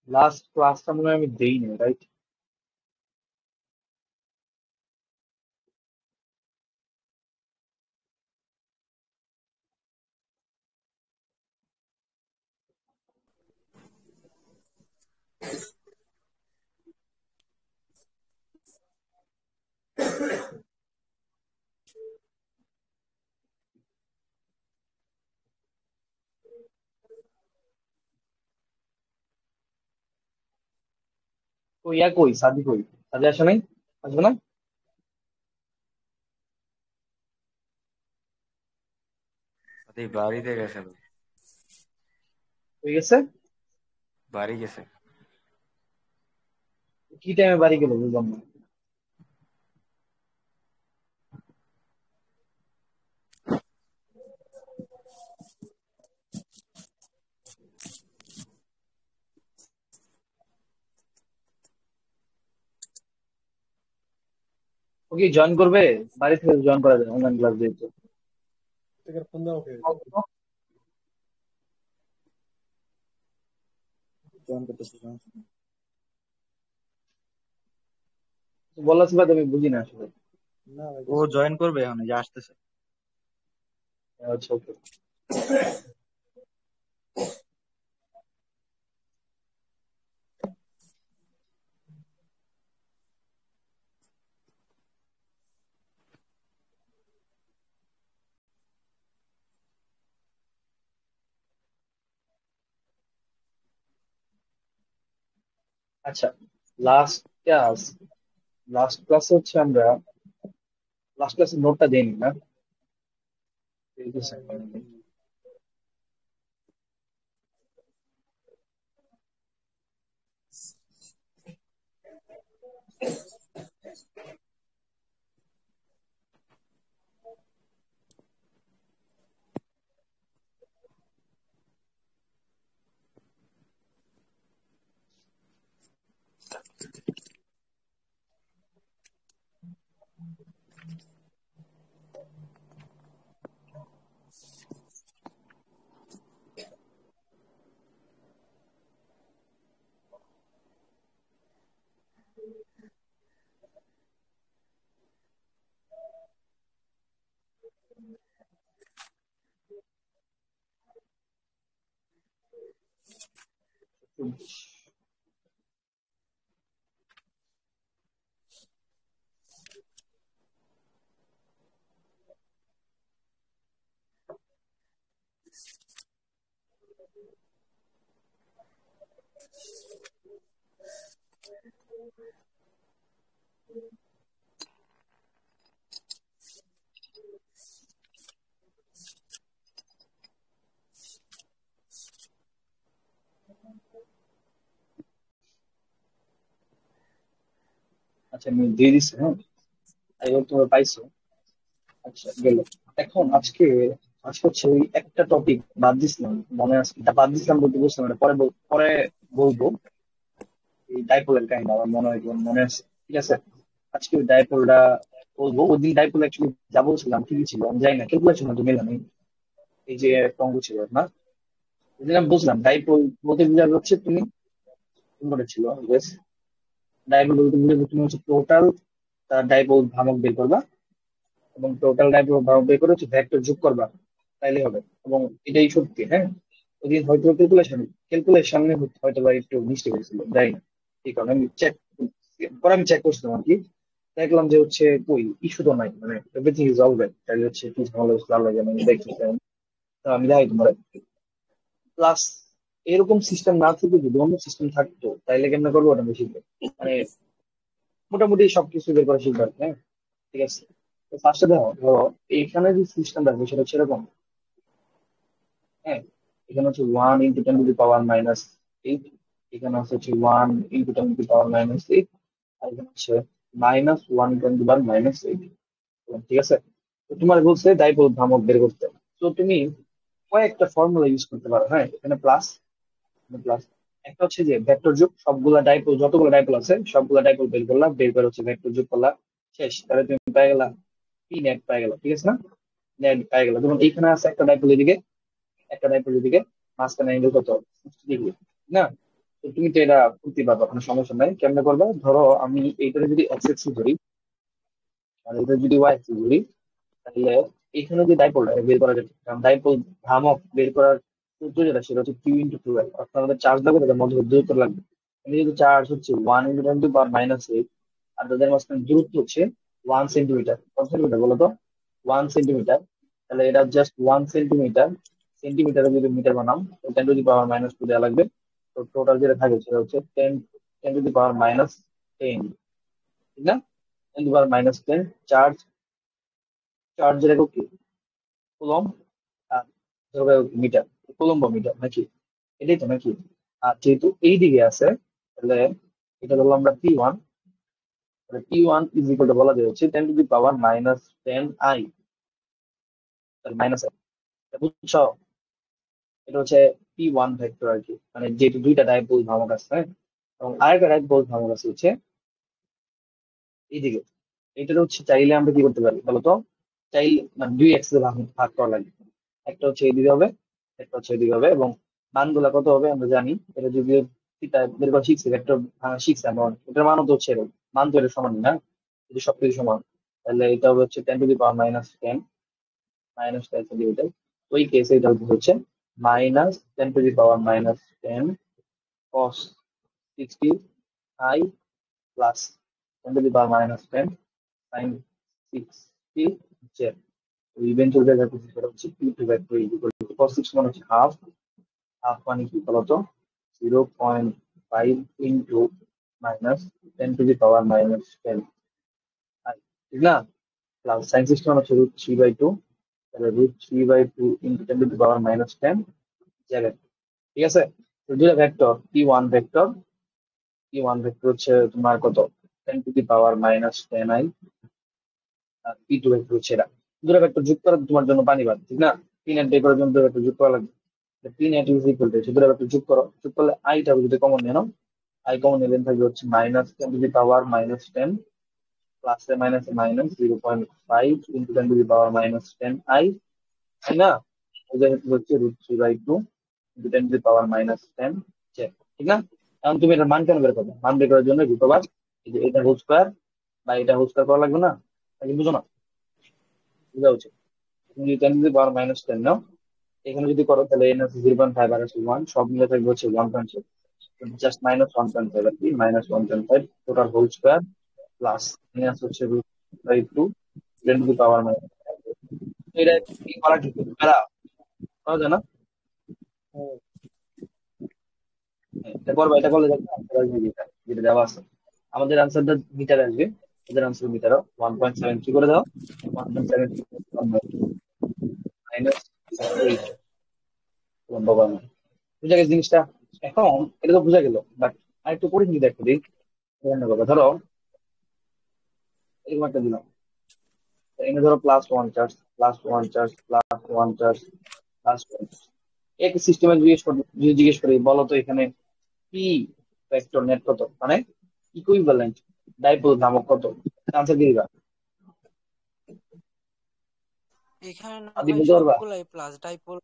Last ক্লাসটা মনে হয় আমি দেইনি, রাইট? তো ইয়া কই, সাদি কই? সাদি আসে নাই? আসবে না? এই বাড়িতে গেছে ভাই। হয়ে গেছে? বাড়ি গেছে। কি টাইমে বাড়ি গেল বুঝলাম না। ওকে জয়েন করবে? বাড়ি থেকে জয়েন করা যায় অনলাইন ক্লাস যেহেতু। জয়েন করতেছি, বলা ছিল তুমি বুঝি না আসলে। ও জয়েন করবে এখন, এই যে আসতেছে। আচ্ছা, ওকে। আচ্ছা, লাস্ট ক্লাস লাস্ট ক্লাসে হচ্ছে আমরা লাস্ট ক্লাসের নোটটা দেইনি না? এই যে second দিন। আচ্ছা, আমি দিয়ে দিচ্ছি, হ্যাঁ। আই হোপ তোমরা পাইছো। আচ্ছা, গেল। এখন আজকে হচ্ছে ওই একটা টপিক বাদ দিছিলাম, মনে আছে? এটা বাদ দিছিলাম বলতে বুঝলাম, এটা পরে বলবো। এই ডাইপোলের কাহিনী আমার মনে হয় তোমার মনে আছে, ঠিক আছে? আজকে ওই ডাইপোলটা বলবো। ওই দিন ডাইপোল অ্যাকচুয়ালি যা বলছিলাম ঠিকই ছিল, আমি জানি না ক্যালকুলেশন হয়তো মেলানি। এই যে পঙ্গ ছিল না, ওই দিন আমি বুঝলাম ডাইপোল বলতে বোঝানো হচ্ছে তুমি কোনটা ছিল, ডাইপোল বলতে বোঝাবে তুমি হচ্ছে টোটাল ডাইপোল ভ্রামক বের করবা, এবং টোটাল ডাইপোল ভ্রামক বের করে হচ্ছে ভেক্টর যোগ করবা, তাইলে হবে। এবং এটাই সত্যি, হ্যাঁ। ওই দিন হয়তো ক্যালকুলেশন হয়তো বা একটু মিস্টেক হয়েছিল, যাই না। এই কারণে আমি পরে আমি চেক করছিলাম আর কি। দেখলাম যে হচ্ছে কই ইস্যু তো নাই, মানে এভরিথিং ইজ অল রাইট। তাহলে হচ্ছে কি ঝামেলা হয়েছিল আল্লাহ জানে, আমি দেখছিলাম। তো আমি যাই তোমার প্লাস এরকম সিস্টেম না থেকে যদি অন্য সিস্টেম থাকতো তাইলে কেমন করবো ওটা বেশি, মানে মোটামুটি সবকিছু বের করা শিখবে আর কি, হ্যাঁ। ঠিক আছে, তো ফার্স্টে দেখো ধরো এইখানে যে সিস্টেম রাখবে সেটা হচ্ছে এরকম, হ্যাঁ। এখানে হচ্ছে 1 × 10⁻⁻8। এখানে হচ্ছে 1 × 10⁻⁻8। আর এখানে হচ্ছে -1 × 10⁻⁻8। ঠিক আছে? তো তোমার বলছে ডাইপোল ভ্রামক বের করতে। তো তুমি কয়েকটা ফর্মুলা ইউজ করতে পারো, হ্যাঁ। এখানে প্লাস একটা হচ্ছে যে ভেক্টর যোগ, সবগুলা ডাইপোল যতগুলো ডাইপোল আছে সবগুলা ডাইপোল বের করলাম, বের করে হচ্ছে ভেক্টর যোগ করলা, শেষ। তাহলে তুমি পেয়ে গেলা পি নেট পেয়ে গেলা, ঠিক আছে না? নেট পেয়ে গেলা। যেমন এইখানে আছে একটা ডাইপোল এদিকে, একটা ডাইপোল এদিকে, মাঝখানে অ্যাঙ্গেল কত, 60 ডিগ্রি, না? তো তুমি তো এটা করতে পারবা, কোনো সমস্যা নাই। কেমনে করবা, ধরো আমি এইটারে যদি এক্স এক্সিস ধরি আর এটা যদি ওয়াই এক্সিস ধরি, তাহলে এখানে যে ডাইপোলটা বের করা যাবে, কারণ ডাইপোল ভ্রামক বের করার সূত্র যেটা সেটা হচ্ছে কিউ ইন্টু টু এল, অর্থাৎ আমাদের চার্জ লাগবে তাদের মধ্যে দূরত্ব লাগবে। এখানে যেহেতু চার্জ হচ্ছে 1 × 10⁻⁸, আর তাদের মাঝখানে দূরত্ব হচ্ছে 1 সেন্টিমিটার। কত সেন্টিমিটার বলো তো? 1 সেন্টিমিটার। তাহলে এটা জাস্ট 1 সেন্টিমিটার। সেন্টিমিটারে যদি মিটার বানাম, 10⁻⁻2 দেওয়া লাগবে। তো টোটাল যেটা থাকে সেটা হচ্ছে 10⁻⁻10, ঠিক না? 10⁻⁻10 চার্জ। চার্জের একক কি? কুলম্ব। আর ধরো মিটার, কুলম্ব মিটার নাকি? এটাই তো নাকি? আর যেহেতু এই দিকে আছে, তাহলে এটা ধরো আমরা P1। P1 is equal two বলা যায় হচ্ছে 10⁻⁻10 আই, মাইনাস আই। বুঝছো? এটা হচ্ছে P1 ভেক্টর আর কি, মানে যেহেতু দুইটা ডাইপোল ভ্রামক আছে, হ্যাঁ? এবং আরেকটা ডাইপোল ভ্রামক আছে হচ্ছে এইদিকে। এটা হচ্ছে চাইলে আমরা কি করতে পারি বলতো? চাই মানে দুই এক্সেল ভাগ করা লাগবে। একটা হচ্ছে এদিকে হবে, একটা হচ্ছে এদিকে হবে, এবং মানগুলা কত হবে আমরা জানি। এটা যদি থিটা বের করা শিখছি, ভেক্টর ভাঙা শিখছি আমরা অনেক। এটার মানও তো হচ্ছে এরকম, মান তো এটা সমান না, যদি সবকিছু সমান। তাহলে এটা হবে হচ্ছে 10⁻⁻10 মাইনাস 10 সেন্টিমিটার। ওই কেসে এটা হচ্ছে -10⁻⁻10 cos 60 i plus 10⁻⁻10 sin 60 z. Eventual জায়গা থেকে সেটা হচ্ছে P2/3 ইকুয়াল টু cos 6 মানে হচ্ছে হাফ। হাফ মানে কি বলতো? 0.5 ইন্টু -10⁻⁻10, ঠিক না? প্লাস সাইন 60 মানে হচ্ছে √3/2। তাহলে √3/2 ইন্টু 10⁻⁻10 জেড। ঠিক আছে? তো দুটো ভেক্টর P1 ভেক্টর হচ্ছে তোমার কত? 10⁻⁻10 আই। আর P2 ভেক্টর হচ্ছে এটা। দুটো ভেক্টর যোগ করা তোমার জন্য পানি বাদ, ঠিক না? পি নেট বের করার জন্য দুটো ভেক্টর যোগ করা লাগবে। P net is equal two দুটো ভেক্টর যোগ করো, যোগ করলে আইটা যদি কমন নিয়ে নাও, আই কমন নিলে থাকবে হচ্ছে -10⁻⁻10 প্লাসে মাইনাসে মাইনাস 0.5 ইন্টু 10⁻⁻10 আই, তাই না? এটা হচ্ছে √3/2 ইন্টু 10⁻⁻10 জেড, ঠিক না? এখন তুমি এটার মান কেন বের করবে? মান বের করার জন্য √, এই যে এটা হোল স্কোয়ার বা এটা হোল স্কোয়ার করা লাগবে না? নাকি বুঝো না? বুঝা উচিত। তুমি যদি 10⁻⁻10 নাও, এখানে যদি করো তাহলে এন হচ্ছে 0.5 আর হচ্ছে 1, সব মিলে থাকবে হচ্ছে 1.6। জাস্ট -1.5 আর কি, -1.5 total whole square plus N হচ্ছে √2 10⁻⁻। এটা কি করা ঠিক করা করা যায় না? হ্যাঁ, এটা করবা, এটা করলে দেখবে answer আসবে যেটা যেটা দেওয়া আছে। আমাদের আনসারটা মিটার আসবে, ওদের আনসার মিটার 1.73 করে দাও। 1.73 -8 ভগবান। বুঝা গেছে জিনিসটা? এখন এটা তো বুঝা গেল, বাট আরেকটু পরে কিন্তু দেখো দিই। ধরো এরকম একটা দিলাম, এখানে ধরো +1 চার্জ, +1 চার্জ, +1 চার্জ, +1। এক সিস্টেমে জিজ্ঞেস করি বলো তো এখানে পি ভেক্টর নেট কত, মানে ইকুইভ্যালেন্ট ডাইপোল ভ্রামক কত? আনসার দিয়ে দিবা। এখানে না আদি ভাই বলতে পারবা? সবগুলাই প্লাস, ডাইপোল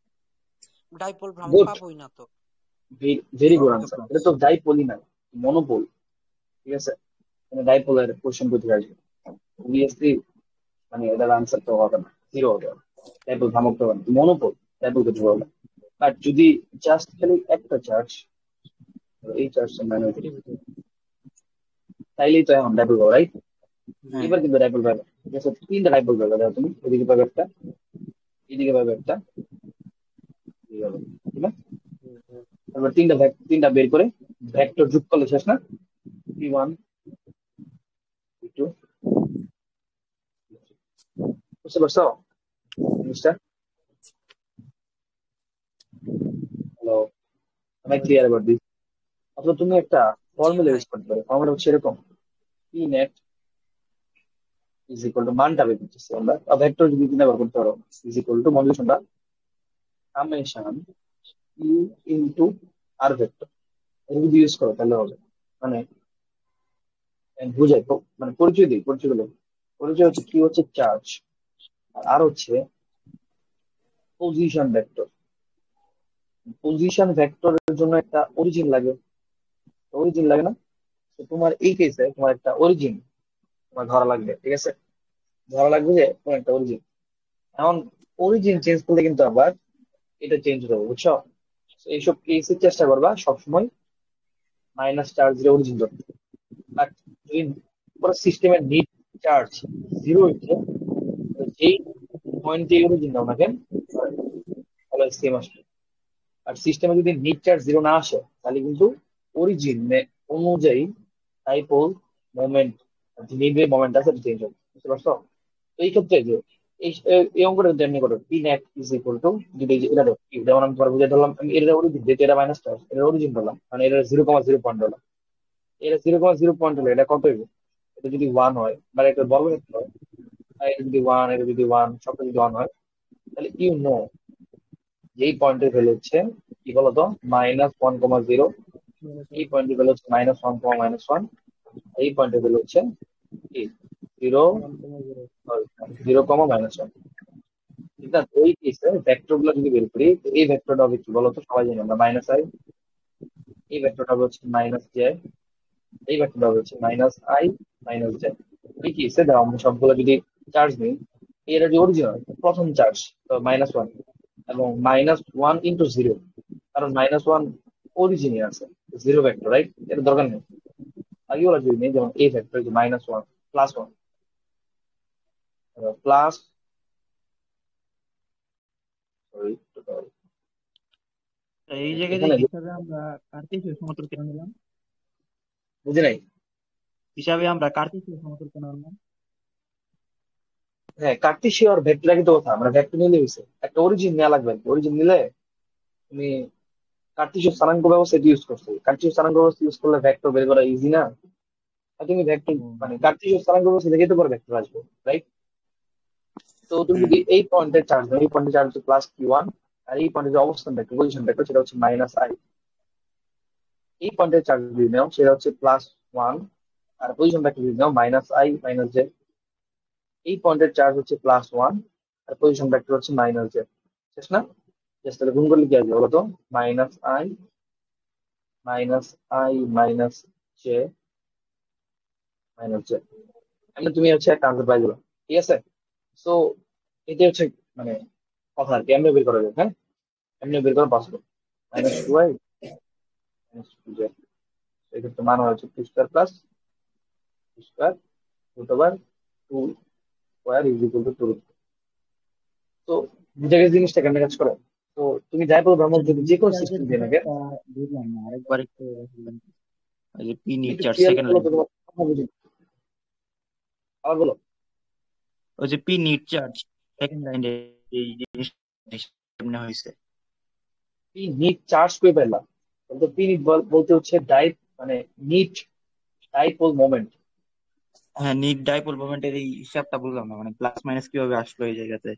ডাইপোল ভ্রামক গুড, পাবোই না তো। ভেরি গুড সবই তো আনসার। প্লাস। এটা তো ডাইপোলই না, মনোপোল। ঠিক আছে, মানে ডাইপোলের কোশ্চেন করতে আসবে অবভিয়াসলি, মানে এটার আনসার তো হবে না, জিরো হবে। ডাইপোল ভ্রামক তো হবে না, মনোপোল। ডাইপোল করতে পারবে না। বাট যদি জাস্ট খালি একটা চার্জ, এই চার্জটা ম্যানুয়াল, তাইলেই তো এখন ডাইপোল পাবো, রাইট? হ্যাঁ। এবার কিন্তু ডাইপোল পাবে। ঠিক আছে, তিনটা ডাইপোল পাবে। দেখো তুমি এদিকে পাবে একটা, এদিকে পাবে একটা, এদিকে পাবে, ঠিক না? তারপর তিনটা বের করে ভেক্টর যোগ করলে শেষ না? P1, P2, বুঝতে পারছো জিনিসটা? হ্যালো, আমি ক্লিয়ার করে দিই। অথবা তুমি একটা জি ফর্মুলা ভাই। ইউজ করতে পারো। ফর্মুলা হচ্ছে এরকম: P net is equal two, মানটা বের করতেছি আমরা, ভেক্টর যদি তুমি ব্যবহার করতে পারো, ইজ ইকুয়াল টু মডুলেশনটা সামেশন ইউ ইনটু আর ভেক্টর। এটা যদি ইউজ করো তাহলে হবে। মানে বুঝাই তো, মানে পরিচয় দিই, পরিচয় গুলো। পরিচয় হচ্ছে কি, হচ্ছে চার্জ, আর হচ্ছে পজিশন ভেক্টর। পজিশন ভেক্টরের জন্য একটা অরিজিন লাগে, অরিজিন লাগে না? তো তোমার এই কেসে তোমার একটা অরিজিন তোমার ধরা লাগবে, ঠিক আছে? ধরা লাগবে যে তোমার একটা অরিজিন। এখন অরিজিন চেঞ্জ করলে কিন্তু আবার এটা চেঞ্জ হবে, বুঝছো? তো এইসব কেসে চেষ্টা করবা সবসময় মাইনাস চার্জের অরিজিন ধরতে। বাট যদি পুরো সিস্টেমের নিট চার্জ জিরো হচ্ছে, যেই পয়েন্টে অরিজিন দাও না কেন তাহলে সেম আসবে। আর সিস্টেমে যদি নিট চার্জ জিরো না আসে তাহলে কিন্তু অরিজিন অনুযায়ী ডাইপোল মোমেন্ট, নিডের মোমেন্ট আছে চেঞ্জ হবে, বুঝতে পারছো? তো এই ক্ষেত্রে যে এই অঙ্কটা কিন্তু এমনি করো, P net is equal two, যদি এটা দেখো যেমন আমি তোমার বুঝে ধরলাম, আমি এটা অরিজিন যেটা এটা মাইনাস চার্জ এটা অরিজিন ধরলাম, মানে এটা 0,0 পয়েন্ট হলো। এটা 0,0 পয়েন্ট হলে এটা কত হইবে? এটা যদি ওয়ান হয় বা একটা বর্গক্ষেত্র হয়, আর এটা যদি ওয়ান, এটা যদি ওয়ান, সবটা যদি ওয়ান হয়, তাহলে নো যেই পয়েন্টের ভ্যালু হচ্ছে কি বলতো -1,0, এই পয়েন্টের ভ্যালু হচ্ছে -1,-1, এই পয়েন্টের ভ্যালু হচ্ছে কি 0, 0,-1। ঠিক আছে, ওই কেসে ভেক্টর গুলো যদি বের করি, তো এই ভেক্টরটা হবে কি বলতো, সবাই জানি আমরা -i, এই ভেক্টরটা হচ্ছে -j, এই ভেক্টরটা হচ্ছে -i, -j। এই কেসে দাও আমরা সবগুলো যদি চার্জ নিই, এর যে অরিজিনাল প্রথম চার্জ তো -1 এবং -1 × 0, কারণ -1 অরিজিনে আছে, জিরো ভেক্টর, রাইট? এটা দরকার নেই। আগে ওরা যদি নেই, যেমন এই ভেক্টর যে -1 +1 প্লাস, সরি এই জায়গায় যে এখানে হিসাবে আমরা কার্তেশীয় সমতল কেন নিলাম? বুঝি নাই। হিসাবে আমরা কার্তেশীয় সমতল কেন নিলাম? হ্যাঁ, কার্টেশীয় আর ভেক্টর একই তো কথা, আমরা ভেক্টর নিলে হয়েছে, একটা অরিজিন নেওয়া লাগবে। অরিজিন নিলে তুমি কার্টেশীয় স্থানাঙ্ক ব্যবস্থা ইউজ করছো, কার্টেশীয় স্থানাঙ্ক ব্যবস্থা ইউজ করলে ভেক্টর বের করা ইজি না? আর তুমি ভেক্টর মানে কার্টেশীয় স্থানাঙ্ক ব্যবস্থা দেখে তো পরে ভেক্টর আসবে, রাইট? তো তুমি হ্যাঁ যদি এই পয়েন্টের চার্জ নাও, এই পয়েন্টের চার্জ হচ্ছে +q1, আর এই পয়েন্টের যে অবস্থান ভেক্টর, পজিশন ভেক্টর, সেটা হচ্ছে -i। এই পয়েন্টের চার্জ যদি নাও সেটা হচ্ছে +1, আর পজিশন ভেক্টর যদি নাও -i, -j। এই পয়েন্টের চার্জ হচ্ছে +1, আর পজিশন ভেক্টর হচ্ছে -j। শেষ না? জাস্ট তাহলে গুণ করলে কি আসবে বলতো? -i, -j, -j। এমনি তুমি হচ্ছে একটা আনসার পাই দিলো, ঠিক আছে? সো এটা হচ্ছে মানে কথা আর কি, এমনি বের করা যায়, হ্যাঁ? এমনি বের করা পসিবল। -2i, -2j, এক্ষেত্রে মান হচ্ছে 2² √2 তো বুঝে গেছে জিনিসটা কেমন কাজ করে। তো তুমি যাই বলো আচ্ছা, ভ্রমণ যদি যে নিট কোনো চার্জের সিস্টেম দিয়ে নাকি, হিসাবটা বুঝলাম না, আরেকবার একটু বলবেন কি? ওই যে পি নিট একটু চার্জ ক্লিয়ার সেকেন্ড বলো লাইন, তো, তোমার কথা বুঝি আবার বলো। ওই যে পি নিট চার্জ সেকেন্ড লাইনে এই জিনিসটা এমনি হয়েছে। পি নিট চার্জ করে পেলাম, তো পি নিট বলতে হচ্ছে মানে নিট ডাইপোল মোমেন্ট। হ্যাঁ, নিট ডাইপোল মোমেন্টের এই হিসাবটা বুঝলাম না, মানে প্লাস মাইনাস কিভাবে আসলো এই জায়গাতে?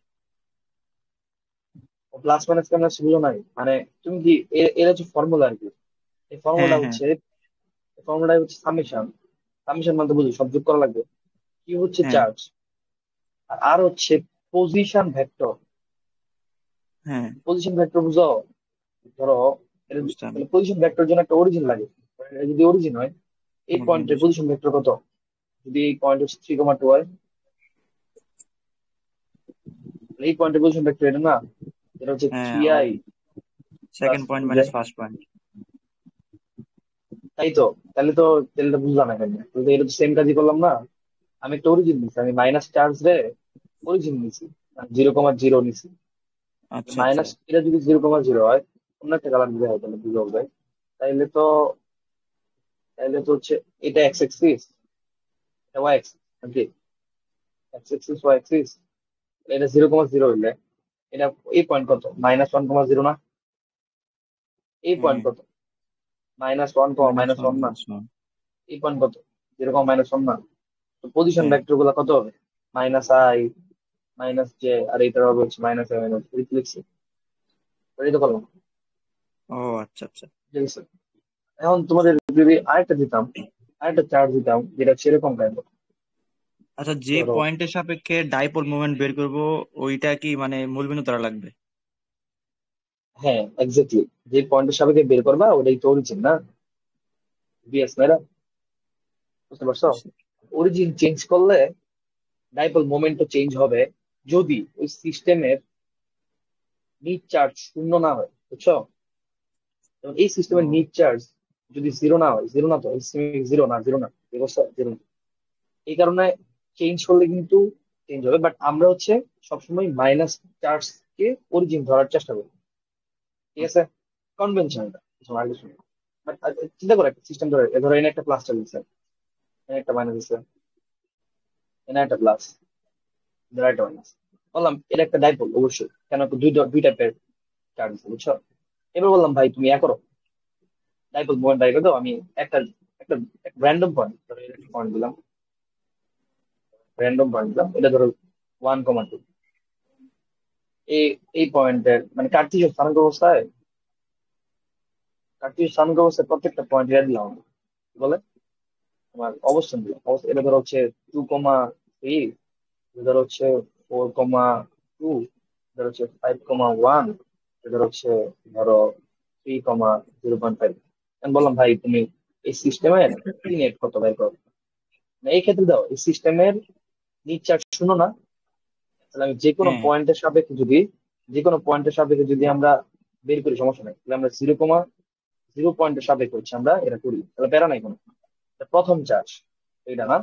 প্লাস মাইনাস কেমন সেগুলো নাই, মানে তুমি কি এর হচ্ছে ফর্মুলা আর কি। এই হ্যাঁ ফর্মুলা হ্যাঁ হচ্ছে, ফর্মুলা হচ্ছে সামেশন। সামেশন মানে তো বুঝি সব যোগ করা লাগবে। কি হচ্ছে হ্যাঁ চার্জ, আর হচ্ছে পজিশন ভেক্টর। হ্যাঁ, পজিশন ভেক্টর বুঝো? ধরো বুঝতাম। পজিশন ভেক্টর জন্য একটা অরিজিন লাগে, এটা যদি অরিজিন হয়, এই হ্যাঁ হ্যাঁ, পয়েন্টের বুঝতাম। পজিশন ভেক্টর কত? যদি এই পয়েন্ট হচ্ছে 3,2 হয়, তাহলে এই পয়েন্টের পজিশন ভেক্টর এটা না, এটা হচ্ছে হ্যাঁ, 3i plus second point 2j। Minus first point. তাই তো, তাহলে তো বুঝলাম এখানে, তাহলে তো এটা তো সেম কাজই করলাম না। আমি একটা অরিজিন নিচ্ছি, আমি মাইনাস চার্জ রে অরিজিন নিছি, 0,0 নিছি। আচ্ছা আচ্ছা। মাইনাস এটা যদি 0,0 হয়, অন্য একটা কালার দিতে হয় তাহলে বুঝে যায়। তাইলে তো তাইলে তো হচ্ছে এটা এক্স এক্সিস, এটা ওয়াই এক্সিস নাকি? এক্স এক্সিস ওয়াই এক্সিস, এটা 0,0 হইলে এটা এই পয়েন্ট কত? -1,0 না? এই পয়েন্ট হ্যাঁ, কত? -1, -1 -1 না? -1। এই পয়েন্ট কত? 0,-1 না? তো পজিশন হ্যাঁ। ভেক্টর গুলো কত হবে? -i, -j, আর এইটা হবে হচ্ছে -i, লিখছি, এই তো করলাম, ও আচ্ছা আচ্ছা। ঠিক আছে? এখন তোমাদের যদি আরেকটা দিতাম, আরেকটা চার্জ দিতাম যেটা সেরকম টাইপ, আচ্ছা, যে ধরো, পয়েন্টের সাপেক্ষে ডাইপোল মোমেন্ট বের করব, ওইটা কি মানে মূল বিন্দু ধরা লাগবে? হ্যাঁ এক্স্যাক্টলি, যে পয়েন্টের সাপেক্ষে বের করবা ওটাই তো অরিজিন না? বিএস না, বুঝতে পারছো? অরিজিন চেঞ্জ করলে ডাইপোল মোমেন্টও চেঞ্জ হবে যদি ওই সিস্টেমের নিট চার্জ শূন্য না হয়, বুঝছো? যেমন এই সিস্টেমের ও নিট চার্জ যদি জিরো না হয়, জিরো না তো জিরো না, জিরো না, ঠিক আছে, জিরো না। এই কারণে চেঞ্জ করলে কিন্তু চেঞ্জ হবে, বাট আমরা হচ্ছে সবসময় মাইনাস চার্জ কে অরিজিন ধরার চেষ্টা করি, ঠিক আছে? কনভেনশন বাট চিন্তা করে একটা সিস্টেম ধরে, ধরো এনে একটা প্লাস চালিয়েছে, এনে একটা মাইনাস দিচ্ছে, এনে একটা প্লাস, ধরো একটা মাইনাস, বললাম এটা একটা ডাইপোল অবশ্যই, কেন কি দুই টাইপের চার্জ আছে, বুঝছো? এবার বললাম ভাই তুমি ইয়া করো, ডাইপোল মোমেন্ট বাই করে দাও, আমি একটা একটা র্যান্ডম পয়েন্ট, ধরো এর একটা পয়েন্ট দিলাম, র্যান্ডম পয়েন্ট দিলাম, এটা ধরো 1,2, এই এই পয়েন্টের মানে কার্তিক স্থানাঙ্ক অবস্থায়, কার্তিক স্থানাঙ্ক অবস্থায় প্রত্যেকটা পয়েন্ট এর দিলাম আমি। কি বলে তোমার অবস্থান দিলাম, এটা ধরো হচ্ছে 2,3, ধরো হচ্ছে 4,2, ধরো হচ্ছে 5,1, ধরো হচ্ছে ধরো 3,0.5। আমি বললাম ভাই তুমি এই সিস্টেমের পি নেট কত বের করো, মানে এই ক্ষেত্রে দাও এই সিস্টেমের নিট চার্জ শুনো না, তাহলে আমি যে কোনো হ্যাঁ পয়েন্টের সাপেক্ষে যদি, যে কোনো পয়েন্টের সাপেক্ষে যদি আমরা বের করি সমস্যা নাই, তাহলে আমরা 0,0 পয়েন্টের সাপেক্ষে হচ্ছে আমরা এটা করি, তাহলে প্যারা নাই কোনো। তা প্রথম চার্জ এইটা না,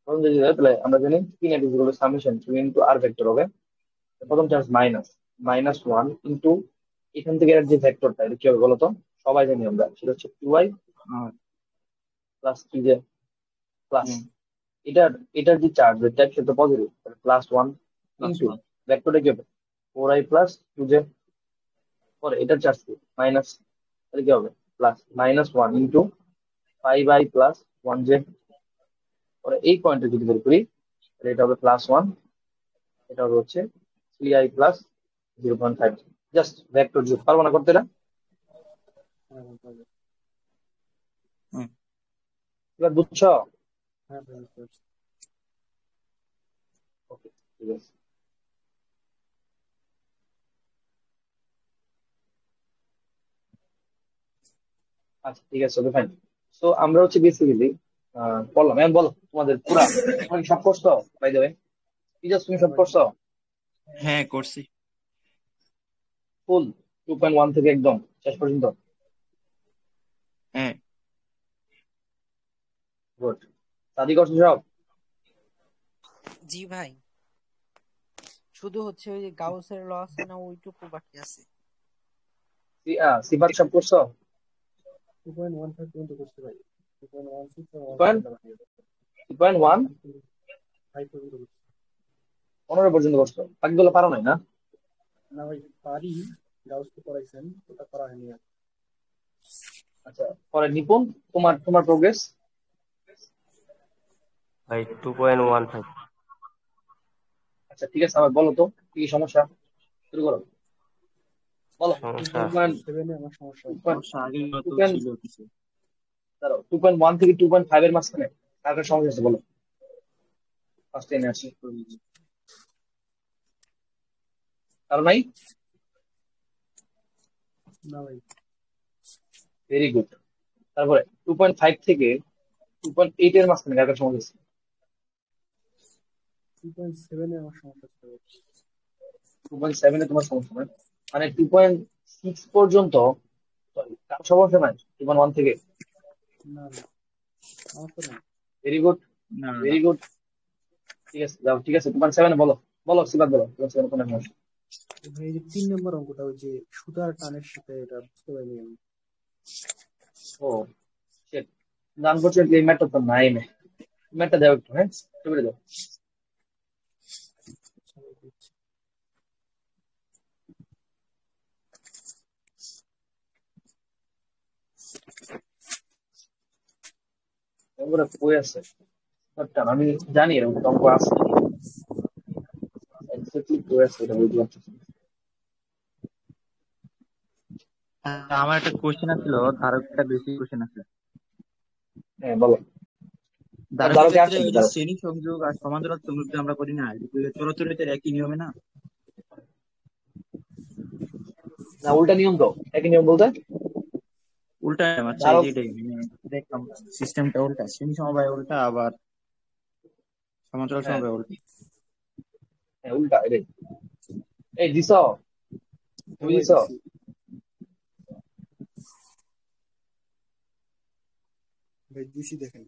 প্রথম যদি হয়, তাহলে আমরা জানি P net is equal to summation 2 into R vector হবে। প্রথম চার্জ -1 ইনটু এখান থেকে এর যে ভেক্টরটা, এটা কি হবে বলতো? সবাই জানি আমরা, সেটা হচ্ছে 2i আর প্লাস 3j প্লাস হুম এটার এটার যে চার্জ এটা সেটা পজিটিভ, +1 প্লাস ইনটু ওয়ান ভেক্টরটা কি হবে? 4i প্লাস 2j, পরে এটার চার্জ কি মাইনাস, তাহলে কি হবে? +-1 ইনটু 5i প্লাস 1j, পরে এই পয়েন্টে যদি বের করি তাহলে এটা হবে +1, এটা হবে হচ্ছে 3i প্লাস 0.5। জাস্ট ভেক্টর যোগ, পারবো না করতে এটা? হুম এবার বুঝছো? ওকে, ঠিক আছে। আচ্ছা ঠিক আছে, ওকে ফাইন। তো আমরা হচ্ছে বেসিক্যালি বললাম, এখন বলো তোমাদের পুরা, তোমরা কি সব করছো? বাই দ্য ওয়ে, টিচার তুমি সব করছো হ্যাঁ করছি ফুল 2.1 থেকে একদম শেষ পর্যন্ত? হ্যাঁ গুড। স্টাডি করছো সব? জি ভাই, শুধু হচ্ছে ওই যে গাউসের ল আছে না, ওইটুকু বাকি আছে। সিফাত সব করছো? 2.1 15 পর্যন্ত করছো, বাকিগুলো পারো নাই না? আচ্ছা, পরে নিপুণ, তোমার তোমার প্রোগ্রেস? ভাই 2.15। আচ্ছা ঠিক আছে, আবার বলো তো কি কি সমস্যা, শুরু করো, বলো। সমস্যা 2.2 সমস্যা আগের মতো পয়েন্ট ছিল কিছু 2.1 থেকে 2.5 এর মাঝখানে কার কার সমস্যা আছে বলো, ফার্স্ট টেনে আসি, চেক করে দিই। কারো নাই? Very good. তারপরে 2.5 থেকে 2.8 এর মাঝখানে কার কার সমস্যা আছে? 2.7 এ তোমার সমস্যা নাই, মানে 2.6 পর্যন্ত, সরি কার সমস্যা নাই 2.1 থেকে? ভেরি গুড, না না না ভেরি গুড। ঠিক আছে যাও, ঠিক আছে 2.7 বলো, বলো সিবাত বলো 2.7 কোন সমস্যা? ও শিট, আনফরচুনেটলি এই ম্যাটটা তো নাই না, ম্যাটটা দাও একটু, হ্যাঁ ছবিটা দাও। ওগুলো কই আছে ম্যাটটা? আমি জানি এরকম একটা অঙ্ক আছে, এক্স্যাক্টলি কই আছে এটা বুঝতে পারছি না। আমার একটা কোশ্চেন আছিল, ধারক একটা বেসিক কোশ্চেন আছে। হ্যাঁ বলো। ধারকের ধারকে ক্ষেত্রে আসছে নাকি ওই যে ধারক? শ্রেণী সংযোগ আর সমান্তরাল সংযোগ যে আমরা করি না, চলচিত্রের একই নিয়মে না? না উল্টা নিয়ম তো, একই নিয়ম বলতে উল্টা নিয়ম, আচ্ছা এই যে ধারক, এটাই দেখলাম সিস্টেমটা উল্টা, শ্রেণী সমবায় উল্টা, আবার সমান্তরাল হ্যাঁ সমবায় উল্টা। হ্যাঁ, উল্টা এটাই। এই দিছ, হ্যাঁ তুমি ভাই দিছ? দিছি। ভাই দিছি দেখেন।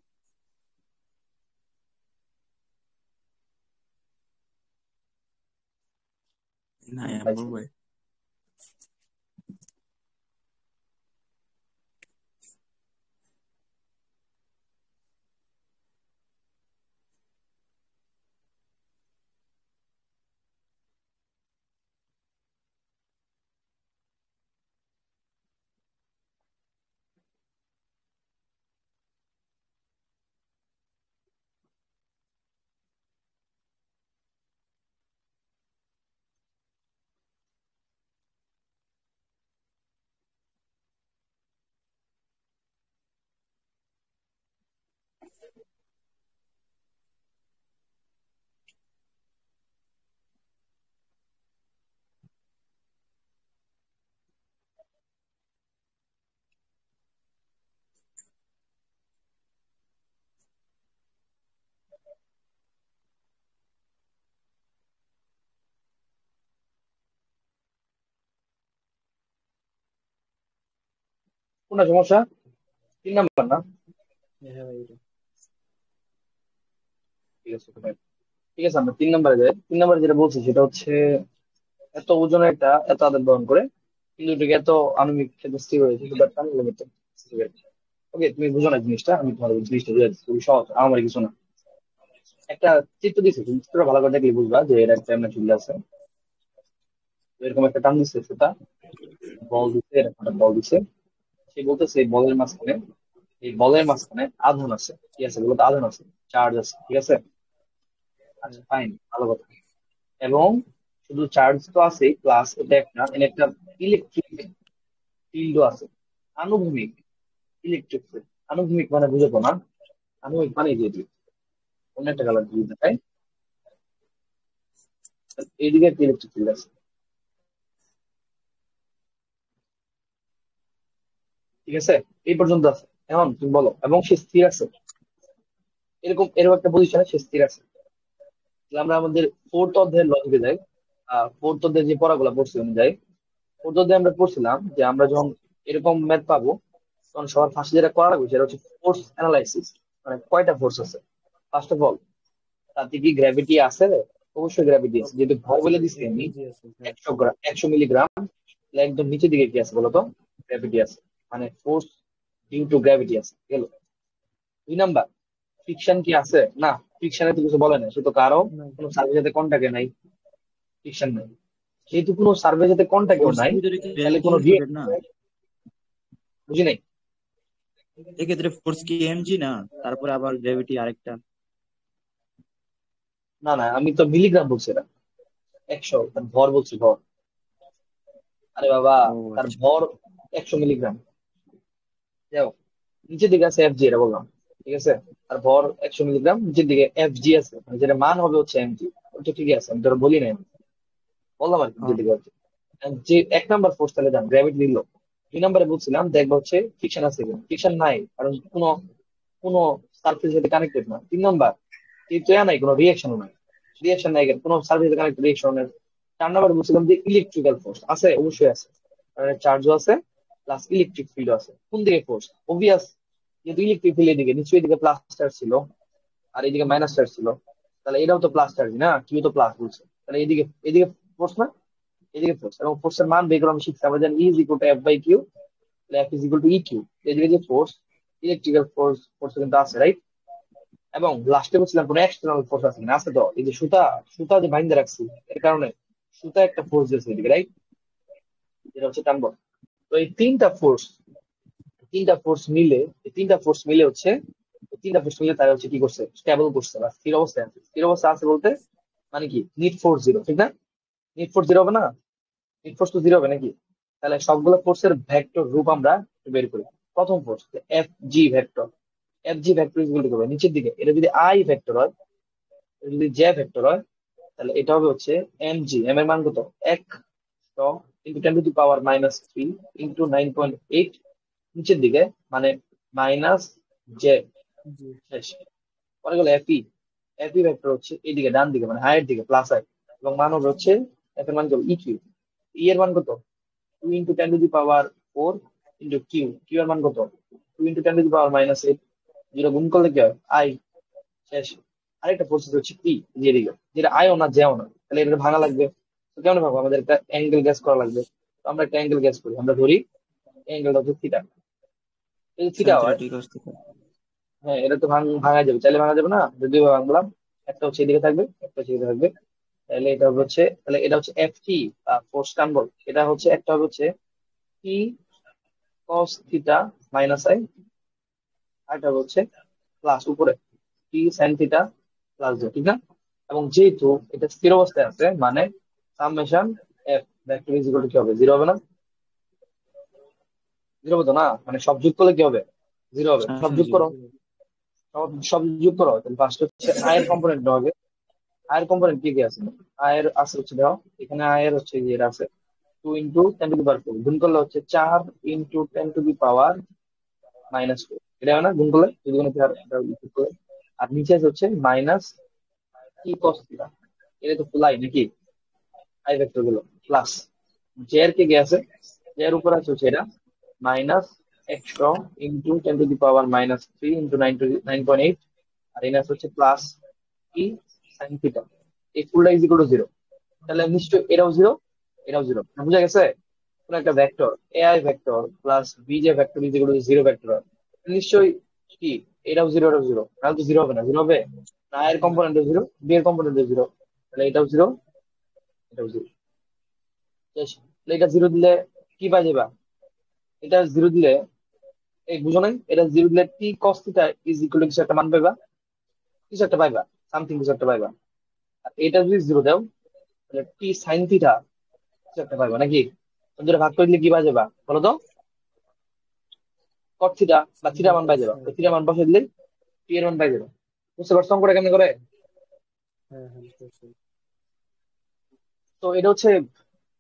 না পাইছি। ভাই। কোনটা সমস্যা? 3 নাম্বার না? হ্যাঁ ভাই এটা। ঠিক আছে ভাই। ঠিক আছে, আমরা 3 নাম্বারে যাই। 3 নাম্বারে যেটা বলছি সেটা হচ্ছে, এত ওজনের একটা এত আদার বহন করে, কিন্তু এটাকে এত আণবিক ক্ষেত্রে স্থির হয়েছে, কিন্তু একটা লিমিটেড। ওকে, তুমি বুঝো না জিনিসটা, আমি তোমার জিনিসটা বুঝাই দিচ্ছি, খুবই সহজ, আমার কিছু না। একটা চিত্র দিচ্ছে, তুমি চিত্রটা ভালো করে দেখলে বুঝবা যে এটা একটা এমন চুল আছে। তো এরকম একটা টান দিচ্ছে সেটা, বল দিচ্ছে, এরকম একটা বল দিচ্ছে। সে বলতেছে এই বলের মাঝখানে আধান আছে। কি আছে বলতো? আধান আছে, চার্জ আছে, ঠিক আছে। আচ্ছা, হ্যাঁ ফাইন, ভালো কথা। এবং শুধু চার্জ তো আছে, প্লাস এটা একটা এর একটা ইলেকট্রিক ফিল্ডও আছে, আনুভূমিক ইলেকট্রিক ফিল্ড। আনুভূমিক মানে বুঝো তো না? আনুভূমিক মানে এই যে অন্য একটা কালার যদি দেখায়, এইদিকে একটা ইলেকট্রিক ফিল্ড আছে, ঠিক আছে। এই পর্যন্ত আছে। এখন তুমি বলো, এবং সে স্থির আছে, এরকম এরকম একটা পজিশনে সে স্থির আছে। তাহলে আমরা আমাদের ফোর্থ অধ্যায়ের লজিকে যাই। ফোর্থ অধ্যায়ের যে পড়াগুলো পড়ছি অনুযায়ী, ফোর্থ অধ্যায়ে আমরা পড়ছিলাম যে আমরা যখন এরকম ম্যাথ পাবো, তখন সবার ফার্স্টে যেটা করা লাগবে সেটা হচ্ছে ফোর্স অ্যানালাইসিস। মানে কয়টা ফোর্স আছে ফার্স্ট অফ অল, তাতে কি গ্র্যাভিটি আছে? অবশ্যই গ্র্যাভিটি আছে, যেহেতু ভর আছে বলে ভাই, দিচ্ছি এক আমি কেজি আছে হ্যাঁ। 100 গ্রাম, 100 মিলিগ্রাম। তাহলে একদম নিচের দিকে কি আছে বলতো? গ্র্যাভিটি আছে, মানে ফোর্স ডিউ টু গ্র্যাভিটি আছে, গেল। 2 নাম্বার, ফ্রিকশন কি আছে? না, ফ্রিকশনে তো কিছু বলে না, সে তো কারো না কোনো সার্ভের সাথে কন্টাক্টে নাই, ফ্রিকশন নাই। যেহেতু কোনো সার্ভের সাথে কন্টাক্টেও ফোর্স নাই, ভিতরে কি তাহলে গ্র্যাভিটি কোনো ইনক্লুডেড না? বুঝি নাই। এক্ষেত্রে ফোর্স কি এমজি না, তারপরে আবার গ্র্যাভিটি আরেকটা? না না, আমি তো মিলিগ্রাম বলছি না, 100, তার ভর বলছি, ভর। আরে বাবা, ও তার আচ্ছা। ভর 100 মিলিগ্রাম। যাও, নিচের দিকে আছে এফ জি, এটা বললাম, ঠিক আছে। আর ভর 100 মিলিগ্রাম, নিচের দিকে এফ জি আছে, মানে যেটা মান হবে হচ্ছে এম জি। ওটা ঠিকই আছে, আমি তোরা বলি নাই, বললাম আর কি, নিচের দিকে হচ্ছে যে 1 নাম্বার ফোর্স। তাহলে যান, গ্র্যাভিটি দিল। 2 নাম্বারে বলছিলাম দেখবো হচ্ছে ফ্রিকশন আছে কিনা। ফ্রিকশন নাই, কারণ কোনো কোনো সার্ফেসের সাথে কানেক্টেড না। 3 নাম্বার, কিন্তু নাই, কোনো রিয়াকশনও নাই। রিয়াকশন নাই কেন? কোনো সার্ফেসের কানেক্টেড রিয়াকশন নেই। 4 নাম্বারে বলছিলাম যে ইলেকট্রিক্যাল ফোর্স আছে, অবশ্যই আছে, চার্জও আছে, প্লাস ইলেকট্রিক ফিল্ড আছে। কোন দিকে ফোর্স? অবভিয়াস, যেহেতু ইলেকট্রিক ফিল্ড এদিকে, নিশ্চয়ই এদিকে প্লাস চার্জ ছিল, আর এদিকে মাইনাস চার্জ ছিল। তাহলে এটাও তো প্লাস চার্জ না, কিউ তো প্লাস বলছে, তাহলে এদিকে এদিকে ফোর্স না, এদিকে ফোর্স। এবং ফোর্সের মান বের করে আমরা শিখছি, আমরা জানি is equal to F by Q, F is equal to E Q. এদিকে যে ফোর্স, ইলেকট্রিক্যাল ফোর্স, ফোর্স কিন্তু আছে, রাইট। এবং লাস্টে বলছিলাম কোনো এক্সটার্নাল ফোর্স আছে কিনা, আছে তো। এই যে সুতা, সুতা যে বাইন্ধে রাখছি, এর কারণে সুতা একটা ফোর্স দিয়েছে এদিকে, রাইট, যেটা হচ্ছে টানবো। তো এই তিনটা ফোর্স মিলে হচ্ছে, এই 3টা ফোর্স মিলে তারা হচ্ছে কি করছে? স্টেবল করছে, বা স্থির অবস্থায় আছে। স্থির অবস্থায় আছে বলতে মানে কি? নিট ফোর্স জিরো, ঠিক না? নিট ফোর্স জিরো হবে না? নিট ফোর্স তো জিরো হবে নাকি? তাহলে সবগুলো ফোর্সের ভেক্টর রূপ আমরা বের করি। প্রথম force F G vector, F G vector is equal two হবে নিচের দিকে, এটা যদি আই ভেক্টর হয়, এটা যদি জে ভেক্টর হয়, তাহলে এটা হবে হচ্ছে এম জি। এম এর মান কত? 100 into 10 two the power -3 into 9.8 নিচের দিকে, মানে মাইনাস জে জি শেষ। পরে গেল এফ এফ ভেক্টর হচ্ছে এইদিকে ডান দিকে মানে আয়ের দিকে প্লাস আই, এবং মান হবে হচ্ছে এফ এর মান কত ই কিউ, ই এর মান কত 2 × 10⁻⁴ ইন্টু কিউ, কিউ এর মান কত 2 × 10⁻⁻8, যেটা গুণ করলে কি হয় আই শেষ। আরেকটা প্রসেস হচ্ছে পি যেদিকে, যেটা আয়ও না যেও না, তাহলে এটা ভাঙা লাগবে। তো কেমন ভাবো, আমাদের একটা অ্যাঙ্গেল গ্যাস করা লাগবে। তো আমরা একটা অ্যাঙ্গেল গ্যাস করি, আমরা ধরি অ্যাঙ্গেলটা হচ্ছে থিটা। যদি থিটা সাইন থিটা হয়, টি কস থিটা। হ্যাঁ এটা তো ভাঙা যাবে, চাইলে ভাঙা যাবে না, যদিও ভাঙলাম। একটা হচ্ছে এদিকে থাকবে, একটা হচ্ছে এদিকে থাকবে। তাহলে এটা হচ্ছে, তাহলে এটা হচ্ছে এফ টি ফোর্স টানবল, এটা হচ্ছে একটা হচ্ছে টি কস থিটা মাইনাস আই, আর এটা হচ্ছে প্লাস উপরে টি সাইন থিটা প্লাস জে, ঠিক না? এবং যেহেতু এটা স্থির অবস্থায় আছে মানে summation F vector is equal two কি হবে, জিরো হবে না? জিরো হবে তো না, মানে সব যোগ করলে কি হবে, জিরো হবে। সব সামেশন যোগ জিরো। করো, সব যোগ করো, তাহলে ফার্স্ট হচ্ছে আয়ের কম্পোনেন্ট হবে। আয়ের কম্পোনেন্ট কি কি আছে? আয়ের আছে হচ্ছে দেখো, এখানে আয়ের হচ্ছে যে এটা আছে 2 × 10⁻⁴, গুণ করলে হচ্ছে 4 × 10⁻⁻⁴, এটা হয় না গুণ করলে, যদি কোনো যোগ করলে। আর নিচে আছে হচ্ছে মাইনাস টি কস থিটা, এটা তো ফুলাই নাকি আই ভেক্টর গুলো, প্লাস জে এর কে আছে, জে এর উপর আছে হচ্ছে এটা মাইনাস 100 × 10⁻³ ইন্টু 9.8, আর এখানে আছে হচ্ছে প্লাস ই সাইন থিটা, এই ফুলটা ইজ ইকুয়াল টু জিরো। তাহলে নিশ্চয়ই এটাও জিরো, এটাও জিরো, বুঝা গেছে? কোন একটা vector a i vector plus b j vector is equal to zero vector, নিশ্চয়ই কি এটাও জিরো, এটাও জিরো, তাহলে তো জিরো হবে না, জিরো হবে না, এর না কম্পোনেন্ট জিরো, বি এর কম্পোনেন্ট জিরো, তাহলে এটাও জিরো, এটাও জিরো। তাহলে এটা জিরো দিলে কি পাই যাবা, এটা জিরো দিলে, এই বুঝো নাই, এটা জিরো দিলে T cos theta is equal to কিছু একটা মান পাইবা, কিছু একটা পাইবা, সামথিং কিছু একটা পাইবা। আর এটা যদি জিরো দাও, তাহলে টি সাইন থিটা কিছু একটা পাইবা নাকি? দুটো ভাগ করে দিলে কি পাই যাবা বলো তো? কট থিটা বা সাইন থিটা মান পাই কস যাবা, তো থিটা মান বসে দিলে টি এর মান পাই যাবা। বুঝতে পারছো অঙ্কটা কেমন করে? হ্যাঁ হ্যাঁ বুঝতে পারছি। তো এটা হচ্ছে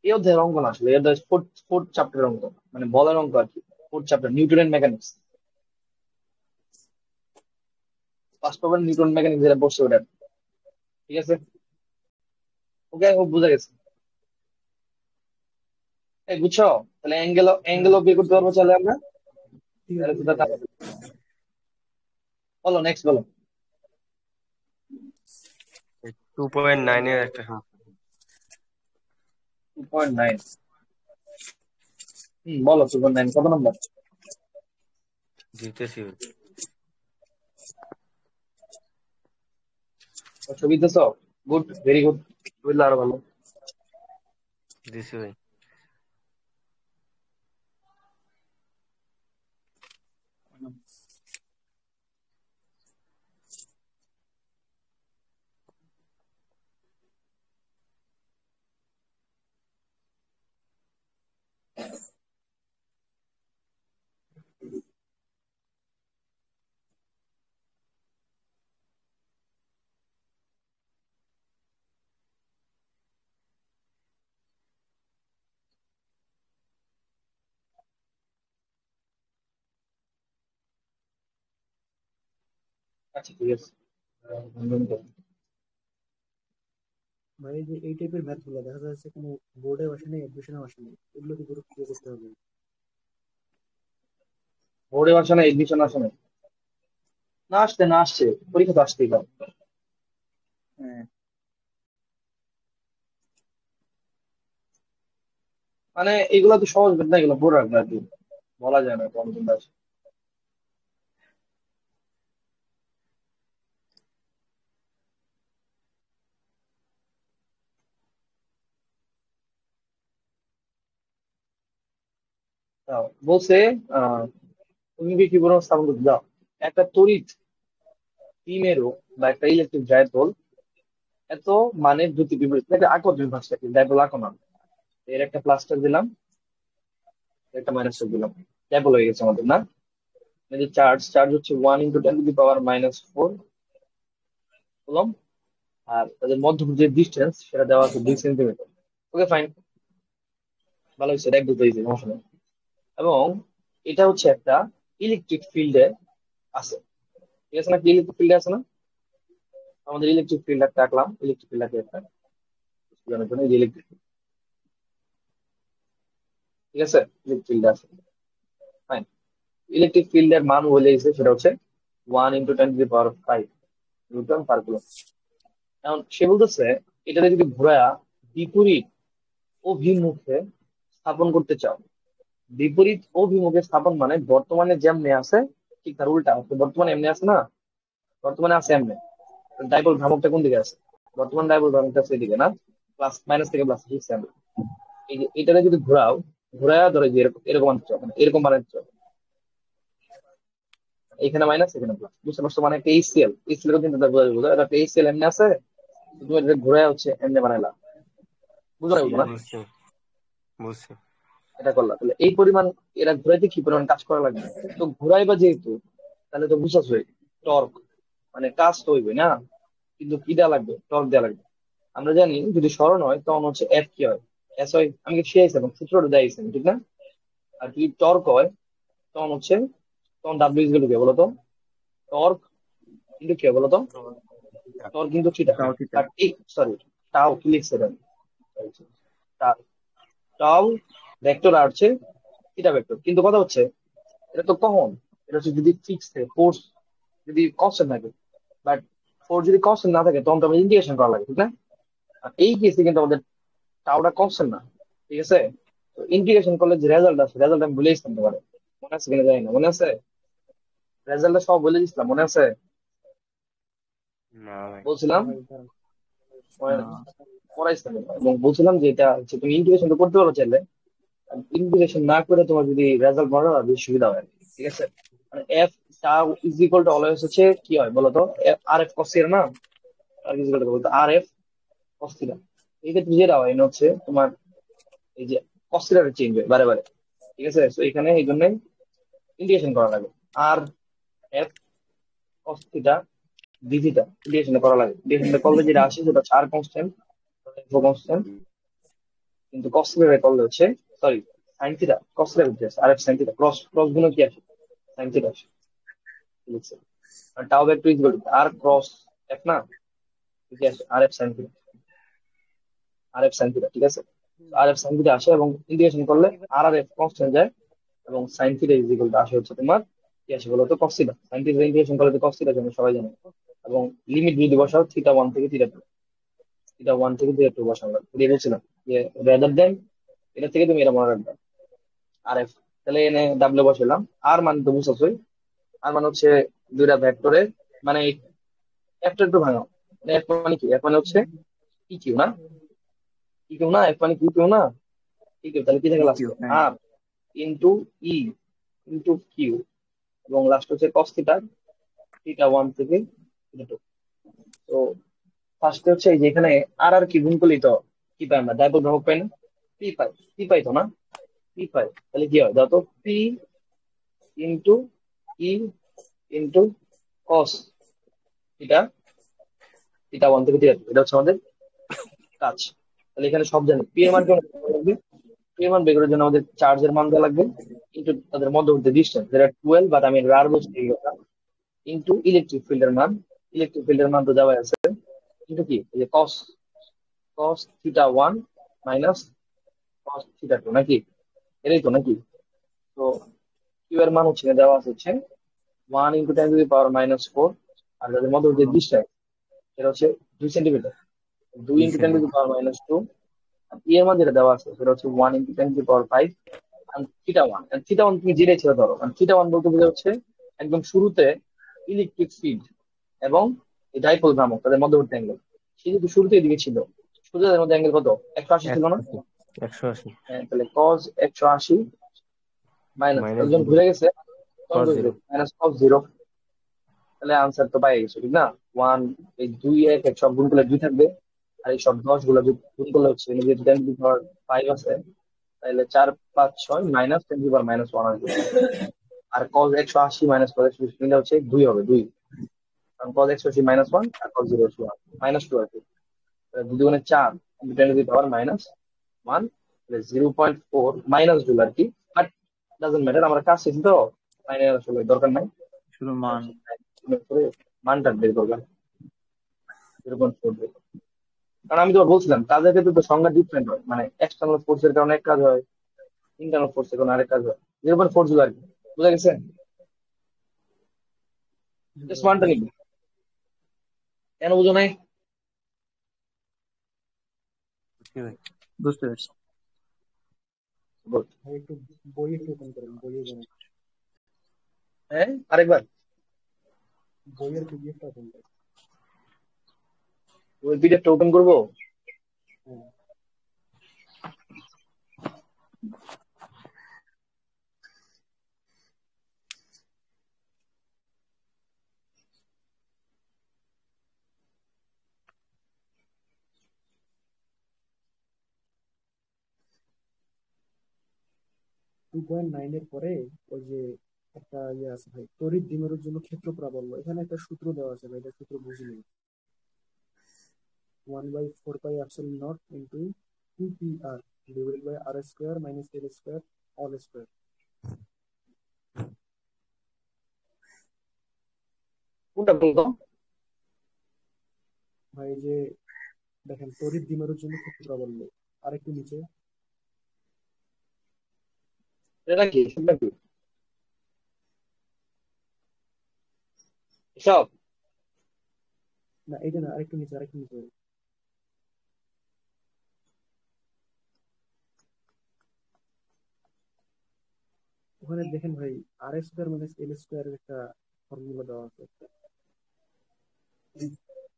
এই অধ্যায়ের অঙ্ক না, আসলে এটা ফোর্থ ফোর্থ চ্যাপ্টারের অঙ্ক, মানে বলের অঙ্ক আর কি। ফোর্থ চ্যাপ্টার নিউটনের মেকানিক্স, ফার্স্ট পাবেন নিউটন মেকানিক্স যেটা বসছে ওটা, ঠিক আছে? ওকে খুব বোঝা গেছে, এই বুঝছো? তাহলে অ্যাঙ্গেল হ্যাঁ অ্যাঙ্গেল বের করতে বুঝতে পারবো পারছি। চাইলে আমরা। ঠিক আছে তাহলে ঠিক সেটা আছে। বলো, নেক্সট বলো। 2.9 এর একটা সমস্যা। 2.9, বলো 2.9 কত নম্বর? দিতেছি ভাই। ছবি দিতেছ, গুড, ভেরি গুড, বুঝলে আরো ভালো। দিছি ভাই। আচ্ছা ঠিক আছে। ভাই এই যে এই টাইপের ম্যাথ গুলো দেখা যাচ্ছে কোনো বোর্ডে বসে নেই, এডমিশনে বসে নেই, এগুলো কি গুরুত্ব দিয়ে করতে হবে। বোর্ডে আসে না, এডমিশন আসে না, না আসতে না আসছে, পরীক্ষা তো আসতেই পারে। হ্যাঁ মানে এগুলো তো সহজ না, এগুলো পড়ে রাখবে আর কি, বলা যায় না কোন কোনটা আসে। তাও বলছে আহ তুমি কি বলো স্থাপন করতে দাও, একটা তড়িৎ দ্বিমেরু বা একটা ইলেকট্রিক ডাইপোল এত মানে দ্রুতি বিপরীত, এটা আঁকো তুমি ফার্স্ট, ডাইপোল আঁকো না, এর একটা প্লাস্টার দিলাম, এর একটা মাইনাস দিলাম, ডাইপোল হয়ে গেছে আমাদের না? এই যে চার্জ, চার্জ হচ্ছে 1 × 10⁻⁴ কুলম্ব, আর তাদের মধ্যবর্তী যে ডিস্টেন্স সেটা দেওয়া আছে 2 সেন্টিমিটার। ওকে ফাইন, ভালো হয়েছে, দেখ দুটো হয়েছে, সমস্যা নেই। এবং এটা হচ্ছে একটা ইলেকট্রিক ফিল্ডে আছে, ঠিক আছে না? কি ইলেকট্রিক ফিল্ডে আছে না? আমাদের ইলেকট্রিক ফিল্ড একটা আঁকলাম, ইলেকট্রিক ফিল্ড একটা জন্য ইলেকট্রিক, ঠিক আছে? ইলেকট্রিক ফিল্ড আছে, ফাইন। ইলেকট্রিক ফিল্ডের মান বলে দিয়েছে, সেটা হচ্ছে 1 × 10⁵ নিউটন পার কুলম। এখন সে বলতেছে এটাকে যদি ঘোরায়া বিপরীত অভিমুখে স্থাপন করতে চাও, বিপরীত অভিমুখে স্থাপন মানে বর্তমানে যেমনি আছে ঠিক তার উল্টা। বর্তমানে এমনি আছে না, বর্তমানে আছে এমনি, ডাইপোল ভ্রামকটা কোন দিকে আছে? বর্তমান ডাইপোল ভ্রামকটা আছে এদিকে না, প্লাস মাইনাস থেকে প্লাস ঠিক আছে। এই যে এটাকে যদি ঘোরাও, ঘোরায়া ধরো যে এরকম এরকম আনতে চাও, মানে এরকম বানাতে চাও, এখানে মাইনাস এখানে প্লাস, বুঝতে পারছো? মানে একটা এইচসিএল, এইচসিএল কিন্তু বোঝা যাবে, একটা এইচসিএল এমনি আছে, তুমি এটা ঘোরায়া হচ্ছে এমনি বানাইলা, বুঝো না? বুঝছি বুঝছি। এটা করলা, তাহলে এই পরিমাণ এরা ঘুরাইতে কি পরিমাণ কাজ করা লাগবে? তো ঘুরাইবা যেহেতু, তাহলে তো বুঝাচ্ছ টর্ক, মানে কাজ তো হইবে না, কিন্তু কি দেওয়া লাগবে? টর্ক দেওয়া লাগবে। আমরা জানি যদি স্মরণ হয় তখন হচ্ছে এফ কি হয়, এস হয়, আমি কি শিখাইছি এবং সূত্রটা দেখাইছি, ঠিক না? আর যদি টর্ক হয় তখন হচ্ছে, তখন ডাব্লিউ ইজ কি বলতো? টর্ক কিন্তু কি হয় বলতো? টর্ক কিন্তু থিটা। তাও ঠিক আর আছে। এই সরি, টাও কি লিখছে এটা? টাও ভেক্টর আর হচ্ছে থিটা ভেক্টর, কিন্তু কথা হচ্ছে এটা তো কখন, এটা হচ্ছে যদি ফিক্স থাকে, ফোর্স যদি কনস্ট্যান্ট থাকে, বাট ফোর্স যদি কনস্ট্যান্ট না থাকে তখন তো আমাদের ইন্টিগ্রেশন করা লাগে, ঠিক না? আর এই কেসে কিন্তু আমাদের টাউটা কনস্ট্যান্ট না, ঠিক আছে? তো ইন্টিগ্রেশন করলে যে রেজাল্ট আছে, রেজাল্ট আমি বলে দিচ্ছিলাম তোমার, মনে আছে কিনা জানি না, মনে আছে? রেজাল্টটা সব বলে দিচ্ছিলাম, মনে আছে? না ভাই। বলছিলাম, ভাই দাঁড়াও। আহ, পড়াইছিলাম এবং বলছিলাম যে এটা হচ্ছে তুমি ইন্টিগ্রেশন তো করতে পারো চাইলে, ইন্টিগ্রেশন না করে তোমার যদি রেজাল্ট বড় হয় বেশি সুবিধা হয়, ঠিক আছে? মানে F tau is equal two always হচ্ছে কি হয় বলতো? আর এফ কস থিটা না, আর ইজ ইকুয়াল টু বলতো আর এফ কস থিটা। এই ক্ষেত্রে যেটা হয় এটা হচ্ছে তোমার এই যে কস থিটাটা চেঞ্জ হয় বারে বারে, ঠিক আছে? তো এখানে এই জন্য ইন্টিগ্রেশন করা লাগে, r F cos theta d theta integration করা লাগে। ইন্টিগ্রেশন করলে যেটা আসে সেটা হচ্ছে আর কনস্ট্যান্ট, এফ কনস্ট্যান্ট, কিন্তু কস থিটা করলে হচ্ছে, sorry, sine theta, cos theta করতে আসে r F sine theta, cross cross গুণ কি আসে? সাইন থিটা আসে, লিখছে। আর tau vector is equal to r cross F না, কি আসে? R F sine theta, r F sine theta, ঠিক আছে? আর এফ সাইন থিটা আসে এবং ইন্টিগ্রেশন করলে আর আর এফ কনস্ট্যান্ট যায়, এবং sine theta is equal two আসে হচ্ছে তোমার কি আসে বলতো? Cos theta. Sine theta integration করলে তো কস থিটা জন্য সবাই জানে, এবং লিমিট যদি বসাও থিটা 1 থেকে থিটা 2, থিটা 1 থেকে থিটা 2 বসানো লাগবে, দিয়ে বলছিলাম যে রেদার দেন এটা থেকে তুমি এটা মনে রাখবে আর এফ। তাহলে এনে ডাব্লিউ বসালাম, আর মানে তো বুঝছোই, আর মানে হচ্ছে দুইটা ভেক্টরের, মানে একটা একটু ভাঙাও, মানে এফ মানে কি? এফ মানে হচ্ছে কি কিউ না, কি কিউ না, এফ মানে কি কিউ না, কি কিউ, তাহলে কি থাকে EQ, লাস্টে? হ্যাঁ। আর ইন্টু ই ইন্টু কিউ, এবং লাস্ট হচ্ছে কস থিটা, থিটা 1 থেকে থিটা 2। তো ফার্স্টে হচ্ছে এই যে এখানে আর আর কি গুণ করলেই তো কি পাই আমরা? ডাইপোল ভ্রামক পাই না? পি পাই, পি পাই তো না, পি পাই। তাহলে কি হয় যত পি ইন্টু ই ইন্টু কস থিটা, থিটা 1 থেকে থিটা 2, এটা হচ্ছে আমাদের কাজ। তাহলে এখানে সব জানি পি এর মান কেমন লাগবে? পি এর মান বের করার জন্য আমাদের চার্জের মান দেওয়া লাগবে, ইন্টু তাদের মধ্যবর্তী ডিস্টেন্স যেটা 12, বাট আমি রার বলছি এই কথা, ইন্টু ইলেকট্রিক ফিল্ডের মান, ইলেকট্রিক ফিল্ডের মান তো দেওয়া আছে, কিন্তু কি এই যে cos, cos theta 1 minus cos theta 2 নাকি, এটাই তো নাকি? তো কিউ এর মান হচ্ছে দেওয়া আছে হচ্ছে 1 × 10⁻⁴, আর যাদের মধ্যবর্তী ডিস্টেন্স সেটা হচ্ছে 2 সেন্টিমিটার, 2 × 10⁻², আর ই এর মান যেটা দেওয়া আছে সেটা হচ্ছে 1 × 10⁵, and থিটা 1, and থিটা 1 তুমি যেটাই ছিল ধরো, and থিটা 1 বলতে বোঝা হচ্ছে একদম শুরুতে ইলেকট্রিক ফিল্ড এবং এই ডাইপোল ভ্রামক তাদের মধ্যবর্তী অ্যাঙ্গেল, সে যদি শুরুতে এদিকে ছিল, শুরুতে তাদের মধ্যে অ্যাঙ্গেল কত? 180 ছিল না? 180 180 হ্যাঁ, তাহলে cos 180 মাইনাস, মাইনাস যখন 0 ঘুরে গেছে তখন cos বুঝবে 0। মাইনাস cos 0, তাহলে আনসার তো পাই গেছো, ঠিক না? 1, এই 2 1 এক সব গুণ করলে 2 থাকবে, আর এই সব 10 গুলো গুণ করলে হচ্ছে যে 10⁻5 আছে, তাহলে 4 5 6 মাইনাস 10⁻−1 আসবে। আর cos 180 মাইনাস cos 180 মিলে হচ্ছে 2 হবে, 2, কারণ cos 180 -1 আর cos 0 হচ্ছে 1, -2 আর কি। তাহলে 2 দুগুণে 4 ×10⁻−1, 0.4 মাইনাস জুল আর কি, বাট ডাজন্ট ম্যাটার, আমরা কাজ শেষ তো, মাইনের আসলে দরকার নাই, শুধু মান। করে মানটা বের করবেন 0.4 বের করবেন। কারণ আমি তো বলছিলাম কাজের ক্ষেত্রে তো সংজ্ঞা ডিফারেন্ট হয়, মানে এক্সটার্নাল ফোর্সের কারণে এক কাজ হয়, ইন্টারনাল ফোর্সের কারণে আরেক কাজ হয়। 0.4 জুল আর কি, বুঝা গেছে? জাস্ট মানটা নিবে, কেন বুঝো নাই? কি ভাই? বুঝতে পারছি। বল। ভাই একটু বই একটু ওপেন করেন, বইয়ে জানেন, হ্যাঁ আরেকবার। বইয়ের পিডিএফটা ওপেন করেন। ওই পিডিএফটা ওপেন করবো। হ্যাঁ 2.9 এর পরে ওই যে একটা ইয়ে আছে ভাই, তড়িৎ দ্বিমেরুর জন্য ক্ষেত্র প্রাবল্য, এখানে একটা সূত্র দেওয়া আছে ভাই, এটা সূত্র বুঝিনি। 1/4 pi epsilon not into 2 PR divided by R square minus L square all square. কোনটা বলতো? ভাই এই যে দেখেন, তড়িৎ দ্বিমেরুর জন্য ক্ষেত্র প্রাবল্য, আরেকটু নিচে। এটা কি সেটা কি সব? না এইটা না, আরেকটু নিচে, আরেকটু নিচে। ওখানে দেখেন ভাই, আর স্কোয়ার মাইনাস এল স্কোয়ারের একটা ফর্মুলা দেওয়া আছে।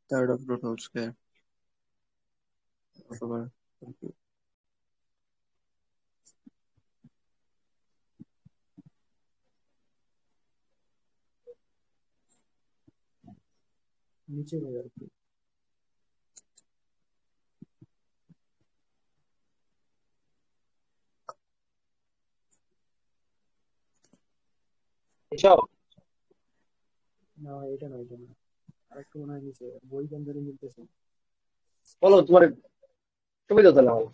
Third of root whole square অথবা নিচে ভাই আর কি। এসব না ভাই এটা না, এটা না, আরেকটু মনে হয় নিচে, বই কেন জানি মিলতেছে না। বলো তোমার সুবিধা তো না হয়।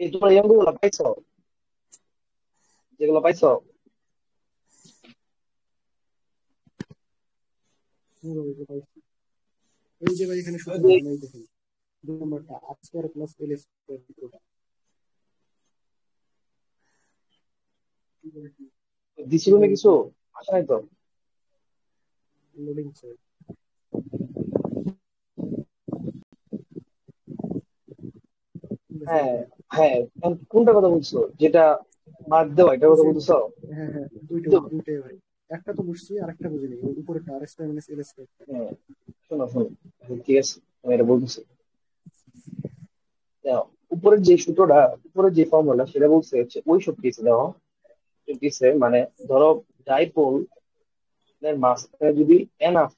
এই তোমার এই অঙ্কগুলো পাইছো, যেগুলো পাইছো? হুম, ভাই, এটা পাইছি। এই যে ভাই এখানে ওই সূত্র যে দেখেন, এই দেখেন 2 নম্বরটা আর স্কোয়ার প্লাস এল স্কোয়ার সূত্রটা। দিছিল এটা না এই কিছু, আসে নাই তো? লোডিং চাই। হ্যাঁ হ্যাঁ, এখন কোনটা কথা বলছো, যেটা মার্ক দেওয়া এটার এই কথা যে বলতেছো? হ্যাঁ হ্যাঁ, দুইটাই কিন্তু দুইটাই ভাই, একটা তো বুঝছি আর একটা বুঝিনি, ওই উপরেটা আর স্কোয়ার মাইনাস এল স্কোয়ার। হ্যাঁ, শোনো শোনো, এখন ঠিক আছে আমি এটা বলতেছি। দেখো, উপরের যে সূত্রটা, উপরের যে ফর্মুলা সেটা বলছে হচ্ছে ওই সব কিছু দেখো, দিছে মানে ধরো ডাইপোল এর মাঝখানে যদি এনাফ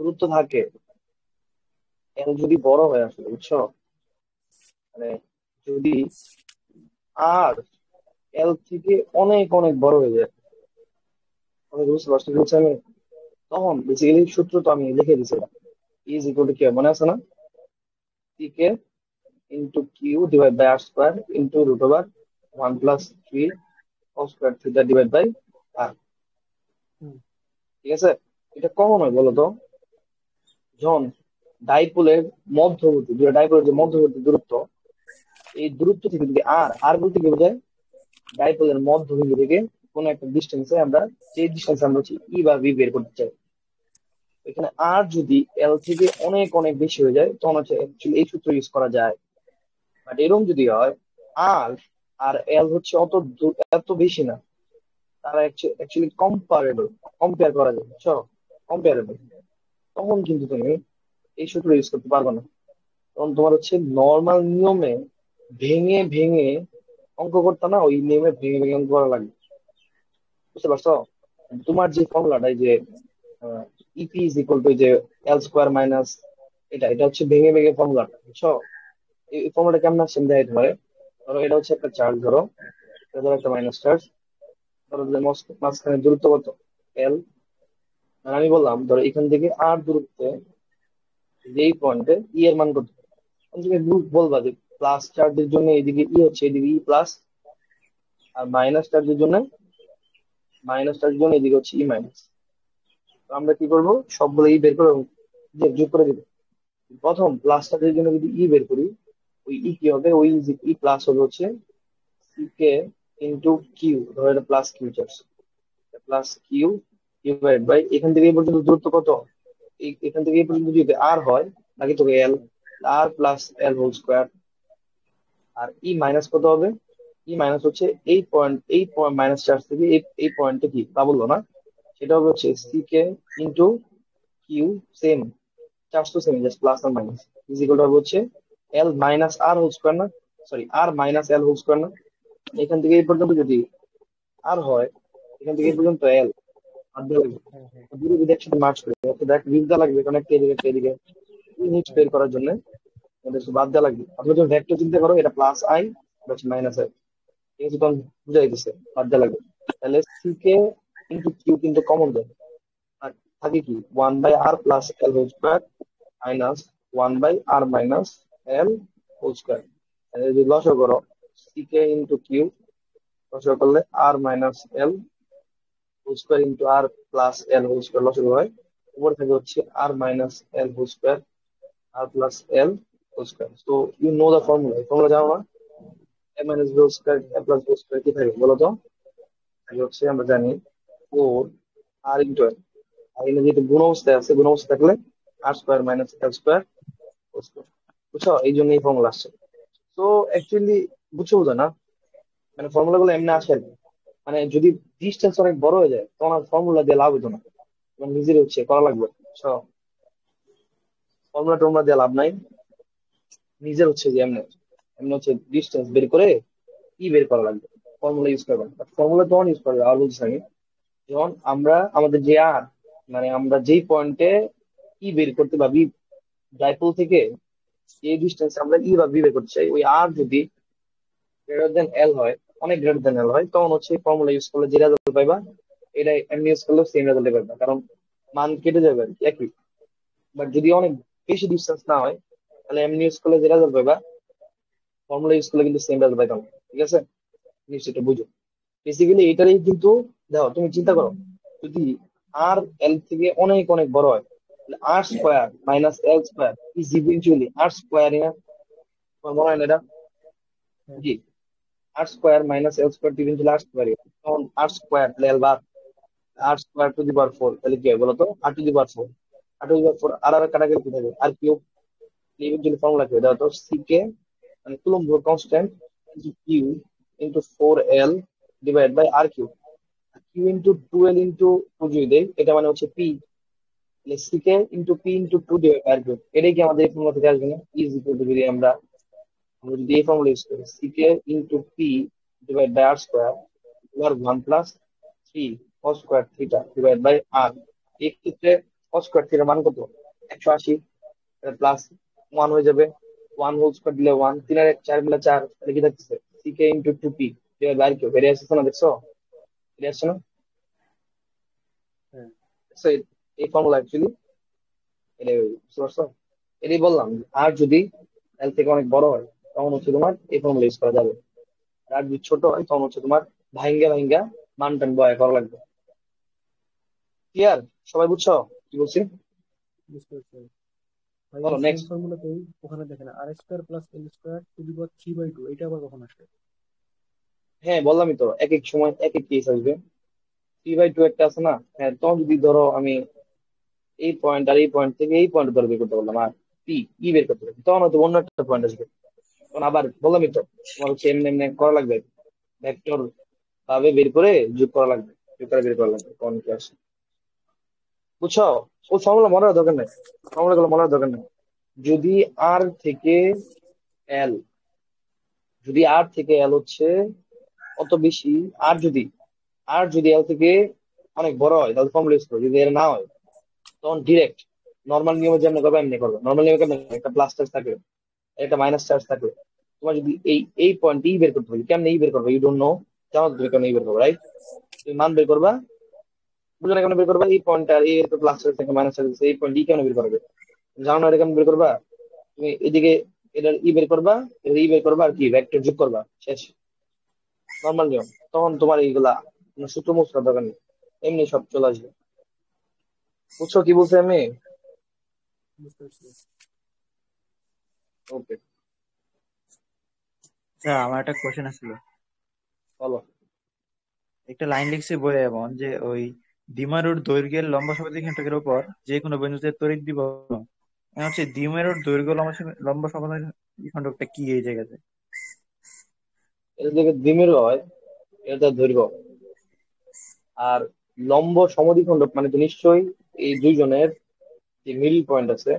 দূরত্ব থাকে, এন যদি বড় হয় আসলে, বুঝছো? মানে যদি আর এল থেকে অনেক অনেক বড় হয়ে যায়, অনেক বুঝতে পারছি বলছি আমি, তখন বেসিক্যালি সূত্র তো আমি লিখে দিছিলাম, ইজ ইকুয়াল টু কি হয়, মনে আছে না? T k into q divide by R square into root over 1+3 square theta divide by r. Hmm. ঠিক আছে, এটা কমন হয় বলো তো যখন ডাইপোলের মধ্যবর্তী, দুটো ডাইপোলের যে মধ্যবর্তী দূরত্ব, এই দূরত্ব থেকে যদি আর আর বলতে কি বোঝায়, ডাইপোলের মধ্যবিন্দু থেকে কোন একটা ডিস্টেন্সে আমরা, যে ডিস্টেন্স আমরা হচ্ছে ই বা ভি বের করতে চাই, এখানে আর যদি এল থেকে অনেক অনেক বেশি হয়ে যায় তখন হচ্ছে অ্যাকচুয়ালি এই সূত্র ইউজ করা যায়। বাট এরকম যদি হয় আর আর এল হচ্ছে এত বেশি না, তারা অ্যাকচুয়ালি কম্পারেবল, কম্পেয়ার করা যায়, বুঝছো? কম্পেয়ারেবল, তখন কিন্তু তুমি এই সূত্র ইউজ করতে পারবে না। তখন তোমার হচ্ছে নর্মাল নিয়মে ভেঙে ভেঙে অঙ্ক করতে না, ওই নিয়মে ভেঙে ভেঙে অঙ্ক করা লাগবে। বুঝতে পারছো? তোমার যে ফর্মুলাটা যে ইপি ইজ ইকুয়াল টু যে এল স্কোয়ার মাইনাস এটা এটা হচ্ছে ভেঙে ভেঙে ফর্মুলাটা, বুঝছো? এই ফর্মুলাটা কেমন আসছে আমি দেখাইতে পারে। ধরো এটা হচ্ছে একটা চার্জ, ধরো এটা ধরো একটা মাইনাস চার্জ, ধরো যে মাঝখানে দূরত্ব কত, এল। আর আমি বললাম ধরো এখান থেকে আর দূরত্বে যে এই পয়েন্টে ই এর মান কত। তুমি বলবা যে প্লাস চার্জের জন্য এদিকে ই হচ্ছে, এদিকে ই প্লাস, আর মাইনাস চার্জের জন্য এদিকে হচ্ছে ই মাইনাস। আমরা কি করবো, সবগুলো ই বের করে যোগ করে দিব। প্রথম প্লাস চার্জের জন্য যদি ই বের করি, ওই ই কি হবে, ওই ই প্লাস হবে হচ্ছে কে ইন্টু কিউ, ধরো এটা plus Q charge, plus Q divide by এখান থেকে এই পর্যন্ত দূরত্ব কত, এখান থেকে এই পর্যন্ত যদি আর হয় নাকি তোকে এল, আর প্লাস এল হোল স্কোয়ার। আর ই মাইনাস কত হবে, ই মাইনাস হচ্ছে এই পয়েন্ট মাইনাস চার্জ থেকে এই পয়েন্টে কি তা বললো না, সেটা হবে হচ্ছে সি কে ইন্টু কিউ, সেম চার্জ তো সেম, জাস্ট প্লাস আর মাইনাস, ইজ ইকুয়াল হবে হচ্ছে L minus R whole square না, সরি আর মাইনাস এল হোল স্কোয়ার না। এখান থেকে এই পর্যন্ত যদি আর হয়, এখান থেকে এই পর্যন্ত এল আর দেওয়া লাগবে, হ্যাঁ হ্যাঁ দুটো যদি একসাথে মার্চ করে তো দেখ বিদ্যা লাগবে, কারণ একটা এদিকে একটা এদিকে ইউনিট হ্যাঁ বের করার জন্য আমাদের শুধু বাদ দেওয়া লাগবে। অথবা তুমি ভেক্টর চিন্তা করো, এটা প্লাস আই হচ্ছে মাইনাস আই, ঠিক আছে, তখন বুঝাই দিচ্ছে বাদ দেওয়া লাগবে। তাহলে সি কে ইন্টু কিউ কিন্তু কমন যায়, আর থাকে কি 1/r প্লাস এল whole square minus 1/r minus এল হোল স্কোয়ার। যদি লসও করো সি কে ইন্টু কিউ, লসও করলে আর মাইনাস এল whole square into r plus এল হোল স্কোয়ার, লসও হয় উপরে থাকে হচ্ছে আর মাইনাস এল হোল স্কোয়ার আর প্লাস এল হোল স্কোয়ার। তো ইউ নো দ্য ফর্মুলা, এই ফর্মুলা জানো না? A minus B whole square A plus B whole square কি থাকে বলো তো? থাকে হচ্ছে আমরা জানি 4 আর ইন্টু এল, আর এখানে যেহেতু গুণ অবস্থায় আছে, গুণ অবস্থা থাকলে আর স্কোয়ার মাইনাস এল স্কোয়ার হোল স্কোয়ার, বুঝছো? এই জন্য এই ফর্মুলা আসছে। তো অ্যাকচুয়ালি বুঝছো বুঝো না, মানে ফর্মুলা গুলো এমনি আসে আর কি। মানে যদি ডিস্টেন্স অনেক বড় হয়ে যায় তখন আর ফর্মুলা দিয়ে লাভ হতো না, তোমার নিজের হচ্ছে করা লাগবে, বুঝছো? ফর্মুলা টর্মুলা দিয়ে লাভ নাই, নিজের হচ্ছে যে এমনি এমনি হচ্ছে ডিস্টেন্স বের করে কি বের করা লাগবে, ফর্মুলা ইউজ করবেন। ফর্মুলা তখন ইউজ করবে আর বলছি আমি, যখন আমরা আমাদের যে আর, মানে আমরা যেই পয়েন্টে ই বের করতে বা বি ডাইপোল থেকে এই ডিস্টেন্স আমরা ই বা বি বের করতে চাই, ওই আর যদি গ্রেটার দেন এল হয়, অনেক গ্রেটার দেন এল হয়, তখন হচ্ছে ফর্মুলা ইউজ করলে যে রেজাল্ট পাইবা এটা এমনি ইউজ করলেও সেম রেজাল্ট পাইবা, কারণ মান কেটে যাবে আর কি, একই। বাট যদি অনেক বেশি ডিস্টেন্স না হয়, তাহলে এমনি ইউজ করলে যে রেজাল্ট পাইবা ফর্মুলা ইউজ করলে কিন্তু সেম রেজাল্ট পাইতাম, ঠিক আছে? নিশ্চয়ই বুঝো। বেসিক্যালি এটারই কিন্তু, দেখো তুমি চিন্তা করো, যদি আর এল থেকে অনেক অনেক বড় হয়, তাহলে r square minus L square is eventually r square, তোমার মনে হয় না এটা? হ্যাঁ জি, আর স্কোয়ার মাইনাস এল স্কোয়ার ইভেন্চুয়ালি আর স্কোয়ার, তখন আর স্কোয়ার তাহলে এল বার আর স্কোয়ার টু দি পাওয়ার 4, তাহলে কি হয় বলো তো, আর two the power 4, R two the পাওয়ার 4 আর কাটাকাটি কি থাকে আর কিউব, ইভেন্চুয়ালি ফর্মুলা কি দাও তো সি কে মানে Coulomb constant into Q into 4l divide by R Q, Q into 2l into 2 যদি দেই এটা মানে হচ্ছে পি, তাহলে C K into P into 2 divide R Q, এটাই কি আমাদের এই ফর্মুলা থেকে আসবে না? ইজ ইকুয়াল টু যদি আমরা আমরা যদি এই ফর্মুলা ইউজ করি c K into p divide by R square r 1 + 3 cos square theta divide by r, এই ক্ষেত্রে cos স্কোয়ার থিটার মান কত, 180, প্লাস 1 হয়ে যাবে, 1 হোল স্কোয়ার দিলে 1, 3 আর 1 4 মিলে 4, তাহলে কি থাকছে C K into 2p divide by R Q, বেরিয়ে আসছে না, দেখছো? বেরিয়ে আসছে না? হ্যাঁ So, এই ফর্মুলা অ্যাকচুয়ালি এটা বুঝতে পারছো? এটাই বললাম, আর যদি এল থেকে অনেক বড় হয় তখন হচ্ছে তোমার এই ফর্মুলা ইউজ করা যাবে, আর যদি ছোট হয় তখন হচ্ছে তোমার ভাইঙ্গা ভাইঙ্গা মান টান বয় করা লাগবে। ক্লিয়ার? সবাই বুঝছো কি বলছি? বুঝতে পারছি। ভাই বলো এই সেম নেক্সট। ফর্মুলাতেই ওখানে দেখেন r square plus l square to the power 3/2, এটা আবার কখন আসে? হ্যাঁ বললামই তো, এক এক সময় এক এক কেস আসবে। 3/2 একটা আছে না, হ্যাঁ, তখন যদি ধরো আমি এই পয়েন্ট আর এই পয়েন্ট থেকে এই পয়েন্ট ধরে বের করতে বললাম আর পি ই বের করতে পারি, তখন হয়তো অন্য একটা পয়েন্ট আসবে, তখন আবার বললামই তো তোমার হচ্ছে এমনি এমনি করা লাগবে, ভেক্টর ভাবে বের করে যোগ করা লাগবে, যোগ করে বের করা লাগবে কোন কি আসে, বুঝছো? ওই ফর্মুলা মনে রাখার দরকার নেই, ফর্মুলা গুলো মনে রাখার দরকার নেই। যদি আর থেকে এল, যদি আর থেকে এল হচ্ছে অত বেশি, আর যদি আর যদি এল থেকে অনেক বড় হয় তাহলে ফর্মুলা ইউজ করবে, যদি এর না হয় তখন ডিরেক্ট নর্মাল নিয়মে যেমন করবে এমনি করবে। নর্মাল নিয়মে কেমন, একটা প্লাস চার্জ থাকবে একটা মাইনাস চার্জ থাকবে, তোমার যদি এই পয়েন্ট ই বের করতে হবে, কেমন ই বের করবে, ইউ ডোন্ট নো, জানো তো তুমি কেমন ই বের করবে, রাইট? তুমি মান বের করবা, বুঝো না কেমন বের করবা, এই পয়েন্ট আর এই প্লাস চার্জ থেকে মাইনাস চার্জ, এই পয়েন্ট ই কেমন বের করবে, জানো না এটা কেমন বের করবা? তুমি এদিকে এটার ই বের করবা, এর ই বের করবা আর কি ভেক্টর যোগ করবা, শেষ, নর্মাল নিয়ম। তখন তোমার এইগুলা কোনো সূত্র মুদ্রার দরকার নেই, এমনি সব চলে আসবে। বুঝছো কি বলছে আমি? বুঝতে পারছি। ওকে, আচ্ছা, আমার একটা কোশ্চেন ছিল। বলো। একটা লাইন লিখছে বইয়ে এমন যে ওই দ্বিমেরুর দৈর্ঘ্যের লম্ব সমান্তরাল কেন্দ্রকের উপর যে কোনো বিন্দুতে তড়িৎ বিভব হচ্ছে দ্বিমেরুর দৈর্ঘ্য লম্ব সমান্তরাল খণ্ডকটা কি এই জায়গাতে? এটা যদি দ্বিমেরু হয় এটা তার দৈর্ঘ্য, আর লম্ব সমদ্বিখণ্ডক মানে তো নিশ্চয়ই এই দুইজনের যে মিডল পয়েন্ট আছে,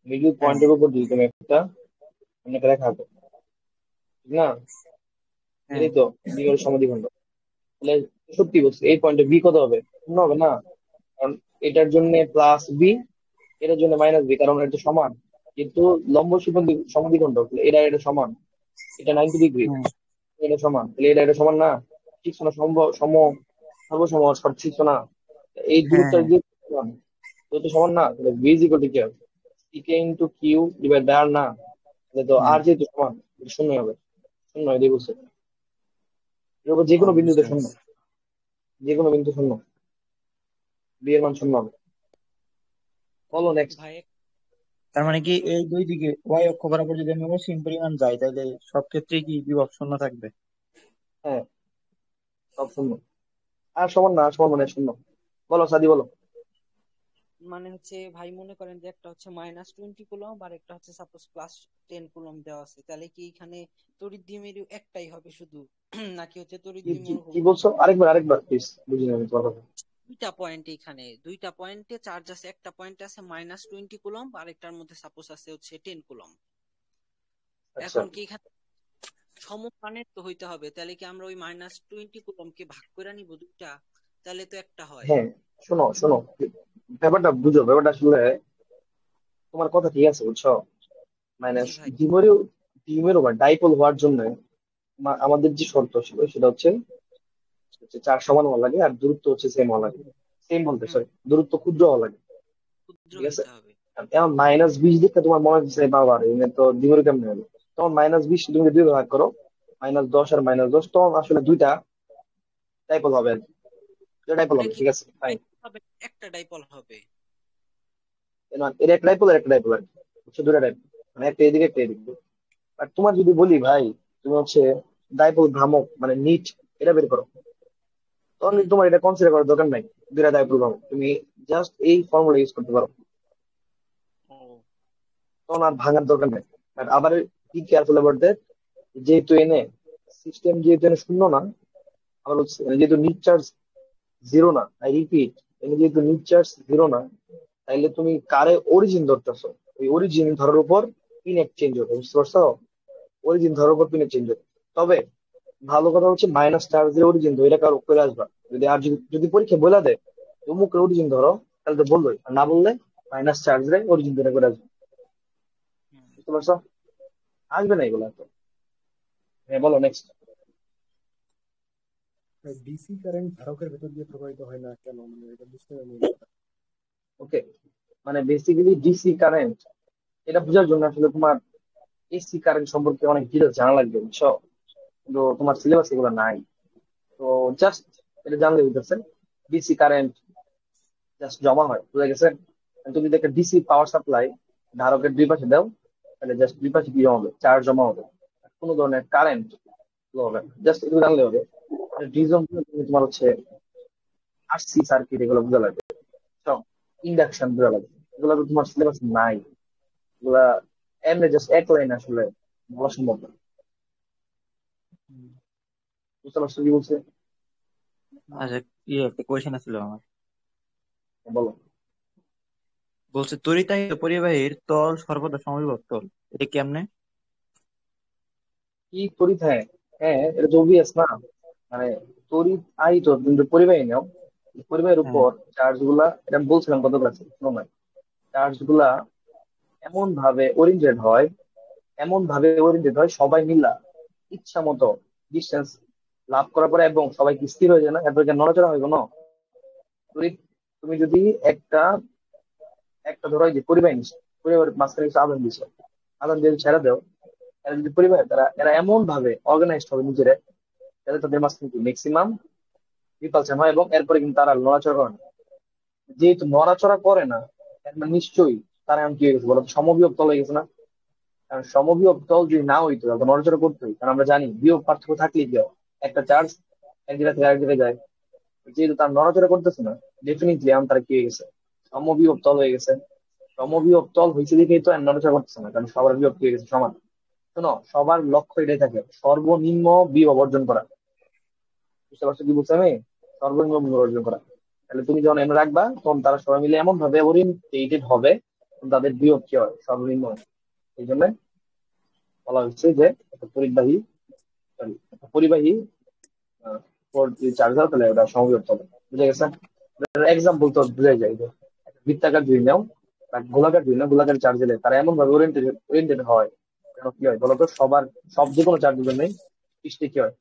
মিডল হ্যাঁ, পয়েন্টের উপর যদি তুমি একটা একটা রেখা আঁকো, ঠিক না, হ্যাঁ, এটাই তো দ্বিমেরু সমদ্বিখণ্ডক। তাহলে সত্যি বলছি এই পয়েন্টে বি কত হবে, শূন্য হবে না, কারণ এটার জন্য প্লাস বি, এটার জন্য মাইনাস বি, কারণ এটা সমান। কিন্তু লম্ব সমদ্বিখণ্ডক এটা এটা সমান, এটা 90 ডিগ্রি, হ্যাঁ, এটা সমান, তাহলে এটা এটা সমান না, ঠিক না, সর্বসম সঠিক না, এই হ্যাঁ, দূরত্ব হ্যাঁ, দিয়ে সমান, তো সমান না, তাহলে বি ইজ ইকুয়াল টু কি হবে, সিকে ইন্টু কিউ ডিভাইড বাই আর না, তাহলে তো হ্যাঁ। আর যেহেতু সমান এটা শূন্য হবে, শূন্য এটাই বলছে, এর উপর যে ও, কোনো বুঝতে বিন্দুতে শূন্য, পারছি। যে কোনো বিন্দু শূন্য, বি এর মান শূন্য হবে। বলো নেক্সট। ভাই তার মানে কি এই দুই দিকে ওয়াই অক্ষ বরাবর যদি আমি অসীম পরিমাণ যাই তাহলে সব ক্ষেত্রেই কি বিভব শূন্য থাকবে? হ্যাঁ, সব শূন্য, আর সমান না, আর সমান মানে শূন্য। বলো সাদি, বলো। মানে হচ্ছে ভাই মনে করেন যে একটা হচ্ছে -20 কুলম্ব আর একটা হচ্ছে সাপোজ +10 কুলম্ব দেওয়া আছে, তাহলে কি এখানে তড়িৎ দ্বিমেরু একটাই হবে শুধু নাকি হচ্ছে তড়িৎ কি কি দ্বিমেরু কি বলছো, আরেকবার আরেকবার প্লিজ, বুঝিনি আমি তোমার কথা। দুইটা পয়েন্ট, এখানে দুইটা পয়েন্টে চার্জ আছে, একটা পয়েন্টে আছে -20 কুলম্ব আর একটার মধ্যে সাপোজ আছে হচ্ছে 10 কুলম্ব। আচ্ছা, এখন কি এখানে সমমানের তো হইতে হবে, তাহলে কি আমরা ওই -20 কুলম্বকে ভাগ করে নিব দুইটা, তাহলে তো একটা হয়। হ্যাঁ, শোনো শোনো, ব্যাপারটা বুঝো, ব্যাপারটা আসলে তোমার কথা ঠিক আছে, বুঝছো, মানে জি ভাই। ডিমেরও ডিমেরও বা ডাইপোল হওয়ার জন্য আমাদের যে শর্ত ছিল সেটা হচ্ছে হচ্ছে চার সমান হওয়া লাগে আর দূরত্ব হচ্ছে সেম হওয়া লাগে, সেম বলতে হুম, সরি, দূরত্ব ক্ষুদ্র হওয়া লাগে, ক্ষুদ্র ঠিক আছে। হইতে হবে। এখন -20 দিকে তোমার মনে হচ্ছে বাবা এনে তো দ্বিমেরু কেমনে হবে, তখন -20 তুমি দুই ভাগ করো, -10 আর -10, তখন আসলে দুইটা ডাইপোল হবে আর কি, দুইটা ডাইপোল ওটা হবে, কি ঠিক আছে ফাইন। ডাইপল হবে, একটা ডাইপল হবে? এটা একটা ডাইপোল আর একটা ডাইপোল আর কি, হচ্ছে দুইটা ডাইপোল, মানে একটা এদিকে একটা এদিকে। আর তোমার যদি বলি ভাই তুমি হচ্ছে ডাইপোল ভ্রামক মানে নিট এটা বের করো, তখন হুম। কিন্তু তোমার এটা কনসিডার করার দরকার নাই, দুইটা ডাইপোল ভ্রামক, তুমি জাস্ট এই ফর্মুলা ইউজ করতে পারো, ও, তখন আর ভাঙার দরকার নেই। আর আবার কি কেয়ারফুল অ্যাবাউট দ্যাট, যেহেতু এনে সিস্টেম যেহেতু এনে শূন্য না, আবার হচ্ছে যেহেতু নিট চার্জ জিরো না, আই রিপিট, এনে যেহেতু নিট চার্জ জিরো না, তাইলে তুমি কারে অরিজিন ধরতেছো, ওই অরিজিন ধরার উপর পিন এক্সচেঞ্জ হবে, বুঝতে পারছো, অরিজিন ধরার উপর পিন এক্সচেঞ্জ হবে। তবে ভালো কথা হচ্ছে মাইনাস চার্জের অরিজিন ধরে কারো করে আসবা, যদি আর যদি পরীক্ষা বলে দেয় অমুকের অরিজিন ধরো, তাহলে তো বললোই, আর না বললে মাইনাস চার্জে অরিজিন ধরে করে আসবে, হুম। বুঝতে পারছো, আসবে না এগুলো তো। হ্যাঁ বলো নেক্সট। ডিসি কারেন্ট ধারকের ভেতর দিয়ে প্রবাহিত হয় না কেন, মানে এটা বুঝতে পারিনি। ওকে, মানে বেসিক্যালি ডিসি কারেন্ট এটা বোঝার জন্য আসলে তোমার এসি কারেন্ট সম্পর্কে অনেক ডিটেলস জানা লাগবে, বুঝছো, কিন্তু তোমার সিলেবাস এগুলো নাই, তো জাস্ট এটা জানলে বুঝতেছে ডিসি কারেন্ট জাস্ট জমা হয়, বুঝা গেছে। তুমি যদি একটা ডিসি পাওয়ার সাপ্লাই ধারকের দুই পাশে দাও, তাহলে জাস্ট দুই পাশে কি জমা হবে, চার্জ জমা হবে, কোনো ধরনের কারেন্ট ফ্লো হবে না, জাস্ট এটুকু জানলে হবে। ডিজম তোমার হচ্ছে আরসি সার্কিট এগুলো বোঝা লাগবে, ইন্ডাকশন বোঝা লাগবে, এগুলো তো তোমার সিলেবাস নাই, এগুলা এমনি জাস্ট এক লাইন আসলে বলা সম্ভব না, বুঝতে পারছো কি বলছে? আচ্ছা, একটা কোয়েশ্চেন ছিল আমার। বলো। বলছে তড়িতাহিত পরিবাহীর তল সর্বদা সমবিভব তল, এটা কেমনে? কি তড়িৎ, হ্যাঁ হ্যাঁ এটা তো অবভিয়াস না, মানে তড়িৎ আহিত কিন্তু পরিবাহী নাও, পরিবাহের হ্যাঁ উপর চার্জ গুলা, এটা বলছিলাম কত ক্লাসে, শোনো না, চার্জ গুলা এমন ভাবে ওরিয়েন্টেড হয় সবাই মিলা ইচ্ছা মতো ডিস্টেন্স লাভ করার পরে, এবং সবাই কি স্থির হয়ে যায় না, এরপরে কি আর নড়াচড়া হয় কোনো তড়িৎ। তুমি যদি একটা একটা ধরো এই যে পরিবাহী নিচ্ছ, পরিবাহের মাঝখানে কিছু আদান দিচ্ছ, আদান দিয়ে ছেড়ে দাও, এরা যদি পরিবাহের তারা এরা এমন ভাবে অর্গানাইজড হবে নিজেরা, যাতে তাদের মাঝখানে ম্যাক্সিমাম রিপালশন হয়, এবং এরপরে কিন্তু তারা নড়াচড়া করে না। যেহেতু নড়াচড়া করে না, এর মানে নিশ্চয়ই তারা এমন কি হয়ে গেছে বলো তো, সমবিয়োগ তল হয়ে গেছে না। কারণ সমবিয়োগ তল যদি না হইতো তাহলে তো নড়াচড়া করতোই, কারণ আমরা জানি বিয়োগ পার্থক্য থাকলেই কি হয়, একটা চার্জ এক জায়গা থেকে আরেক জায়গায় যায়। যেহেতু তার নড়াচড়া করতেছে না, ডেফিনেটলি এখন তার কি হয়ে গেছে, সমবিয়োগ তল হয়ে গেছে। সমবিয়োগ তল হয়েছে দেখেই তো আর নড়াচড়া করতেছে না, কারণ সবার বিয়োগ কি হয়ে গেছে সমান। শোনো, সবার লক্ষ্য এটাই থাকে, সর্বনিম্ন বিভব অর্জন করা। বুঝতে পারছো কি বলছি আমি? সর্বনিম্ন বিভব অর্জন করা। তাহলে তুমি যখন এনে রাখবা, তখন তারা সবাই মিলে এমন ভাবে ওরিয়েন্টেড হবে, তাদের বিয়োগ কি হয় সর্বনিম্ন হয়। এই জন্য বলা হচ্ছে যে একটা পরিবাহী, সরি একটা পরিবাহী চার্জার, তাহলে ওটা সমবিয়োগ হবে। বুঝে গেছে? এক্সাম্পল তো বুঝাই যায় যে একটা বৃত্তাকার ঝুড়ি নাও বা গোলাকার ঝুড়ি নাও, গোলাকার চার্জ দিলে তারা এমন ভাবে ওরিয়েন্টেড হয়, যেন কি হয় বলতো, সব যে কোনো চার্জের জন্যই পৃষ্ঠে কি হয়,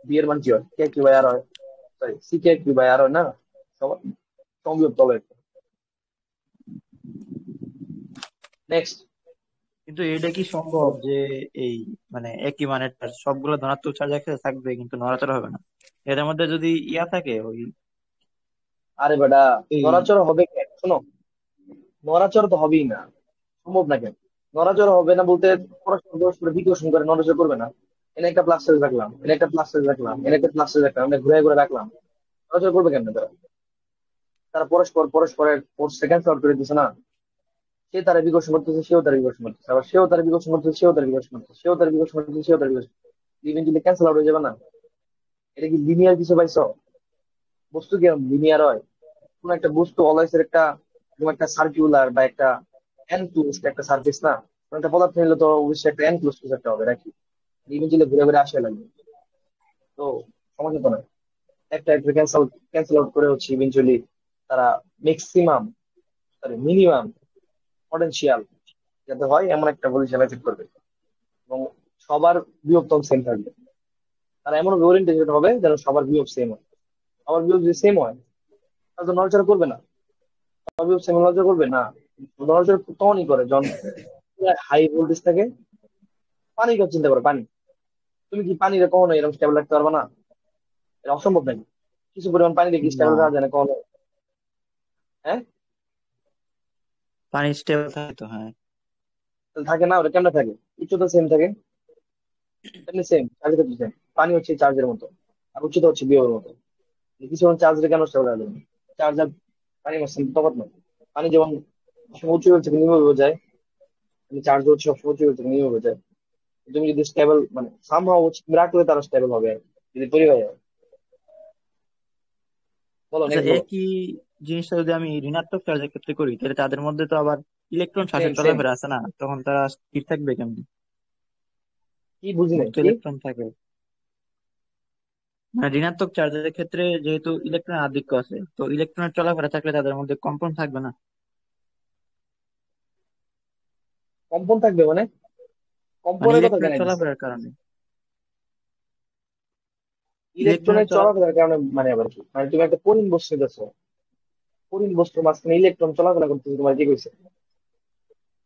বি এর মান কি হয়, কে কিউ বাই আর হয়, sorry c k q by r হয় না, সবার সমবিয়োগ তলে। নেক্সট। কিন্তু এটা কি সম্ভব যে এই মানে একই মানের চার্জ সবগুলো ধনাত্মক চার্জ একসাথে থাকবে কিন্তু নড়াচড়া হবে না? এদের মধ্যে যদি ইয়া থাকে ওই আরে বেটা, এই নড়াচড়া হবে কেন? শোনো, নড়াচড়া তো হবেই না, সম্ভব না কেন? নড়াচড়া হবে না বলতে, পরস্পর পরস্পর বিকর্ষণ করে নড়াচড়া করবে না। এনে একটা প্লাস চার্জ রাখলাম, এনে একটা প্লাস চার্জ রাখলাম, এনে একটা প্লাস চার্জ রাখলাম, আমরা ঘুরে ঘুরে রাখলাম, নড়াচড়া করবে কেন তারা? তারা পরস্পর পরস্পরের ফোর্স সেকেন্ড আউট করে দিচ্ছে না। সে তারা বিকর্ষণ করতেছে, সেও তার বিকর্ষণ করতেছে, আবার সেও তার বিকর্ষণ করতেছে, সেও তার বিকর্ষণ করতেছে, সেও তার বিকর্ষণ করতেছে, সেও তার বিকর্ষণ, ইভেন্টুয়ালি ক্যান্সেল আউট হয়ে যাবে না? এটা কি লিনিয়ার কিছু পাইছো? বস্তু কি লিনিয়ার হয়? কোন একটা বস্তু অলওয়েজ একটা, যেমন একটা সার্কুলার বা একটা এনক্লোজড একটা সার্ফেস না, কোন একটা পদার্থ নিলে তো অবশ্যই একটা এনক্লোজ কিছু একটা হবে নাকি, ইভেন্টুয়ালি ঘুরে ঘুরে আসে লাগবে। তো সমস্যা তো নাই, একটা একটা ক্যান্সেল আউট করে হচ্ছে ইভেন্টুয়ালি তারা ম্যাক্সিমাম, সরি মিনিমাম পটেনশিয়াল যাতে হয় এমন একটা পজিশন অ্যাচিভ করবে, এবং সবার বিয়োগ তখন সেম থাকবে। তারা এমন ওরিয়েন্টেশন হবে যেন সবার বিয়োগ সেম হয়। সবার বিয়োগ যদি সেম হয়, তাহলে তো নড়াচড়া করবে না। সবার বিয়োগ সেম নড়াচড়া করবে না, নড়াচড়া তখনই করে যখন হাই ভোল্টেজ থাকে। পানির কথা চিন্তা করো, পানি, তুমি কি পানিরে কখনো এরকম স্টেবল রাখতে পারবে না? এটা অসম্ভব নাকি? কিছু পরিমাণ পানি দেখি না, স্টেবল রাখা যায় না কখনো? হ্যাঁ, পানি স্টেবল থাকে তো, হ্যাঁ। তাহলে থাকে না, ওটা কেমনে থাকে? উচ্চতা সেম থাকে, এমনি সেম, চার্জের ক্ষেত্রে সেম। পানি হচ্ছে চার্জের মতো, আর উচ্চতা হচ্ছে বিয়োগের মতো। কিছু চার্জের কেন স্টেবল রাখা যাবে না? চার্জ আর পানির মাঝখানে তফাৎ নয়। পানি যেমন সবসময় উচ্চ বেগ থেকে নিম্ন বেগে যায়, চার্জ হচ্ছে সবসময় উচ্চ বেগ থেকে নিম্ন বেগে যায়। তুমি যদি স্টেবল মানে সামহাও হচ্ছে তুমি রাখলে তারা স্টেবল হবে আর কি, যদি পরিবাহী হয়। বলো, আচ্ছা, নেক্সট বলো। একই জিনিসটা যদি আমি ঋণাত্মক চার্জের ক্ষেত্রে করি তাহলে তাদের মধ্যে তো আবার ইলেকট্রন সেম শাসন সেম। চলাফেরা আছে না, তখন তারা স্থির থাকবে কেমনি? কি বুঝি নাই মুক্ত কি? ইলেকট্রন থাকে, মানে ঋণাত্মক চার্জের ক্ষেত্রে যেহেতু ইলেকট্রনের আধিক্য আছে, তো ইলেকট্রনের চলাফেরা থাকলে তাদের মধ্যে কম্পন থাকবে না? কম্পন থাকবে মানে? মানে কম্পনের কথা ইলেকট্রনের জানাই দিচ্ছে। চলাফেরার কারণে, ইলেকট্রনের ইলেকট্রনের চলাফেরার কারণে মানে আবার কি, মানে তুমি একটা পরিণ বস্তু দেখছো, পরিণ বস্তুর মাঝখানে ইলেকট্রন চলাফেরা করতেছে, তোমার কি কইছে?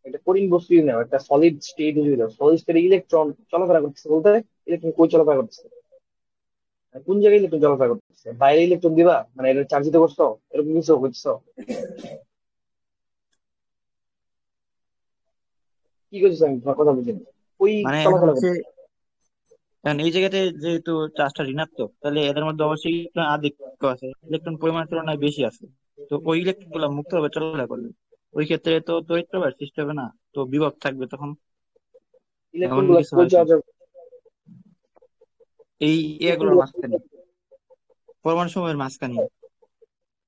একটা পরিণ বস্তু যদি নাও, একটা সলিড স্টেট যদি নাও, সলিড স্টেটে ইলেকট্রন চলাফেরা করতেছে বলতে, ইলেকট্রন কই চলাফেরা করতেছে, মানে কোন জায়গায় ইলেকট্রন চলাফেরা করতেছে? বাইরে ইলেকট্রন দিবা মানে এটা চার্জ দিতে করছো, এরকম কিছু করছো? কি করছো আমি তোমার কথা বুঝিনি। ওই মানে এখন চলাফেরা হচ্ছে, করতেছে। এখন এই জায়গাতে যেহেতু চার্জটা ঋণাত্মক, তাহলে এদের মধ্যে অবশ্যই ইলেকট্রন আধিক্য আছে, ইলেকট্রন পরিমাণের তুলনায় বেশি আছে। তো ওই ইলেকট্রন গুলো মুক্তভাবে চলাফেরা করবে, ওই ক্ষেত্রে তো তড়িৎ প্রবাহ সৃষ্টি হবে না, তো বিভব থাকবে তখন। ইলেকট্রন এমন গুলা কিছু কই হয় কি চলাচল, এই ইলেকট্রন ইয়েগুলোর গুলা মাঝখানে, পরমাণু সমূহের মাঝখানে?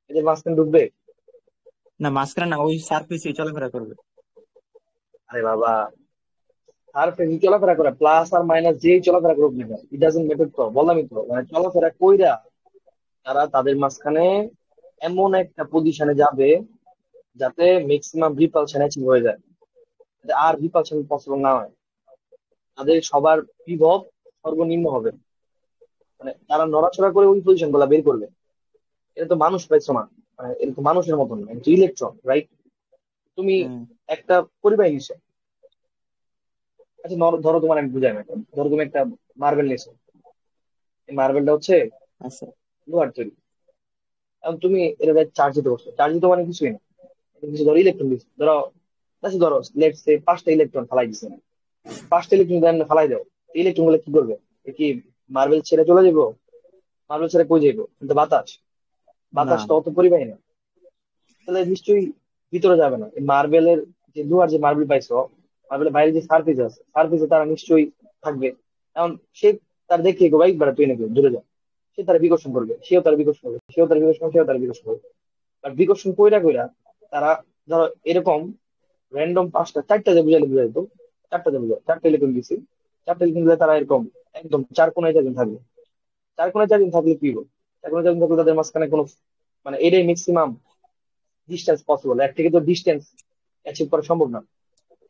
এদের মাঝখানে ঢুকবে? না, মাঝখানে না, ওই সারফেসে চলাফেরা করবে। আরে বাবা, সারফেস চলাফেরা করে প্লাস আর মাইনাস যেই চলাফেরা করুক না, ইট ডাজন্ট ম্যাটার, তো বললামই তো, মানে চলাফেরা কইরা তারা তাদের মাঝখানে এমন একটা পজিশনে যাবে যাতে ম্যাক্সিমাম রিপালশন অ্যাচিভ হয়ে যায়, যাতে আর রিপালশন পসিবল না হয়। তাদের সবার বিভব সর্বনিম্ন হবে, মানে তারা নড়াচড়া করে ওই পজিশন গুলা বের করবে। এটা তো মানুষ পাইছো না, মানে এটা তো মানুষের মতন না, এটা ইলেকট্রন, রাইট? তুমি হুম। একটা পরিবাহী নিছো। আচ্ছা ধরো তোমার আমি বুঝাই না, ধরো তুমি একটা মার্বেল নিছো। এই মার্বেলটা হচ্ছে আচ্ছা। লোহার তৈরি। এখন তুমি এটা চার্জ দিতে বসছো, চার্জ দিতে মানে কিছুই না, এটা কিছু ধরো ইলেকট্রন দিচ্ছ, ধরো আচ্ছা ধরো লেটস সে 5টা ইলেকট্রন ফালাই দিচ্ছে। 5টা ইলেকট্রন যদি এমনি ফালাই দাও, ইলেকট্রন গুলো কি করবে? এ কি মার্বেল ছেড়ে চলে যাবো? মার্বেল ছেড়ে কই যাইবো? কিন্তু বাতাস, না। বাতাস তো অত পরিবাহী না, তাহলে নিশ্চয়ই ভিতরে যাবে না। এই মার্বেলের যে লোহার যে মার্বেল পাইছো, মার্বেলের বাইরে যে সার্ফেস আছে, সার্ফেসে তারা নিশ্চয়ই থাকবে। এখন সে তার দেখে গো বাইক বেড়া তুই নাকি দূরে যা, সে তার বিকর্ষণ করবে, সেও তার বিকর্ষণ করবে, সেও তার বিকর্ষণ করবে, সেও তার বিকর্ষণ করবে। আর বিকর্ষণ কইরা কইরা তারা ধরো এরকম র্যান্ডম 5টা 4টা যে বুঝাইলে বুঝাই তো, 4টা যে বুঝাই, 4টা ইলেকট্রন দিছি, 4টা ইলেকট্রন দিলে তারা এরকম একদম 4 কোণায় 4জন থাকবে। 4 কোণায় 4জন থাকলে কি হবে? 4 কোণায় 4জন থাকলে তাদের মাঝখানে কোনো, মানে এটাই ম্যাক্সিমাম ডিস্টেন্স পসিবল। এর থেকে তো ডিস্টেন্স অ্যাচিভ করা সম্ভব না।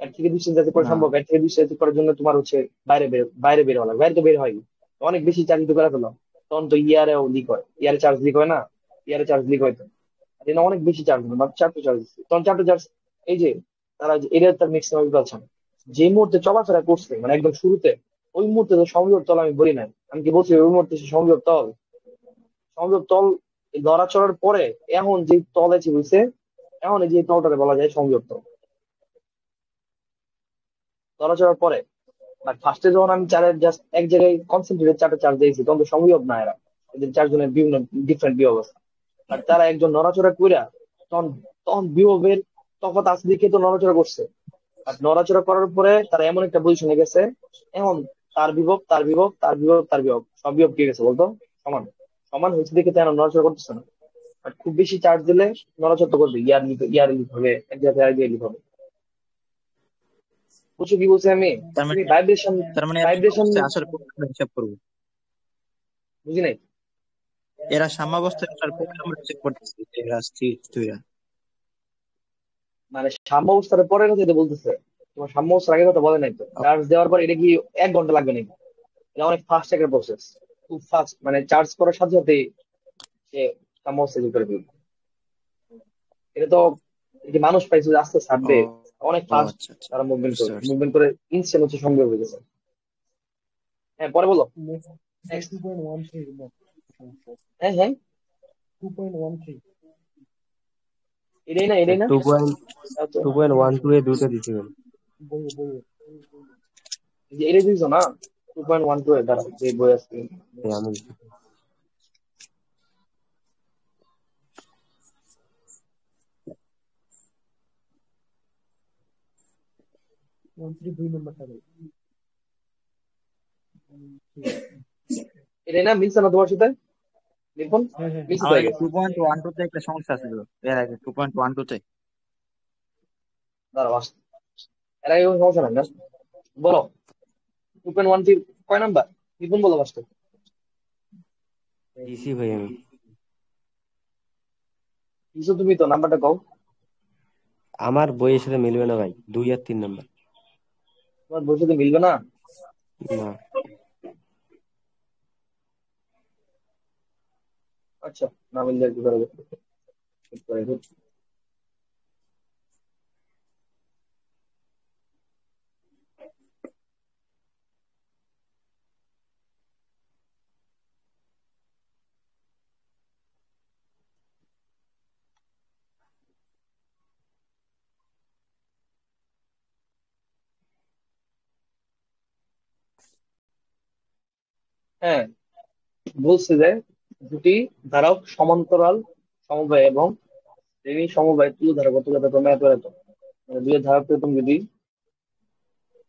এর থেকে ডিস্টেন্স অ্যাচিভ করা না। সম্ভব, এর থেকে ডিস্টেন্স অ্যাচিভ করার জন্য তোমার হচ্ছে বাইরে বের হওয়া লাগে। বাইরে তো বের হয় অনেক বেশি চার্জ দিতে করে ফেলো, তখন তো ইয়ারেও লিক হয়, ইয়ারে চার্জ লিক হয় না, ইয়ারে চার্জ লিক হয় তো। আর এটা অনেক বেশি চার্জ হয়, মাত্র 4টা চার্জ দিচ্ছে, তখন 4টা চার্জ। এই যে তারা এটা তার ম্যাক্সিমাম পাচ্ছেন, যে মুহূর্তে চলাফেরা করছে মানে একদম শুরুতে, ওই মুহূর্তে তো সংযোগ তল আমি বলি নাই, আমি কি বলছি ওই মুহূর্তে সে সংযোগ তল, সংযোগ তল লড়াচড়ার পরে এখন যে তলে হয়েছে, এখন এই যে তলটাকে বলা যায় সংযোগ তল, লড়াচড়ার পরে। বাট ফার্স্টে যখন আমি চারের জাস্ট এক জায়গায় কনসেন্ট্রেটেড 4টা চার্জ দিয়েছি, তখন তো সংযোগ না এরা, এদের 4জনের বিভিন্ন ডিফারেন্ট বিয়ে অবস্থা। আর তারা একজন নড়াচড়া কইরা, তখন তখন বিহবের তফাৎ আছে দেখে তো নড়াচড়া করছে। আর নড়াচড়া করার পরে তারা এমন একটা পজিশনে গেছে, এখন তার বিভব তার বিভব তার বিভব তার বিভব সব বিভব কি গেছে বলতো, সমান। সমান হয়েছে দেখে তো এখন নড়াচড়া করতেছে না। আর খুব বেশি চার্জ দিলে নড়াচড়া তো করবে, ইয়ার লিক হবে, এক জায়গায় আগে লিক হবে। বুঝছো কি বলছি আমি? তার তুমি মানে ভাইব্রেশন, তার মানে এরা ভাইব্রেশন সাম্যাবস্থায় আসার পর আমরা হিসাব করবো। বুঝি নাই। এরা সাম্যাবস্থায় আসার পর আমরা হিসাব করতেছি যে এরা স্থির স্থির। মানে সাম্য অবস্থার পরের কথা এটা বলতেছে, তোমার সাম্য অবস্থার আগে কথা বলে নাই তো। চার্জ দেওয়ার পর এটা কি 1 ঘন্টা লাগবে নাকি? এটা অনেক ফাস্ট একটা প্রসেস, খুব ফাস্ট, মানে চার্জ করার সাথে সাথে সে সাম্য অবস্থা করে দিবে। এটা তো এই যে মানুষ পাইছে যে আস্তে ও ছাড়বে, অনেক ও ফাস্ট আচ্ছা আচ্ছা, তারা মুভমেন্ট বুঝতে করে, পারছি। মুভমেন্ট করে ইনস্ট্যান্ট হচ্ছে সংযোগ হয়ে গেছে। হ্যাঁ পরে বলো। Next next. 2.13 হ্যাঁ হ্যাঁ, 2.13 এটাই না এটাই না। টু পয়েন্ট তাও তো 2.12 এ দুইটা দিতে হবে। বইয়ে বইয়ে এই যে এটাই দিছো না, 2.12 এর দ্বারা যে বই আছে। আমি 13 2 নম্বরটা বই। ঠিক আছে। এটাই না, মিলছে না তোমার সাথে দেখুন, হ্যাঁ হ্যাঁ মিলছে তো আমার আগে। আগে 2.12 তে একটা সমস্যা ছিল, এর আগে 2.12 তে। দাঁড়াও আসছে, এর আগে কোনো সমস্যা নাই না, বলো 2.13 কয় নাম্বার? নিপুণ বলো ফার্স্টে। দিছি ভাই আমি। কিছু তুমি তো নাম্বারটা কও। আমার বইয়ের সাথে মিলবে না ভাই, 2 আর 3 নাম্বার। তোমার বইয়ের সাথে মিলবে না? না। আচ্ছা, না মিললে কি করবে? ঠিক করে দিই। হ্যাঁ, বলছে যে দুটি ধারক সমান্তরাল সমবায় এবং শ্রেণী সমবায় তুল্য ধারকত্ব যাতে তোমরা এত এত, মানে দুই ধারক তুমি যদি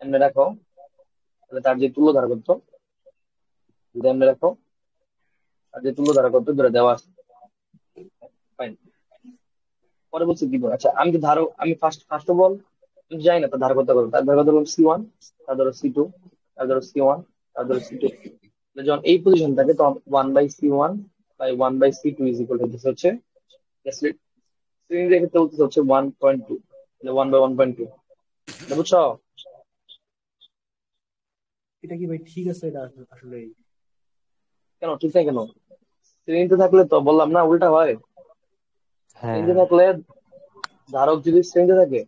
এমনি রাখো, তাহলে তার যে তুল্য ধারকত্ব যদি এমনি রাখো, আর যে তুল্য ধারকত্ব ধরে দেওয়া আছে, ফাইন। পরে বলছে কি বল, আচ্ছা আমি তো ধারক, আমি ফার্স্ট অফ অল যাই না তার ধারকত্ব করবো, তার ধারকত্ব করলাম C1, তার ধরো C2, তার ধরো C1, তার ধরো C2। যখন এই পজিশন থাকে তখন 1/C1 by 1/c2 is equal to this হচ্ছে সিরিঞ্জের ক্ষেত্রে বলতেছে হচ্ছে 1.2, তাহলে 1/1.2, বুঝছো? এটা কি ভাই ঠিক আছে? এটা আসলে কেন ঠিক নাই কেন? সিরিঞ্জে থাকলে তো বললাম না উল্টা হয়। হ্যাঁ সিরিঞ্জে থাকলে ধারক যদি সিরিঞ্জে থাকে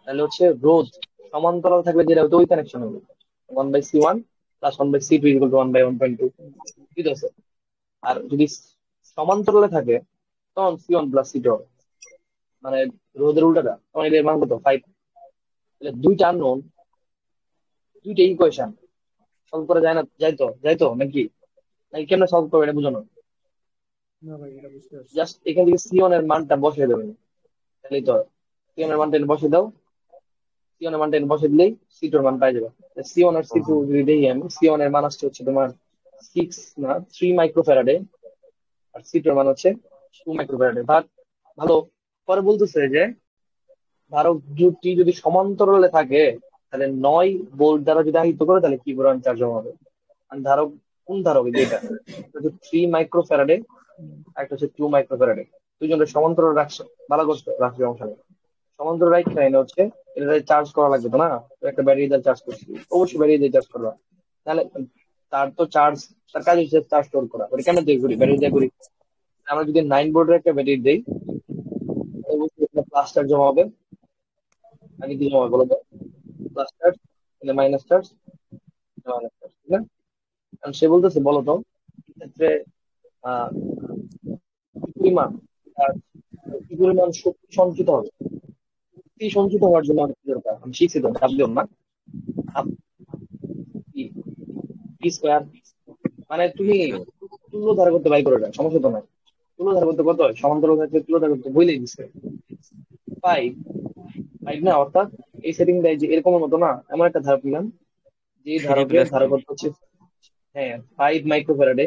তাহলে হচ্ছে রোধ সমান্তরাল থাকলে যেটা হতো ওই কানেকশন হবে 1/c1 plus 1/c2 equal to 1/1.2, ঠিক আছে? আর যদি সমান্তরালে থাকে তখন c1 প্লাস c2 হবে, মানে রোধের উল্টাটা, তখন এর মান কত 5। তাহলে দুইটা আননোন, দুইটা ইকুয়েশন সলভ করা যায় না? যাইতো নাকি? নাকি কেমনে সলভ করবে এটা বুঝো না? না ভাই, এটা বুঝতে পারছি। জাস্ট এখান থেকে c1 এর মানটা বসিয়ে দেবেন, তাহলেই তো c1 এর মানটা এনে বসিয়ে দাও, c1 এর মানটা এনে বসিয়ে দিলেই c2 এর মান পাই যাবে। c1 আর c2 যদি দেখি আমি, c1 এর মান আসছে হচ্ছে তোমার 6 না 3 মাইক্রোফ্যারাডে, আর c2 এর মান হচ্ছে 2 মাইক্রোফ্যারাডে। বাট ভালো, পরে বলতেছে যে ধারক দুটি যদি সমান্তরালে থাকে তাহলে 9 ভোল্ট দ্বারা যদি আহিত করে তাহলে কি পরিমাণ চার্জ জমা হবে। আর ধারক কোন ধারক এই দুইটা? একটা হচ্ছে 3 মাইক্রোফ্যারাডে আর একটা হচ্ছে 2 মাইক্রোফ্যারাডে। দুজনের সমান্তরাল রাখছো, ভালো করছো, রাখছি সমস্যা নেই। সমান্তরাল রাখি না হচ্ছে এটা চার্জ করা লাগবে তো না? তো একটা ব্যাটারি দিয়ে চার্জ করছি, অবশ্যই ব্যাটারি দিয়ে চার্জ করবা, তাহলে তার তো চার্জ, তার কাজ হচ্ছে চার্জ স্টোর করা। ওটা কেন দিয়ে করি? ব্যাটারি দিয়ে করি। আমরা যদি 9 ভোল্টের একটা ব্যাটারি দিই তাহলে অবশ্যই প্লাস চার্জ জমা হবে। আগে কি জমা হবে বলো তো? Plus charge, minus charge, minus charge, ঠিক না? কারণ সে বলতেছে বলো তো এক্ষেত্রে আহ কি পরিমাণ charge, কি পরিমাণ শক্তি সঞ্চিত হবে। শক্তি সঞ্চিত হওয়ার জন্য আমাদের কি দরকার? আমি শিখছি তো, ডাব্লিউ না, হাফ পি স্কোয়ার। মানে তুমি তুল্য ধারা করতে বাই করে না, সমস্যা তো নাই। তুল্য ধারা করতে কত হয়? সমান্তরাল থাকলে তুল্য ধারা করতে বইলেই দিচ্ছে ফাইভ, ফাইভ না, অর্থাৎ এই সেটিং দেয় যে এরকমের মতো না, এমন একটা ধারক নিলাম যে থ্রি ধারকের প্লাস থ্রি ধারকত্ব হচ্ছে, হ্যাঁ, 5 মাইক্রোফ্যারাডে,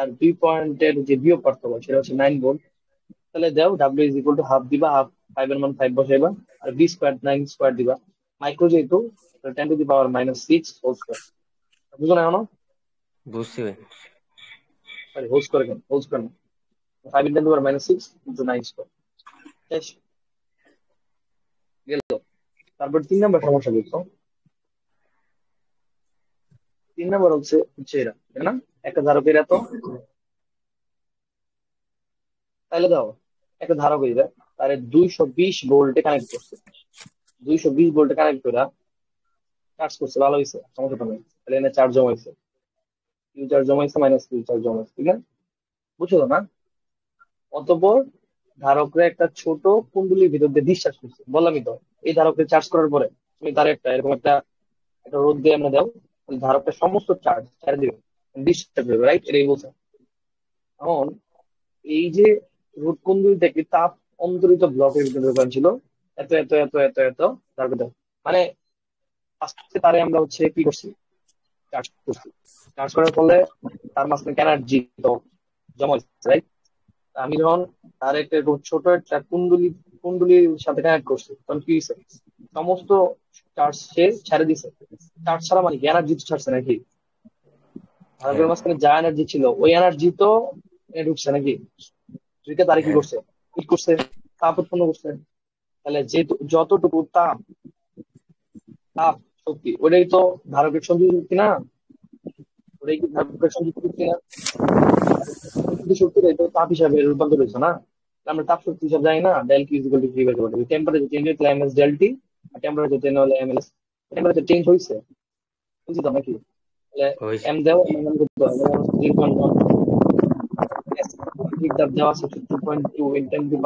আর 2 পয়েন্টের যে বিয়োগ পার্থক্য সেটা হচ্ছে 9 ভোল্ট। তাহলে দাও W is equal to half দিবা, হাফ 5 এর মান 5 বসাইবা, আর বি স্কোয়ার 9 স্কোয়ার দিবা, মাইক্রো যেহেতু 10⁻⁻6 হোল স্কোয়ার। বুঝো না এখনো? বুঝছি ভাই। সরি, হোল স্কোয়ার কেন, হোল স্কোয়ার না, 5 × 10⁻⁶ ইন্টু 9 স্কোয়ার। শেষ, গেল। তারপর 3 নম্বর সমস্যা দেখো। 3 নম্বর হচ্ছে হচ্ছে এরা, তাই না? একটা ধারকের এত, তাহলে দাও একটা ধারক এরা তারে 220 ভোল্টে কানেক্ট করছে, 220 ভোল্টে কানেক্ট করে চার্জ করছে, ভালো হয়েছে, সমস্যা তো নেই। তাহলে এনে চার্জ জমাইছে, কিউ চার্জ জমাইছে মাইনাস কিউ চার্জ জমাইছে, ঠিক আছে? বুঝছো তো না? অতঃপর ধারকরা একটা ছোট কুণ্ডলীর ভিতর দিয়ে ডিসচার্জ করছে, বললামই তো। এই ধারককে চার্জ করার পরে তুমি তার একটা এরকম একটা একটা রোদ দিয়ে আমরা দাও, তাহলে ধারকটা সমস্ত চার্জ ছেড়ে দিবে, ডিসচার্জ হবে, রাইট? এটাই বলছে। এখন এই যে রোদ কুণ্ডলী থেকে তাপ অন্তরিত ব্লকের ভিতরে দোকান ছিল এত এত এত এত এত, তারপরে দাও মানে আস্তে তারে আমরা হচ্ছে কি করছি, চার্জ করছি। চার্জ করার ফলে তার মাঝখানে এনার্জি তো জমা হচ্ছে, right? আমি যখন তার একটা এরকম ছোট একটা কুণ্ডলীর সাথে কানেক্ট করছি তখন কি হয়েছে, সমস্ত চার্জ সে ছেড়ে দিছে। চার্জ ছাড়া মানে কি, এনার্জি তো ছাড়ছে নাকি? ধারকের হ্যাঁ মাঝখানে যা এনার্জি ছিল ওই এনার্জি তো ঢুকছে নাকি? ঢুকে তারে কি হ্যাঁ করছে, কি করছে, তাপ উৎপন্ন করছে। তাহলে যে যতটুকু তাপ, তাপ শক্তি, ওটাই তো ধারকের সঞ্চিত শক্তি না? ওটাই কি ধারকের সঞ্চিত শক্তি না? কিন্তু শক্তিটাই তো তাপ হিসাবে রূপান্তর হয়েছে না? আমরা তাপ শক্তি হিসাবে জানি না, del Q equal to T by W. Temperature change হলে এম এস ডেল টি, আর টেম্পারেচার চেঞ্জ হলে এম এস। টেম্পারেচার চেঞ্জ হয়েছে, বুঝছি তো নাকি? তাহলে হয়েছে। এম দেও, এম এম করতে হয়, যেমন 0.1, ঠিক তাপ দেওয়া আছে 2.2 ইন 10⁻²,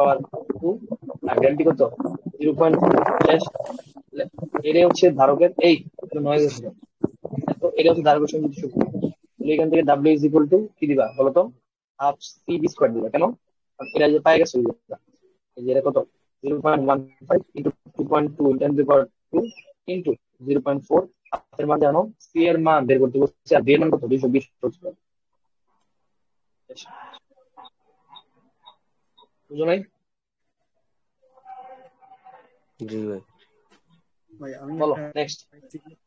আর ডেল টি কত 0.4। শেষ। তাহলে এটাই হচ্ছে ধারকের এই নয়েজ হচ্ছে, তো এটা হচ্ছে ধারকের সঞ্চিত শক্তি। তাহলে এখান থেকে ডাব্লিউ ইজ ইকুয়াল টু কি দিবা বলতো? হাফ সি বি স্কোয়ার দিবা। কেন? কারণ এটা যে পাই গেছে ওই যে, এই যে এটা কত 0.15 ইন্টু 2.2 10⁻² ইন্টু 0.4। এর মান জানো, সি এর মান বের করতে বলছে, আর বি এর মান কত 220। বুঝো নাই? জি ভাই। ভাই আমি বলো একটা নেক্সট।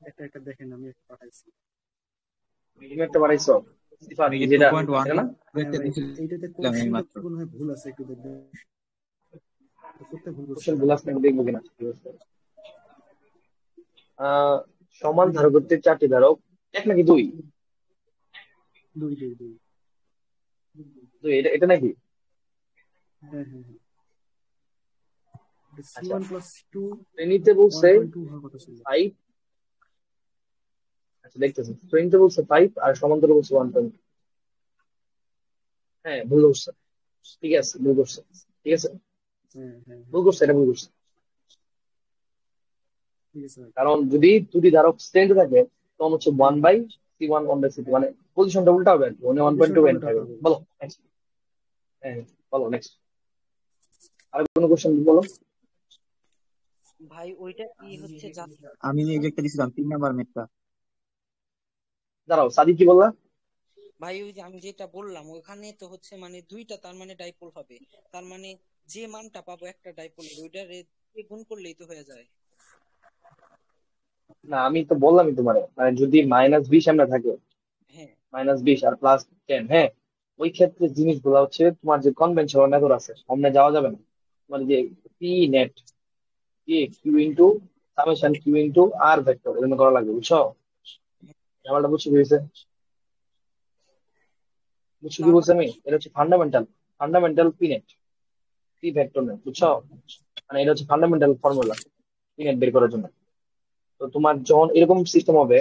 একটা একটা দেখেন, আমি একটা পাঠাইছি। তুমি একটা বানাইছো সিফাত, আমি যে টু যেটা পয়েন্ট ওয়ান এটা না? হ্যাঁ একটা ভাই, এইটাতে দিয়েছিলাম এই কোশ্চেনটা মাত্র। মনে হয় ভুল আছে, একটু দেখবেন, করতে ভুল করছি কোশ্চেন ভুল ভাই। আছে নাকি দেখবো কিনা, ঠিক আছে। আহ সমান দুই নাম্বার, ধারকত্বের চারটি ধারক, এক নাকি দুই? দুই দুই দুই। দুই, এটা এটা নাকি? হ্যাঁ হ্যাঁ হ্যাঁ, সি আচ্ছা, ওয়ান প্লাস সি টু শ্রেণীতে ওয়ান বলছে পয়েন্ট টু হওয়ার কথা ছিল। 5। আচ্ছা দেখতেছি, শ্রেণীতে বলছে 5 আর সমান্তরালে বলছে 1.2। হ্যাঁ ভুল করছে, ঠিক আছে ভুল করছে, ঠিক আছে হ্যাঁ হ্যাঁ হ্যাঁ, ভুল করছে, এটা ভুল করছে। ঠিক আছে ভাই। কারণ যদি দুটি ধারক শ্রেণীতে থাকে তখন হচ্ছে hmm one hmm, by C one, one by C two, মানে পজিশনটা উল্টা হবে আর কি, মানে 1.2 পজিশনটা এন উল্টাতে থাকবে। হবে। বলো next। হ্যাঁ হ্যাঁ, বলো নেক্সট। আর কোনো কোশ্চেন বলো। ভাই ওইটা কি হচ্ছে আমি এই যে একটা দিয়েছিলাম 3 নাম্বার ম্যাথটা। দাঁড়াও, সাদি কি বললা? ভাই ওই যে আমি যেটা বললাম ওখানে তো হচ্ছে মানে দুইটা তার মানে ডাইপোল হবে, তার মানে যে মানটা পাবো একটা ডাইপোলের ওইটা গুণ করলেই তো হয়ে যায়। না আমি তো বললামই তোমারে, মানে যদি -20 আমরা থাকে, হ্যাঁ -20 আর +10, হ্যাঁ, ওই ক্ষেত্রে জিনিসগুলো হচ্ছে তোমার যে কনভেনশনাল মেথড আছে সামনে যাওয়া যাবে না। তোমার যে p net, p q into summation q into r vector এরকম করা লাগবে, বুঝছো? ব্যাপারটা বুঝছো কি হয়েছে? বুঝছো কি তার বলছি মানে আমি? এটা হচ্ছে fundamental, fundamental P net, P vector net, বুঝছো? মানে এটা হচ্ছে ফান্ডামেন্টাল ফর্মুলা পি নেট বের করার জন্য। তো তোমার যখন এরকম সিস্টেম হবে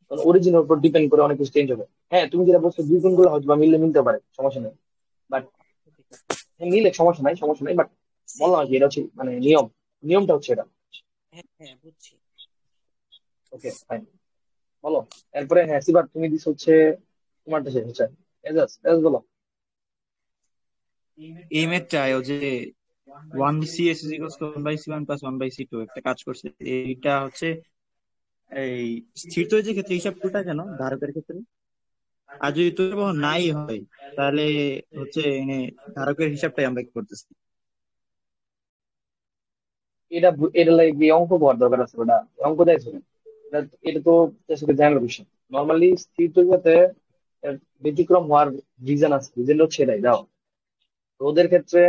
তখন অরিজিনের উপর ডিপেন্ড করে অনেক কিছু চেঞ্জ হবে। হ্যাঁ তুমি যেটা বলছো দুই গুণগুলো হয়তো বা মিললে মিলতে পারে, সমস্যা নেই, বাট মিলে সমস্যা নাই, সমস্যা নাই, বাট সেম। বললাম আর কি, এটা হচ্ছে মানে নিয়ম, নিয়মটা হচ্ছে এটা। হ্যাঁ হ্যাঁ বুঝছি। ওকে ফাইন, বলো। এরপরে হ্যাঁ সিবার তুমি দিস হচ্ছে তোমারটা শেষ হচ্ছে। এজাজ এজাজ বলো। এই ম্যাথটা ও যে one C S is equals to one by C one plus one by C two একটা কাজ করছে। এইটা হচ্ছে এই স্থির তৈরির ক্ষেত্রে হিসাব উল্টা কেন ধারকের ক্ষেত্রে? আর যদি তৈরি বহন নাই হয় তাহলে হচ্ছে ধারকের হিসাবটাই আমরা করতেছি। এটা এটা লাগে অঙ্ক করার দরকার আছে, ওটা অঙ্ক দেখছো না? এটা এটা তো আসলে জানার বিষয়। নর্মালি স্থির তৈরিতে ব্যতিক্রম হওয়ার রিজন আছে, রিজন হচ্ছে এটাই। দাও রোদের ক্ষেত্রে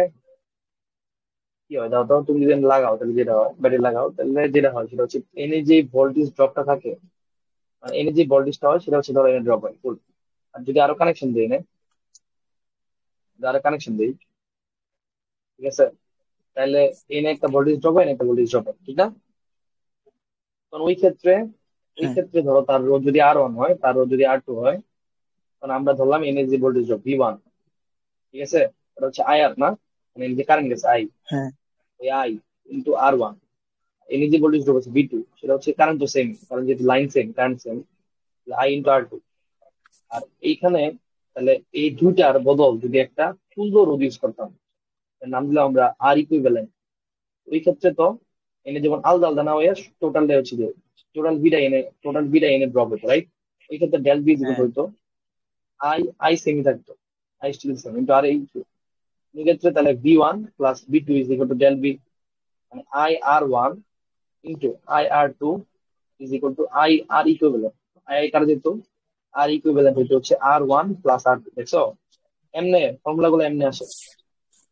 কি হয়, দাও দাও তুমি যদি লাগাও তাহলে যেটা হয়, ব্যাটারি লাগাও তাহলে যেটা হয় সেটা হচ্ছে এনে যে ভোল্টেজ ড্রপটা থাকে, মানে এনে যে ভোল্টেজটা হয় সেটা হচ্ছে ধরো এনে ড্রপ হয় full। আর যদি আরো কানেকশন দেই না, যদি আরো কানেকশন দেই, ঠিক আছে, তাহলে এনে একটা ভোল্টেজ ড্রপ হয়, এনে একটা ভোল্টেজ ড্রপ হয়, ঠিক না? তখন ওই ক্ষেত্রে, ওই হ্যাঁ ক্ষেত্রে ধরো তার রোধ যদি R1 হয়, তার রোধ যদি R2 হয়, তখন আমরা ধরলাম এনে যে ভোল্টেজ ড্রপ V1, ঠিক আছে, ওটা হচ্ছে IR না, মানে এই যে কারেন্ট গেছে I, হ্যাঁ ওই I ইন্টু R1। এনে যে ভোল্টেজ ড্রপ আছে V2, সেটা হচ্ছে কারেন্ট তো সেম, কারণ যেহেতু line same current same, I into R2। আর এইখানে তাহলে এই দুইটার বদল যদি একটা তুল্য রোধ ইউজ করতাম, এর নাম দিলাম আমরা আর ইকুইভ্যালেন্ট। ওই ক্ষেত্রে তো এনে যেমন আলাদা আলাদা না হয়ে টোটাল হচ্ছে যে টোটাল বিটা এনে ড্রপ হতো, রাইট? ওই ক্ষেত্রে ডেল বি ইকুয়াল হ্যাঁ হইতো আই, আই সেমি থাকতো, I still same into R এই এই ক্ষেত্রে তাহলে V1 plus V2 is equal to del B, মানে IR1 into IR2 is equal to R equivalent. I কার যেত, আর ইকুইভ্যালেন্ট হইতে হচ্ছে R1 প্লাস R2, দেখছো? এমনে ফর্মুলা গুলো এমনি আসে,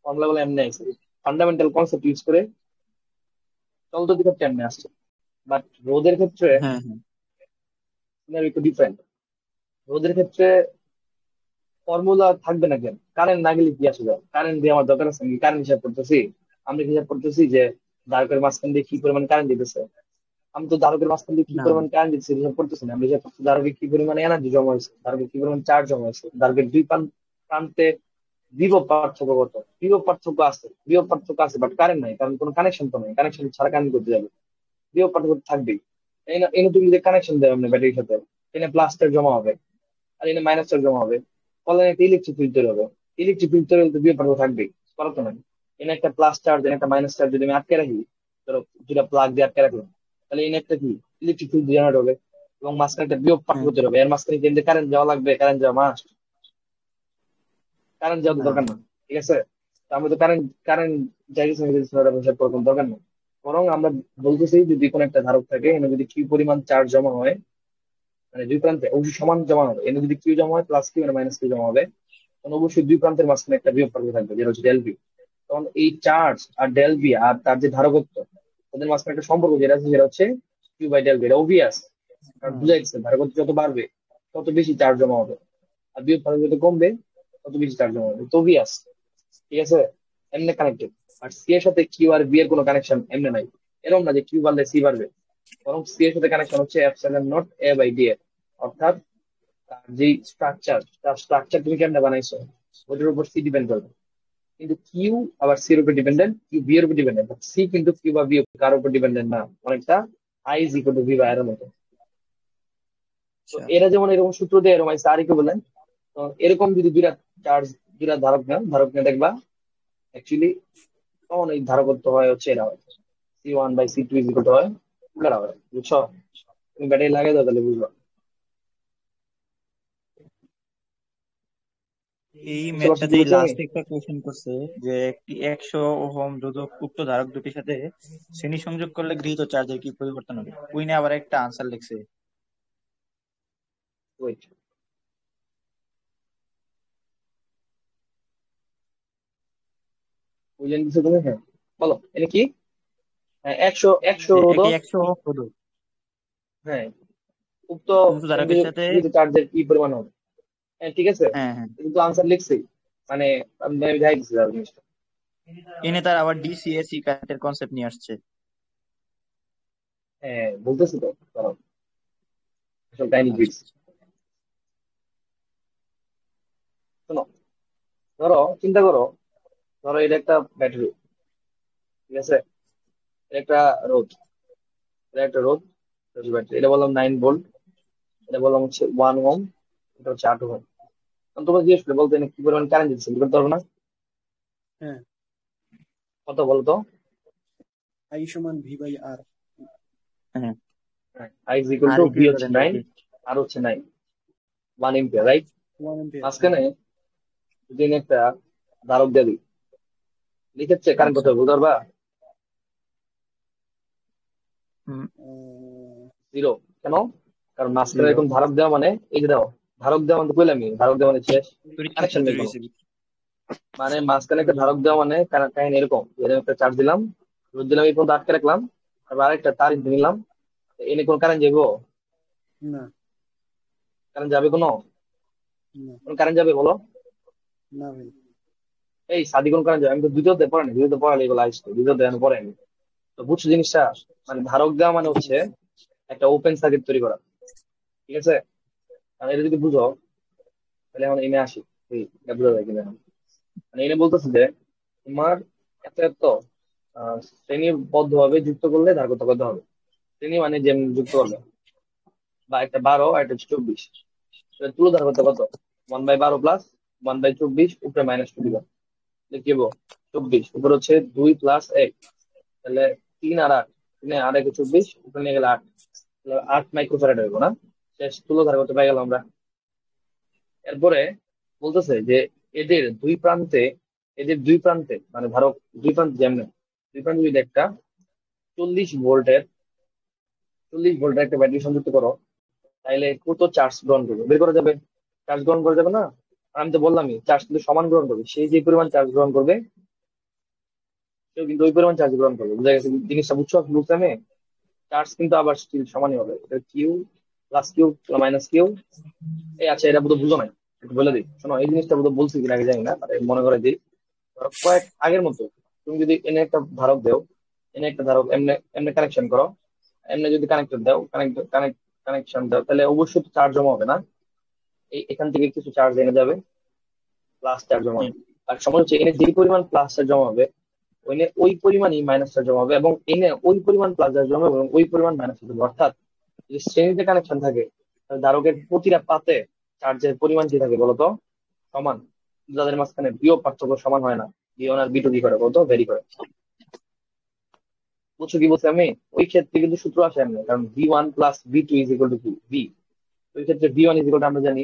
ফর্মুলা গুলো এমনি আসে, ফান্ডামেন্টাল কনসেপ্ট ইউজ করে চলতে দিকে এমনি আসছে। বাট রোদের ক্ষেত্রে হ্যাঁ হ্যাঁ একটু ডিফারেন্ট। রোদের ক্ষেত্রে ফর্মুলা থাকবে না কেন? কারেন্ট না গেলে কি আসবে, কারেন্ট দিয়ে আমার দরকার আছে, আমি কারেন্ট হিসাব করতেছি, আমি হিসাব করতেছি যে ধারকের মাঝখান দিয়ে কি পরিমাণ কারেন্ট দিতেছে। আমি তো ধারকের মাঝখান দিয়ে কি না পরিমাণ কারেন্ট দিচ্ছে হিসাব করতেছি না, আমি হিসাব করছি ধারকে কি পরিমাণ এনার্জি জমা হয়েছে, ধারকে কি পরিমাণ চার্জ জমা হয়েছে, ধারকের দুই প্রান্তে বিভব পার্থক্য কত, বিভব পার্থক্য আছে, বিভব পার্থক্য আছে, বাট কারেন্ট নাই, কারণ কোনো কানেকশন তো নাই, কানেকশন ছাড়া কারেন্ট করতে যাবে, বিভব পার্থক্য থাকবেই। এনে তুমি যদি কানেকশন দেবে আপনার ব্যাটারির সাথে, এনে প্লাস চার্জ জমা হবে আর এনে মাইনাস চার্জ জমা হবে, ফলে একটা ইলেকট্রিক ফিল্ড তৈরি হবে। ইলেকট্রিক ফিল্ড তৈরি হলে বিভব পার্থক্য থাকবেই, করা তো নাই। এনে একটা প্লাস চার্জ এনে একটা মাইনাস চার্জ যদি আমি আটকে রাখি, ধরো দুটা প্লাগ দিয়ে আটকে রাখলাম, তাহলে এনে একটা কি ইলেকট্রিক ফিল্ড জেনারেট হবে, এবং মাঝখানে একটা বিভব হ্যাঁ পার্থক্য তৈরি হবে। এর মাঝখানে কিন্তু কারেন্ট যাওয়া লাগবে, কারেন্ট যাওয়া মাস্ট, কারেন্ট যাওয়া তো না দরকার না, ঠিক আছে? তো আমরা তো কারেন্ট কারেন্ট যাই কিছু হিসাব করার কোনো দরকার নেই। বরং আমরা বলতেছি যদি কোনো একটা ধারক থাকে এখানে যদি কি পরিমাণ চার্জ জমা হয়, মানে দুই প্রান্তে অবশ্যই সমান জমা হবে। এনে যদি কিউ জমা হয় প্লাস কিউ মানে মাইনাস কিউ জমা হবে, তখন অবশ্যই দুই প্রান্তের মাঝখানে একটা বিয়োগ পার্থক্য থাকবে যেটা হচ্ছে ডেল ভি। তখন এই চার্জ আর ডেল ভি আর তার যে ধারকত্ব, ওদের মাঝখানে একটা সম্পর্ক যেটা আছে সেটা হচ্ছে কিউ বাই ডেল ভি। এটা অবভিয়াস, কারণ হুম। বুঝা গেছে ধারকত্ব যত বাড়বে তত বেশি চার্জ জমা হবে, আর বিয়োগ পার্থক্য যত কমবে তত বেশি চার্জ জমা হবে, তো অবভিয়াস। ঠিক আছে, এমনি কানেক্টেড। আর সি এর সাথে কিউ আর বি এর কোনো কানেকশন এমনি নাই। এরকম না যে কিউ বাড়লে সি বাড়বে, বরং সি এর সাথে কানেকশন হচ্ছে epsilon not A by D এর। অর্থাৎ তার যে স্ট্রাকচার, তার স্ট্রাকচার তুমি কেমনে বানাইছো ওটার উপর সি ডিপেন্ড করবে। কিন্তু কিউ আবার সি এর উপর ডিপেন্ডেন্ট, কিউ বি এর উপর ডিপেন্ডেন্ট, সি কিন্তু কিউ বা বি কার উপর ডিপেন্ডেন্ট না। অনেকটা I is equal to V বা এর মতো। তো আচ্ছা। এরা যেমন এরকম সূত্র দিয়ে এরকম আর কি বলেন। তো এরকম যদি দুইটা চার্জ, দুইটা ধারক না দেখবা অ্যাকচুয়ালি, তখন এই ধারকত্ব হয় হচ্ছে এরা হয় C1/C2 ইজ ইকুয়াল টু হয় এরা হয়, বুঝছো? তুমি ব্যাটারি লাগাই দাও তাহলে বুঝবা। এই বুঝতে পারছো কি ম্যাথটাতে বলছি আমি? লাস্ট একটা কোশ্চেন করছে যে একটি 100 ওহম রোধক উক্ত ধারক দুটির সাথে শ্রেণী সংযোগ করলে গৃহীত চার্জের কি পরিবর্তন হবে, ওই নিয়ে আবার একটা আনসার লিখছে। ওয়েট, বুঝলেন কিছু তুমি? হ্যাঁ বলো এটা কি। হ্যাঁ, একশো একশো যে একটি রোধক। 100 ওহম রোধক হ্যাঁ, উক্ত উক্ত ধারকের সাথে, গৃহীত চার্জের কি পরিমাণ হবে। হ্যাঁ ঠিক আছে, হ্যাঁ হ্যাঁ, কিন্তু আনসার লিখছি, মানে আমি দেখাই দিচ্ছি তার জিনিসটা। এনে তার আবার ডিসিএসি কারেন্টের কনসেপ্ট নিয়ে আসছে। হ্যাঁ বলতেছি তো, ধরো আসল কাহিনী আচ্ছা বিটস। শোনো, ধরো চিন্তা করো, ধরো এটা একটা ব্যাটারি, ঠিক আছে, এটা একটা রোধ, এটা একটা রোধ, ব্যাটারি। এটা বললাম 9 ভোল্ট, এটা বললাম হচ্ছে 1 ওহম, এটা হচ্ছে 8 ওহম। তোমরা জিজ্ঞেস করে বলতে এনে কি পরিমাণ কারেন্ট দিচ্ছে বলতে পারবো না? হ্যাঁ, কত বলো তো? আই সমান ভি বাই আর। হ্যাঁ, I is equal R two V হচ্ছে ইকুইভ্যালেন্ট আর 9, কি। আর হচ্ছে 9, 1 এম্পিয়ার, রাইট? 1 এম্পিয়ার, হ্যাঁ। মাঝখানে যদি আমি একটা ধারক দিয়ে দিই, লিখেছে কারেন্ট কত আচ্ছা। হবে বলতে পারবা? হুম। আহ, 0। কেন? কারণ মাঝখানে 0। এরকম ধারক দেওয়া মানে এই যে দাও, ধারক দেওয়া মানে তো কইলাম আমি, ধারক দেওয়া মানে শেষ, তড়িৎ ক্ষেত্র কানেকশন নেই তৈরি কোনো। হয়েছে। মানে মাঝখানে একটা হুম, ধারক দেওয়া মানে কাহিনী এরকম যে এরকম একটা চার্জ দিলাম, রোদ দিলাম, এই পর্যন্ত আটকে রাখলাম, তারপর আরেকটা তার হুম, নিলাম, এনে কোন কারেন্ট যাবো? না, কারেন্ট যাবে কোনো? না, কোন কারেন্ট যাবে বলো? না ভাই। এই সাদি কোন কারেন্ট যাবে? আমি তো দ্বিতীয়তে পড়েনি, দ্বিতীয়তে পড়ালে এগুলো আসতো, দ্বিতীয়তে আমি পড়েনি। তো বুঝছো জিনিসটা? মানে ধারক দেওয়া মানে হচ্ছে একটা ওপেন সার্কিট তৈরি করা, ঠিক আছে? আর এটা যদি বুঝো তাহলে এখন এনে আসি, এই এটা বোঝা যায় কিনা। মানে এনে বলতেছে যে তোমার এত এত শ্রেণীবদ্ধ ভাবে যুক্ত করলে ধারকত্ব কত হবে। শ্রেণী মানে যেমন যুক্ত করবে, বা একটা 12 আর একটা হচ্ছে 24, তুলো ধারকত্ব কত? 1/12 প্লাস 1/24 উপরে -2 দিবা, লিখব 24, উপরে হচ্ছে 2 প্লাস 1, তাহলে 3 আর 8, 3 আর 1 24, উপরে নিয়ে গেলে 8, তাহলে 8 মাইক্রোফ্যারাড হইব না? শেষ তুলো ধারকত্ব পেয়ে গেলাম আমরা। এরপরে বলতেছে যে এদের দুই প্রান্তে, এদের দুই প্রান্তে মানে ধরো দুই প্রান্তে যেমন, দুই প্রান্তে যদি একটা 40 ভোল্টের, 40 ভোল্টের একটা ব্যাটারি সংযুক্ত করো, তাইলে কত চার্জ গ্রহণ করবে বের করা যাবে? চার্জ গ্রহণ করা যাবে না? আর আমি তো বললামই চার্জ কিন্তু সমান গ্রহণ করবে, সেই যে পরিমাণ চার্জ গ্রহণ করবে সেও কিন্তু ওই পরিমাণ চার্জ গ্রহণ করবে। বুঝা গেছে জিনিসটা? বুঝছো বুঝতে আমি? চার্জ কিন্তু আবার স্টিল সমানই হবে, এটা Q plus Q minus Q. এই আচ্ছা, এটা বোধহয় বুঝো নাই, একটু বলে দিই শোনো, এই জিনিসটা বোধহয় বলছি কিনা আগে জানি না, আর মনে করে দিই। ধরো কয়েক আগের মতো তুমি যদি এনে একটা ধারক দাও, এনে একটা ধারক এমনি এমনি কানেকশন করো, এমনি যদি কানেক্টর দাও, কানেকশন দাও, তাহলে অবশ্যই তো চার্জ জমা হবে না? এই এখান থেকে কিছু চার্জ এনে যাবে, প্লাস চার্জ জমা হবে। আর সময় হচ্ছে এনে যে পরিমাণ প্লাস চার্জ জমা হবে, ওইনে ওই পরিমাণই মাইনাস চার্জ জমা হবে, এবং এনে ওই পরিমাণ প্লাস চার্জ জমা হবে এবং ওই পরিমাণ মাইনাস চার্জ হবে। অর্থাৎ যদি শ্রেণীতে কানেকশন থাকে তাহলে ধারকের প্রতিটা পাতে চার্জের পরিমাণ কি থাকে বলতো? সমান। যাদের মাঝখানে বিও পার্থক্য সমান হয় না, বি ওয়ান আর বি টু কি করে বলতো? ভেরি করে। বুঝছো কি বলছি আমি? ওই ক্ষেত্রে কিন্তু সূত্র আসে এমনি, কারণ V1 plus V2 is equal to V. ওই ক্ষেত্রে V1 ইজ ইকুয়াল টু আমরা জানি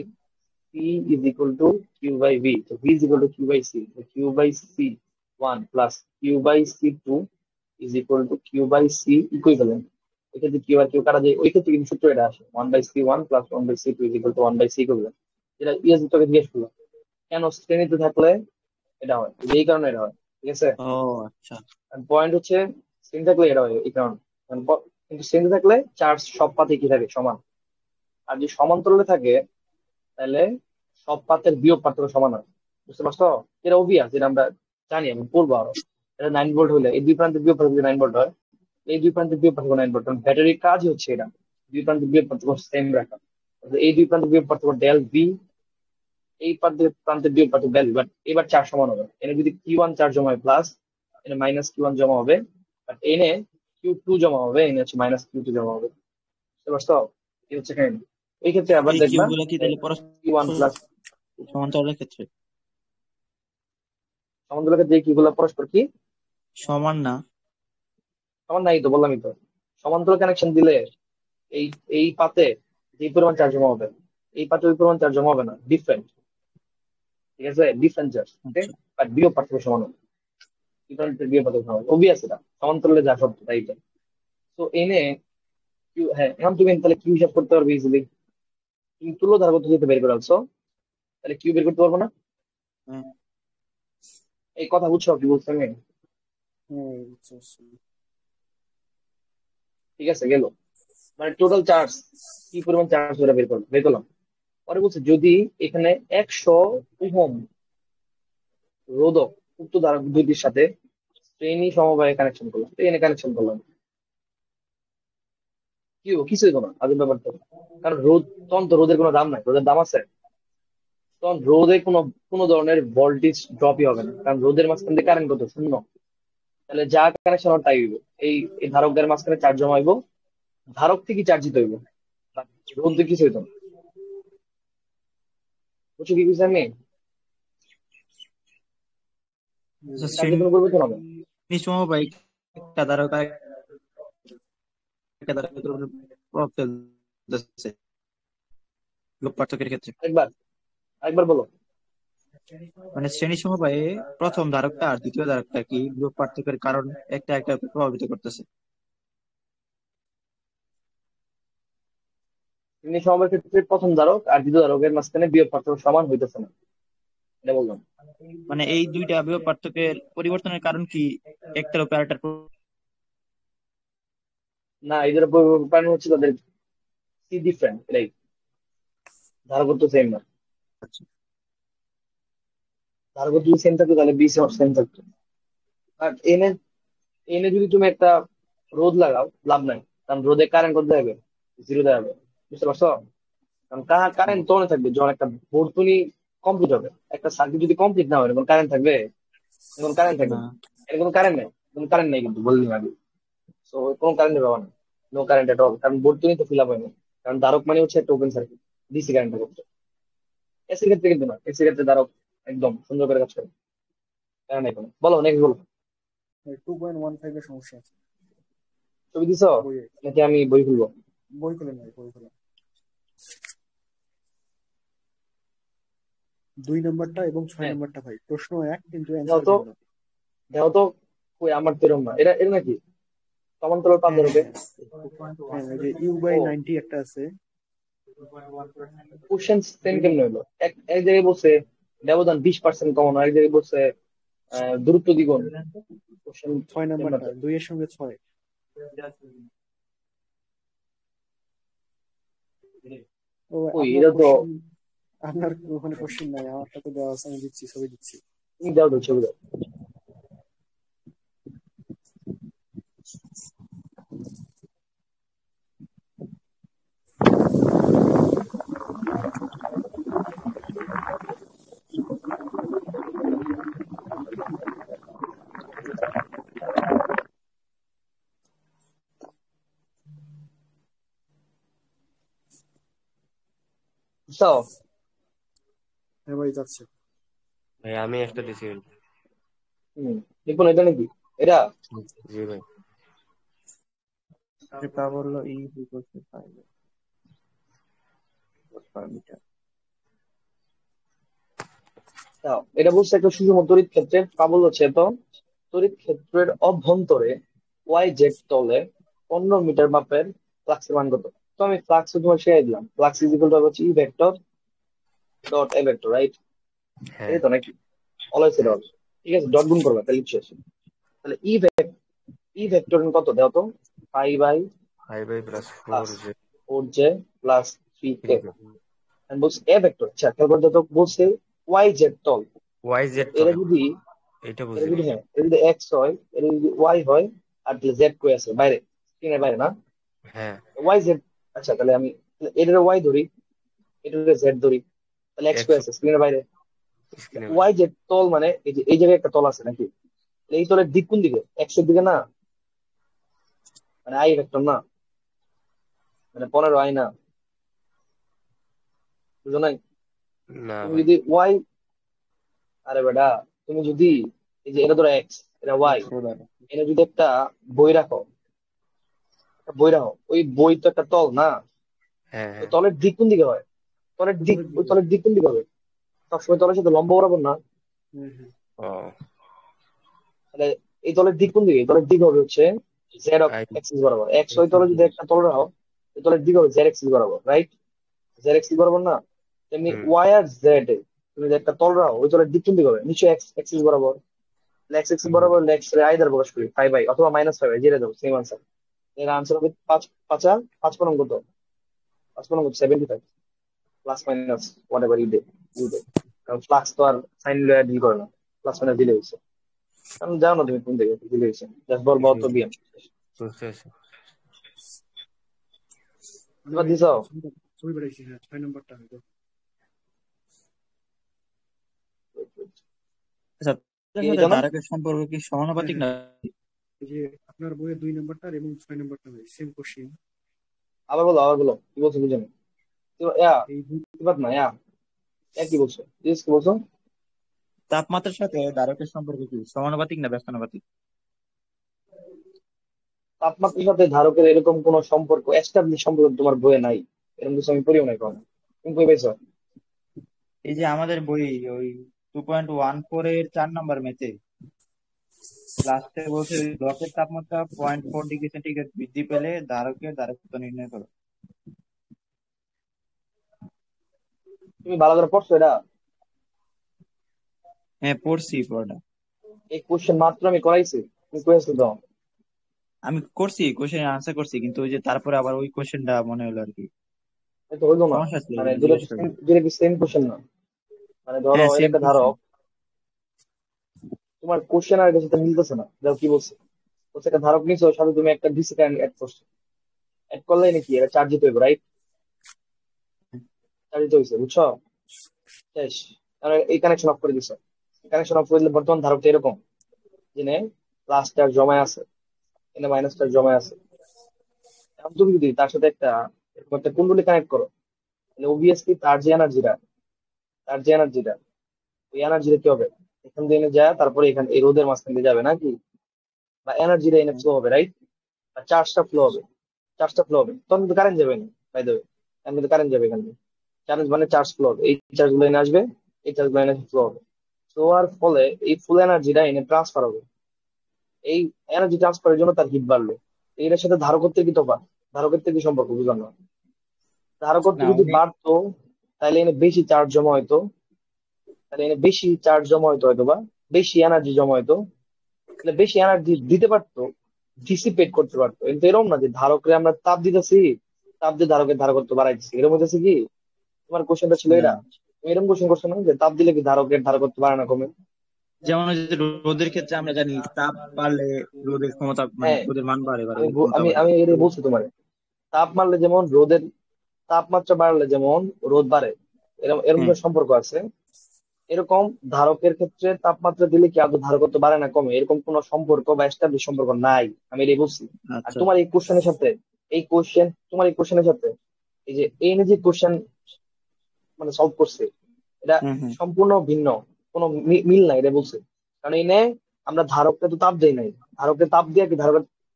P is equal to Q by V, তো V is equal to Q by C, q by C one plus q by C two is equal to Q by C equivalent. ওই ক্ষেত্রে Q R Q কাটা যায়, ওই ক্ষেত্রে কিন্তু সূত্র এটা আসে 1/c1 + 1/c2 = 1/c করবে, যেটা ইএস তোকে জিজ্ঞেস করলো কেন শ্রেণীতে থাকলে এটা হয়, এই কারণে এটা হয়, ঠিক আছে। ও আচ্ছা। পয়েন্ট হচ্ছে শ্রেণী থাকলে এটা হয় এই কারণে, কারণ কিন্তু শ্রেণী থাকলে চার্জ সব পাতে কি থাকে সমান, আর যদি সমান্তরালে থাকে তাহলে সব পাতের বিয়োগ পার্থক্য সমান হয়, বুঝতে পারছো? এটা অবভিয়াস, যেটা আমরা জানি, আমি পড়বো আরো। এটা 9 ভোল্ট হলে এই দুই প্রান্তের বিয়োগ পার্থক্য 9 ভোল্ট হয়, এই দুই প্রান্তের বিয়োগ পার্থক্য 9 ভোল্ট, কারণ ব্যাটারির কাজই হচ্ছে এটা দুই প্রান্তের বিয়োগ পার্থক্য সেম রাখা। এই দুই প্রান্তের বিয়োগ পার্থক্য ডেল ভি, এই প্রান্তের বিয়োগ পার্থক্য ডেল, বাট এবার চার্জ সমান হবে। এনে যদি Q1 চার্জ জমা হয় প্লাস, এনে -Q1 জমা হবে, বাট এনে Q2 জমা হবে, এনে হচ্ছে -Q2 জমা হবে, বুঝতে পারছো? এই হচ্ছে কাহিনী। এই ক্ষেত্রে আবার এই কিউ দেখবা গুলা কি তাহলে Q1 পরস্পর প্লাস সমান্তরালের ক্ষেত্রে সমান্তরাল ক্ষেত্রে কিগুলো পরস্পর কি সমান না? সমান নাই, তো বললামই তো। সমান্তরাল কানেকশন দিলে এই এই পাতে যে পরিমাণ চার্জ জমা হবে, এই পাতে ওই পরিমাণ চার্জ জমা হবে না, ডিফারেন্ট, ঠিক আছে, ডিফারেন্ট চার্জ, ওকে। আচ্ছা। বাট বিয়োগ পার্থক্য সমান হবে, ডিফারেন্ট বিয়োগ পার্থক্য সমান হবে, অবভিয়াস এটা সমান্তরালে যা শর্ত তাই এটা। তো এনে কিউ, হ্যাঁ এখন তুমি তাহলে কিউ হিসাব করতে পারবে ইজিলি, তুমি তুলো ধারা পদ্ধতিতে বের করে আনছো, তাহলে কিউ বের করতে পারবো না? হ্যাঁ। এই কথা বুঝছো কি বলছো আমি? হ্যাঁ বুঝতে পারছি। ঠিক আছে, গেল মানে টোটাল চার্জ কি পরিমাণ চার্জ ধরে বের করলাম। পরে বলছে যদি এখানে 100 ওহম রোধক উক্ত ধারা দুইটির সাথে শ্রেণী সমবায়ে কানেকশন করলাম, এনে কানেকশন করলাম, কি হবো? কিছুই হতো না, আজব ব্যাপার তো। কারণ রোদ, তখন তো রোদের কোনো দাম নাই, রোদের দাম আছে? তখন রোদে কোনো ধরনের ভোল্টেজ ড্রপই হবে না, কারণ রোদের মাঝখান দিয়ে কারেন্ট কত শূন্য। তাহলে যা কানেকশন হবে তাই হইব, এই ধারকদের মাঝখানে চার্জ জমা হইব, ধারক থেকে চার্জিত হইব, রোদ দিয়ে কিছু হইতো না, বুঝছো কি কিছু আমি? আচ্ছা, চার্জের কোনো পরিবর্তন হবে না। শ্রেণী সমবায় একটা দ্বারা একটা দ্বারা প্রভাব ফেলতেছে লোক পার্থক্যের ক্ষেত্রে। একবার একবার বলো। মানে শ্রেণী সমবায়ে প্রথম ধারকটা আর দ্বিতীয় ধারকটা কি বিভব পার্থক্যের কারণ একটা একটা প্রভাবিত করতেছে? শ্রেণী সমবায়ের ক্ষেত্রে প্রথম ধারক আর দ্বিতীয় ধারকের মাঝখানে বিয়োগ পার্থক্য সমান হইতেছে না, এটা বললাম। মানে এই দুইটা বিভব পার্থক্যের পরিবর্তনের কারণ কি একটার উপর আরেকটার না, এদের কারণ হচ্ছে তাদের সি ডিফারেন্ট, এটাই, ধারক তো সেম না। ধারক যদি সেম থাকতো তাহলে বি সেম থাকতো। আর এনে এনে যদি তুমি একটা রোদ লাগাও লাভ নাই, কারণ রোদে কারেন্ট কত দেবে? জিরো দেবে, বুঝতে পারছো? কারণ কারেন্ট তো অনেক থাকবে, যখন একটা বর্তনী কমপ্লিট হবে, একটা সার্কিট যদি কমপ্লিট না হয় এখন কারেন্ট থাকবে? এখন কারেন্ট থাকবে না? না, এর কোনো কারেন্ট নেই কিন্তু বললাম আগে। তো কোনো কারেন্টের ব্যবহার নেই, নো কারেন্ট এট অল, কারণ বর্তনী তো ফিল আপ হয়নি, কারণ ধারক মানে হচ্ছে একটা ওপেন সার্কিট, ডিসি কারেন্ট করছে। এসির ক্ষেত্রে কিন্তু না, এসির ক্ষেত্রে ধারক একদম সুন্দর করে কাজ করে, কারেন্ট নাই কোনো। বলো নেক্সট বলো। 2.15 এর সমস্যা আছে ছবি দিছো বইয়ে। নাকি আমি বই খুলবো? বই খুলে নাই, বই খুলে 2 নম্বরটা এবং 6 হ্যাঁ, নম্বরটা ভাই প্রশ্ন এক কিন্তু দেখো অ্যান্সার তো, ভিন্ন। দেখো তো, কই আমার তো এরকম না, এরা নাকি সমান্তরাল পাত হ্যাঁ ধরবে। হ্যাঁ ওই যে ইউ বাই ও 90 একটা আছে। কোশ্চেন সেম দুই কেমনে হলো? এক এক জায়গায় বলছে ব্যবধান 20% কমানো, এক জায়গায় বলছে দূরত্ব দ্বিগুণ। কোশ্চেন 6 সেম না নম্বরটা তো। 2 এর সঙ্গে 6। ও ওই আপনার এটা তো কোশ্চেন, আপনার ওখানে কোশ্চেন নাই, আমারটা তো দেওয়া আছে, আমি দিচ্ছি, ছবি দিচ্ছি। তুমি দাও তো ছবি দাও। বুঝছো? হ্যাঁ ভাই যাচ্ছে। ভাই আমি একটা দিছি। দেখুন এটা নাকি এটা জি ভাই। তা বললো E equal to 5 per metre. দাও, এটা বলছে একটা সুষম তড়িৎ ক্ষেত্রের প্রাবল্য হচ্ছে তো তড়িৎ ক্ষেত্রের অভ্যন্তরে ওয়াই জেড তলে 15 মিটার মাপের ফ্লাক্সের মান কত? তো আমি ফ্লাক্স তোমার শেয়ার দিলাম, ফ্লাক্স ইজ ইকুয়াল টু হচ্ছে E vector dot A vector, right? হ্যাঁ এই তো নাকি অলওয়েজ এটা হ্যাঁ হবে। ঠিক আছে, ডট গুণ করবে তাহলে শেষ। তাহলে ই ভেক্টর কত দাও তো? 5 5i plus plus 4j 4j plus 3k। 3k আমি বলছি এ ভেক্টর, আচ্ছা তারপর যত বলছে ওয়াই জেড তল। yz এরা তলে যদি এটা এরা বুঝি যদি নাই। হ্যাঁ এরা যদি এক্স হয়, এরা যদি ওয়াই হয়, আর জেড কই আছে বাইরে, স্ক্রিনের বাইরে না, হ্যাঁ ওয়াই জেড। আচ্ছা তাহলে আমি এটার ওয়াই ধরি, এটার জেড ধরি, তাহলে এক্স কই এক্স আছে স্ক্রিনের বাইরে। স্ক্রিনে বাইরে। ওয়াই জেড তল মানে এই যে এই জায়গায় একটা তল আছে নাকি? তাহলে এই তলের দিক কোন দিকে? এক্স এর দিকে না, মানে আই ভেক্টর না, মানে 15 আই না, বুঝো নাই? না তুমি ভাই যদি ওয়াই, আরে বেটা, তুমি যদি এই যে এটা ধরো এক্স, এটা ওয়াই, এটা যদি একটা বই রাখো, একটা বই রাখো, ওই বই তো একটা তল না? হ্যাঁ ওই হ্যাঁ তলের দিক কোন দিকে হয়? তলের দিক, উপরের ওই দিকে। তলের দিক কোন দিকে হবে? সবসময় তলের সাথে লম্ব বরাবর না? হ্যাঁ হ্যাঁ। ও তাহলে এই তলের দিক কোন দিকে? এই তলের দিক হবে হচ্ছে জেড আই এক্সিস বরাবর। এক্স ওই তলে যদি একটা তল রাখো, এই তলের দিক হবে জেড এক্সিস বরাবর, রাইট? জেড এক্সিস বরাবর না? তেমনি হুম ওয়াই আর জেড এ তুমি যদি একটা তল রাখো, ওই তলের দিক কোন দিকে হবে? নিশ্চয়ই এক্স এক্সিস বরাবর। এক্স এক্সিস হুম বরাবর এক্স রে আই দ্বারা প্রকাশ করি, 5i অথবা -5i, যেটা দেবো সেম আনসার। এর আনসার হবে পাঁচা, 5 কত? 5 75 plus minus whatever you they, কারণ ফ্লাক্স তো আর সাইন ডিল করে না, প্লাস মাইনাস দিলে হয়েছে। কারণ জানো না তুমি কোন দিকে দিলে হয়েছে, জাস্ট বলবো হুম, তো বিএম। বুঝতে পারছি। আমি এবার ভাই দিছো? ছবি পাঠাইছি, হ্যাঁ 6 নম্বরটা হয়তো। আচ্ছা, তাদের কি সাথে এটা না? ধারকের সম্পর্ক কি হ্যাঁ সমানুপাতিক হ্যাঁ, না? এই যে আপনার বইয়ে 2 নম্বরটা এবং 6 নম্বরটা ভাই সেম কোশ্চিন। আবার বলো, আবার বলো, কি বলছো বুঝে না। এই দুই কি বাত না কি বলছো, প্লিজ কি বলছো? তাপমাত্রার সাথে ধারকের সম্পর্ক কি সমানুপাতিক না ব্যস্তানুপাতিক? তাপমাত্রার সাথে ধারকের এরকম কোন সম্পর্ক, এস্টাবলিশ সম্পর্ক তোমার বইয়ে নাই, এরকম কিছু আমি পড়িও নাই কখনো। তুমি কই পাইছো? এই যে আমাদের বই ওই 2.14 এর 4 নম্বর ম্যাচে লাস্টে বলছে ওই ব্লকের তাপমাত্রা 0.4 ডিগ্রি সেন্টিগ্রেড বৃদ্ধি পেলে ধারকের ধারকত্ব নির্ণয় করো। তুমি ভালো করে পড়ছো এটা? হ্যাঁ, পড়ছি পড়া। এই কোশ্চেন মাত্র আমি করাইছি, তুমি কই আসছো তো? আমি করছি, কোশ্চেন আনসার করছি, কিন্তু ওই যে তারপরে আবার ওই কোশ্চেনটা মনে হলো আর কি। এই তো হইলো না, সমস্যা ছিল এই মানে জন্য দুটো জিজ্ঞেস করলাম। দুটো কি সেম কোশ্চেন না? মানে ধরো হ্যাঁ, এর সেম একটা কোশ্চেন। ধারক, তোমার কোশ্চেন আর এটার সাথে মিলতেছে না, দেখো কি বলছে। বলছে একটা ধারক নিছো, ওর সাথে তুমি একটা ডিসি কারেন্ট অ্যাড করছো, অ্যাড করলে নাকি এটা চার্জ দিতে হবে, রাইট? চার্জ দিতে হয়েছে, বুঝছো? শেষ। কারণ এই কানেকশন অফ করে দিছো, কানেকশন অফ করে দিলে বর্তমান ধারকটা এরকম, যে প্লাস চার্জ জমায় আছে, এনে মাইনাস চার্জ জমায় আছে। এখন তুমি যদি তার সাথে এরকম একটা কুণ্ডলী কানেক্ট করো, তাহলে অবভিয়াসলি তার যে এনার্জিটা ওই এনার্জিটা কি হবে? এখান দিয়ে এনে যায়, তারপরে এখানে এই রোদের মাঝখান দিয়ে যাবে নাকি? বা এনার্জিটা এনে ফ্লো হবে, রাইট? বা চার্জটা ফ্লো হবে, তখন কিন্তু কারেন্ট যাবে না, বাই দ্য ওয়ে। এখন কিন্তু কারেন্ট যাবে এখান থেকে, চার্জ মানে চার্জ ফ্লো হবে, এই চার্জ গুলো এনে আসবে, এই চার্জ গুলো এনে ফ্লো হবে। ফ্লো হওয়ার ফলে এই ফুল এনার্জিটা এনে ট্রান্সফার হবে। এই এনার্জি ট্রান্সফারের জন্য তার হিট বাড়লো। এটার সাথে ধারকত্বের কি তফাৎ? ধারকত্বের কি সম্পর্ক বুঝলাম না। ধারকত্ব না যদি উনি বাড়তো, তাহলে এনে বেশি চার্জ জমা হইতো, তাহলে এনে বেশি চার্জ জমা হইতো হয়তো, বা বেশি এনার্জি জমা হইতো, তাহলে বেশি এনার্জি দিতে পারতো, ডিসিপেট করতে পারতো। কিন্তু এরকম না যে ধারকরে আমরা তাপ দিতেছি, তাপ দিয়ে ধারকের ধারকত্ব বাড়াইতেছি, এরকম হইতেছে কি? তোমার কোশ্চেনটা ছিল না, এটা? তুমি এরকম কোশ্চেন করছো না যে তাপ দিলে কি ধারকের ধারকত্ব বাড়ে না কমে? যেমন ওই যে রোদের ক্ষেত্রে আমরা জানি তাপ বাড়লে রোদের ক্ষমতা মানে হ্যাঁ, রোদের মান বাড়ে বা আমি রোদের ব- ক্ষমতা আমি বাড়ে। আমি তো এটা বলছি তোমার, তাপ মারলে যেমন রোদের, তাপমাত্রা বাড়লে যেমন রোদ বাড়ে, এরকম এরকম হ্যাঁ। একটা সম্পর্ক আছে। এরকম ধারকের ক্ষেত্রে তাপমাত্রা দিলে কি আদৌ ধারকত্ব বাড়ে না কমে, এরকম কোনো সম্পর্ক বা এস্টাবলিশ সম্পর্ক নাই, আমি এটাই বলছি। আর আচ্ছা। তোমার এই কোশ্চেনের সাথে, তোমার এই কোশ্চেনের সাথে এই যে যে কোশ্চেন মানে সলভ করছে, এটা হ্যাঁ হ্যাঁ সম্পূর্ণ ভিন্ন, কোনো মিল নাই, এটা বলছে। কারণ আমরা ধারককে তো তাপ দেই নাই, ধারকের তাপ দিয়ে কি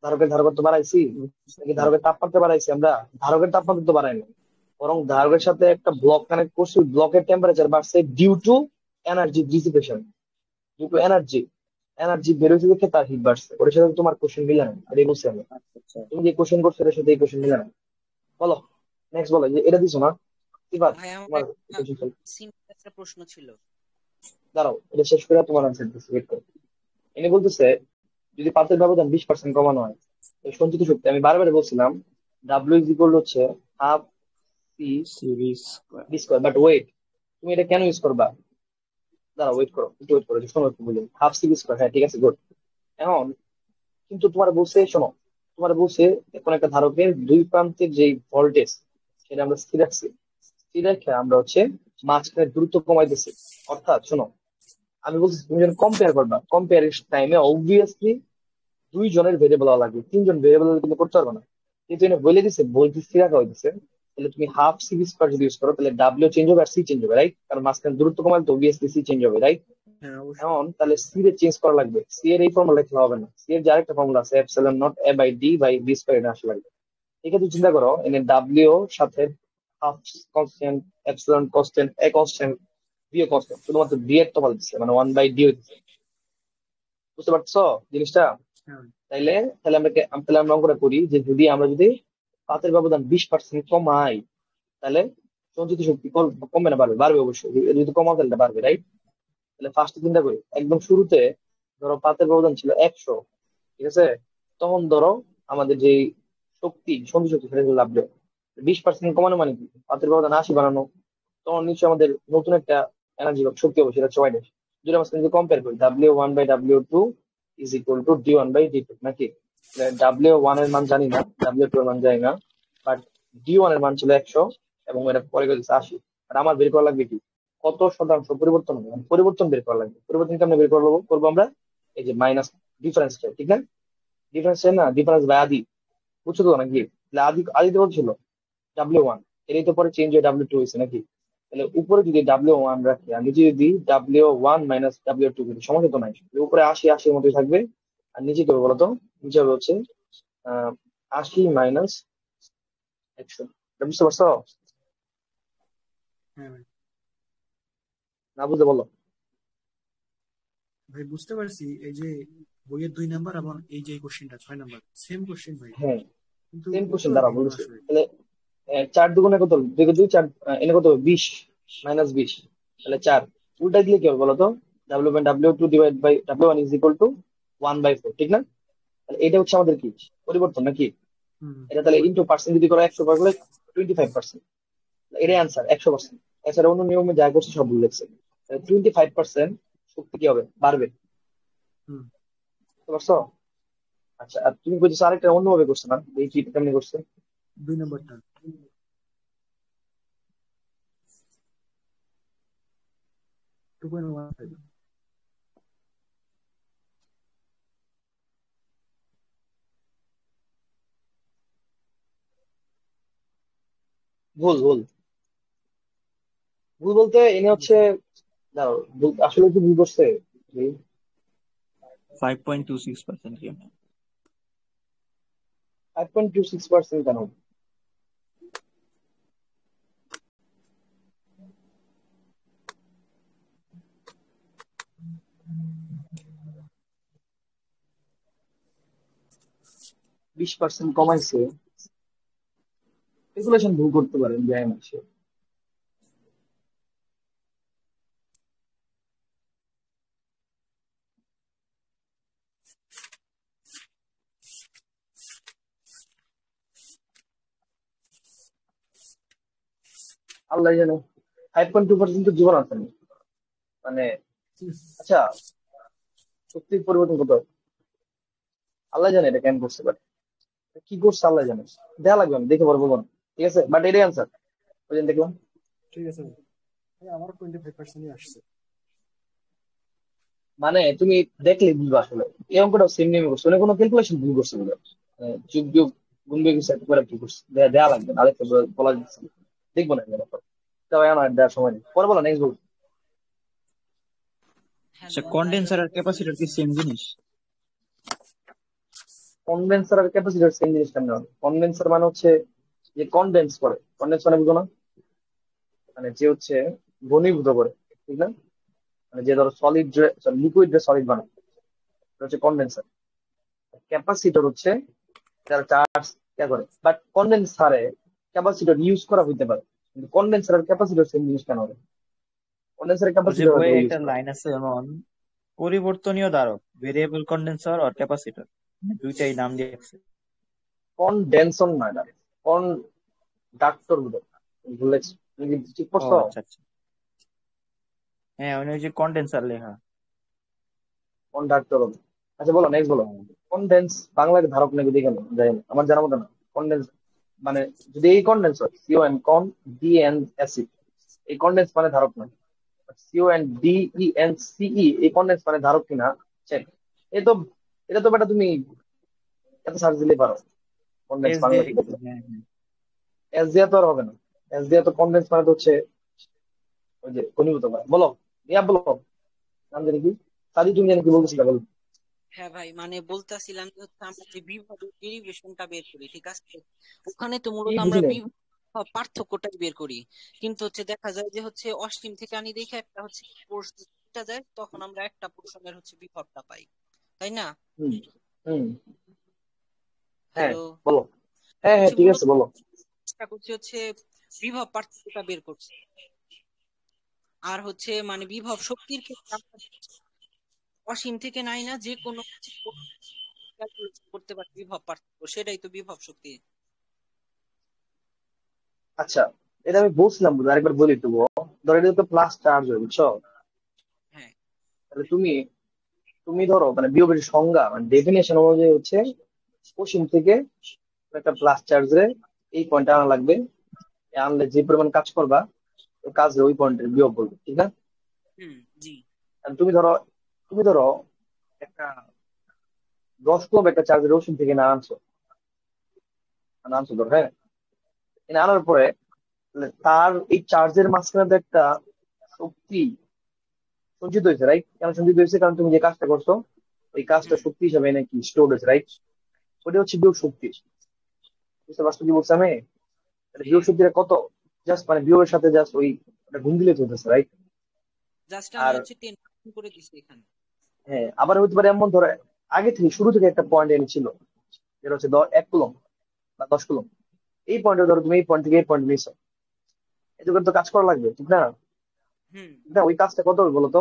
ধারকের ধারকত্ব বাড়াইছি? নাকি বুঝছি। ধারকের তাপমাত্রা বাড়াইছি আমরা? ধারকের তাপমাত্রা তো বাড়াই না, বরং ধারকের সাথে একটা ব্লক কানেক্ট করছি, ব্লকের টেম্পারেচার বাড়ছে due to energy dissipation, due to energy বেরোচ্ছে দেখে তার হিট বাড়ছে, ওর সাথে তোমার কোশ্চেন মিলে না, এটাই বলছি আমি। আচ্ছা তুমি যে কোশ্চেন করছো এটার সাথে এই কোশ্চেন মিলে না। বলো, নেক্সট বলো, যে এটা দিছো না, এবার ভাই আমার তোমার একটা কোশ্চেন চল। সিম্পল একটা প্রশ্ন ছিল। দাঁড়াও, এটা শেষ করে তোমার আনসার দিচ্ছি, ওয়েট করো। এনে বলতেছে যদি পাতের ব্যবধান 20% কমানো হয়, তো সঞ্চিত শক্তি, আমি বারবার বলছিলাম ডাব্লিউ ইজ ইকুয়াল হচ্ছে half C series B square, but wait, তুমি এটা কেন ইউজ করবা? দাঁড়াও, ওয়েট করো, একটু ওয়েট করো, শোনো একটু বলি, হাফ সি বি স্কোয়ার, হ্যাঁ ঠিক আছে, গুড। এখন কিন্তু তোমার বলছে, শোনো, তোমার বলছে এখন একটা ধারকের দুই প্রান্তের যে ভোল্টেজ সেটা আমরা স্থির রাখছি, স্থির রেখে আমরা হচ্ছে মাঝখানে দূরত্ব কমাইতেছি। অর্থাৎ শোনো, আমি বলছি তুমি যখন কম্পেয়ার করবা, কম্পেয়ার টাইমে অবভিয়াসলি দুইজনের ভেরিয়েবল লাগবে, তিনজন ভেরিয়েবল কিন্তু করতে পারবে না। কিন্তু এনে বলে দিছে বলতে স্থির রাখা হইতেছে, তাহলে তুমি হাফ সি স্কোয়ার যদি ইউজ করো তাহলে ডাব্লিউ চেঞ্জ হবে আর সি চেঞ্জ হবে, রাইট? কারণ মাঝখানে দূরত্ব কমালে তো অবভিয়াসলি সি চেঞ্জ হবে, রাইট? হ্যাঁ অবশ্যই। এখন তাহলে সি এর চেঞ্জ করা লাগবে, সি এর এই ফর্মুলা লিখলে হবে না, সি এর যে আরেকটা ফর্মুলা আছে epsilon not A by D by B square, এটা আসলে লাগবে। এক্ষেত্রে চিন্তা করো, এনে ডাব্লিউ সাথে half constant, epsilon constant, A constant, B ও কনস্ট্যান্ট, শুধুমাত্র ডি এর তফাৎ দিচ্ছে, মানে 1 বাই ডি হইতেছে। বুঝতে পারছো জিনিসটা? হ্যাঁ তাইলে তাহলে আমরা তাহলে আমরা অঙ্কটা করি যে যদি পাতের ব্যবধান 20% কমাই, তাহলে সঞ্চিত শক্তি কমবে না বাড়বে? বাড়বে অবশ্যই, যদি কমাও তাহলে এটা বাড়বে, রাইট? তাহলে ফার্স্ট চিন্তা করি, একদম শুরুতে ধরো পাতের ব্যবধান ছিল 100, ঠিক আছে? তখন ধরো আমাদের যে শক্তি, সঞ্চিত শক্তি, সেটা ছিল লাভবে 20% কমানো, মানে কি পাতের ব্যবধান 80 বানানো, তখন নিশ্চয়ই আমাদের নতুন একটা এনার্জি বা শক্তি হবে, সেটা হচ্ছে ওয়াইডেস। যদি আমরা যদি কম্পেয়ার করি, W1/W2 is equal two D1/D2, নাকি? W1 এর মান জানি না, W2 এর মান জানি না, বাট D1 এর মান ছিল 100 এবং এটা পরে গেছে 80। আর আমার বের করা লাগবে কি, কত শতাংশ পরিবর্তন হবে, মানে পরিবর্তন বের করা লাগবে। পরিবর্তন কেমনে বের করবো আমরা? এই যে মাইনাস ডিফারেন্স, ঠিক না? ডিফারেন্স না, ডিফারেন্স বাই আদি, বুঝছো তো নাকি? তাহলে আদি আদিতে কত ছিল? W1, এটাই তো পরে চেঞ্জ হয়ে W2 হয়েছে, নাকি? তাহলে উপরে যদি W1 রাখি আর নিচে যদি W1 মাইনাস W2 করি, সমস্যা তো নাই, উপরে 80 মতোই থাকবে। আর নিচে কি হবে বলতো? নিচে হবে হচ্ছে 80 - 100, এটা বুঝতে পারছো? হ্যাঁ ভাই। না বুঝতে বলো। ভাই বুঝতে পারছি, এই যে বইয়ের 2 নাম্বার এবং এই যে কোশ্চেনটা 6 নাম্বার সেম কোশ্চেন ভাই, হ্যাঁ, কিন্তু সেম কোশ্চেন, উত্তর দ্বারা ভিন্ন বলছি। আসলে। তাহলে 4 দুগুণে কত হলো? 2 × 2 4, এনে কত হবে? 20 মাইনাস 20, তাহলে 4। উল্টা দিলে কি হবে বলতো? W1/W2 divide by W1 is equal to 1/4, ঠিক না? তাহলে এটা হচ্ছে আমাদের কি পরিবর্তন, নাকি? হুম, এটা তাহলে ইন্টু পরিবর্তন। পার্সেন্ট যদি করো 100 করলে 25%, এটাই হ্যাঁ। আনসার 100%। এছাড়া অন্য নিয়মে যা করছে সব ভুল লিখছে। 25% শক্তি কি হবে? বাড়বে। হুম। বুঝতে পারছো? আচ্ছা, আর তুমি বলছো আরেকটা অন্যভাবে করছে না, এই কি কেমনি করছে? 2 নাম্বারটা 2.15। ভুল ভুল ভুল বলতে এনে কি হচ্ছে, বলছেন? দাঁড়াও, আসলে কি ভুল করছে? 5.26% কি? 5.26% কেন? 20% কমাইছে, ক্যালকুলেশন ভুল করতে পারেন, যায় না সে। আল্লাহ জানে। 5.2% তো জীবন আছে না। মানে আচ্ছা, শক্তির পরিবর্তন কত? আল্লাহ জানে এটা কেন করতে পারে, কি করছে আল্লাহ জানে। দেয়া লাগবে, আমি দেখে পারবো না, ঠিক আছে, বাট এটাই আনসার, ওই জন্য দেখলাম। ঠিক আছে ভাই। ভাই আমারও 25%ই আসছে। মানে তুমি দেখলে বুঝবে আসলে এই অঙ্কটা সেম নেমে করছে, মানে কোনো ক্যালকুলেশন ভুল করছে বলে, যুগ যুগ গুণ বিয়োগ হিসাব করে কি করছে, দেয়া লাগবে না, আরেকটা বলা যাচ্ছে না। দেখবো না এগুলো পরে। তাও এখন আর দেওয়ার সময় নেই, পরে বলো, নেক্সট বল। আচ্ছা, হ্যালো ভাই। কন্ডেন্সার আর ক্যাপাসিটর কি সেম জিনিস? কনডেন্সার আর ক্যাপাসিটর সেম জিনিস কেমন হবে? কনডেন্সার মানে হচ্ছে যে কনডেন্স করে, কনডেন্স মানে বুঝো না? মানে যে হচ্ছে ঘনীভূত করে, ঠিক না? মানে যে ধরো সলিড, লিকুইড সলিড বানায়, এটা হচ্ছে কনডেন্সার। ক্যাপাসিটর হচ্ছে যারা চার্জ করে, বাট কন্ডেন্সারে ক্যাপাসিটর ইউজ করা হইতে পারে, কিন্তু কন্ডেন্সার আর ক্যাপাসিটর সেম জিনিস কেন হবে? কন্ডেন্সারের ওর যে ক্যাপাসিটর হয়তো বইয়ে ইউজ একটা করে। লাইন আছে এমন, পরিবর্তনীয় ধারক, ভেরিয়েবল কন্ডেন্সার আর ক্যাপাসিটর, দুইটাই নাম দিয়ে রাখছে। কনডেনসন না, এটা কন্ডাক্টর বলেছি, তুমি কি ঠিক ও করছো? আচ্ছা আচ্ছা, হ্যাঁ ওই যে কন্ডেন্সার লেখা। কন্ডাক্টর হবে। আচ্ছা বলো, নেক্সট বলো। কনডেন্স বাংলায় ধারক নাকি দেখে না, যাই না, আমার জানার মতো না। কনডেন্স মানে যদি এই কনডেন্স হয়, C O N con D N acid, এই কনডেন্স মানে ধারক না। C O N D E N C E, এই কনডেন্স মানে ধারক কিনা চেক। এই তো, এটা তো বেটা তুমি এত সার্চ দিলে পারো, কনডেন্স এস বাংলা দিয়ে কি লিখছে, দেখো। হ্যাঁ হ্যাঁ। এস দিয়া তো আর হবে না, এস দিয়া তো কনডেন্স মানে তো হচ্ছে ওই যে ঘনীভূত করা। বলো, ইয়া বলো, নাম জানি কি, সাদি তুমি জানি কি বলতেছিলে, বলো। হ্যাঁ ভাই, মানে বলতেছিলাম যে হচ্ছে আমরা যে বিভাগের ডেরিভেশনটা বের করি, ঠিক আছে, ওখানে তো কি মূলত বুঝি আমরা নাই। বিভাগ পার্থক্যটাই বের করি। কিন্তু হচ্ছে দেখা যায় যে হচ্ছে অসীম থেকে আনি দেখে একটা হচ্ছে পোর্শনটা যায়, তখন আমরা একটা পোর্শনের হচ্ছে বিভবটা পাই, তাই না? হুম হুম। হ্যাঁ হ্যালো। বলো। হ্যাঁ হ্যাঁ হচ্ছে ঠিক মূলত আছে বলো। চেষ্টা করছি হচ্ছে বিভব পার্থক্যটা বের করছি। আর হচ্ছে মানে বিভব শক্তির ক্ষেত্রে আমরা অসীম থেকে নাই না যে কোনো ক্যালকুলেট করতে পারি বিভব পার্থক্য, সেটাই তো বিভব শক্তি। আচ্ছা, এটা আমি বলছিলাম বুঝো, আরেকবার বলি তবুও। ধরো এটা তো প্লাস চার্জ হয়, বুঝছো? হ্যাঁ। তাহলে তুমি তুমি ধরো মানে বিয়োগের সংজ্ঞা মানে ডেফিনেশন অনুযায়ী হচ্ছে অসীম থেকে একটা প্লাস চার্জে এই পয়েন্ট আনা লাগবে। এ আনলে যে পরিমাণ কাজ করবা, ওই কাজে ওই পয়েন্টের বিয়োগ করবে, ঠিক না? হুম। জি। আর তুমি ধরো একটা 10 কুলম্ব একটা চার্জের অসীম থেকে না আনছো, ধরো, হ্যাঁ। এনে আনার পরে তাহলে তার এই চার্জের মাঝখানে তো একটা শক্তি সঞ্চিত হয়েছে, রাইট? কেন সঞ্চিত হয়েছে? কারণ তুমি যে কাজটা করছো ওই কাজটা হুম। শক্তি হিসাবে নাকি স্টোর হয়েছে, রাইট? ওটা হচ্ছে বিয়োগ শক্তি। বুঝতে পারছো কি বলছি আমি? তাহলে বিয়োগ হ্যাঁ, শক্তিটা কত? জাস্ট মানে বিয়োগের সাথে জাস্ট ওই ওটা গুণ দিলে চলতেছে, রাইট? জাস্ট আমি আর হচ্ছে 10 করে দিছি এখানে। হ্যাঁ, আবার হতে পারে এমন ধরো আগে থেকে শুরু থেকে একটা পয়েন্ট এনে ছিল, যেটা হচ্ছে 1 কুলম বা 10 কুলম। এই পয়েন্টে ধরো তুমি এই পয়েন্ট থেকে এই পয়েন্ট নিয়েছো, এতে করে তো কাজ করা লাগবে, ঠিক না? হুম। না, ওই কাজটা কত হবে বলতো?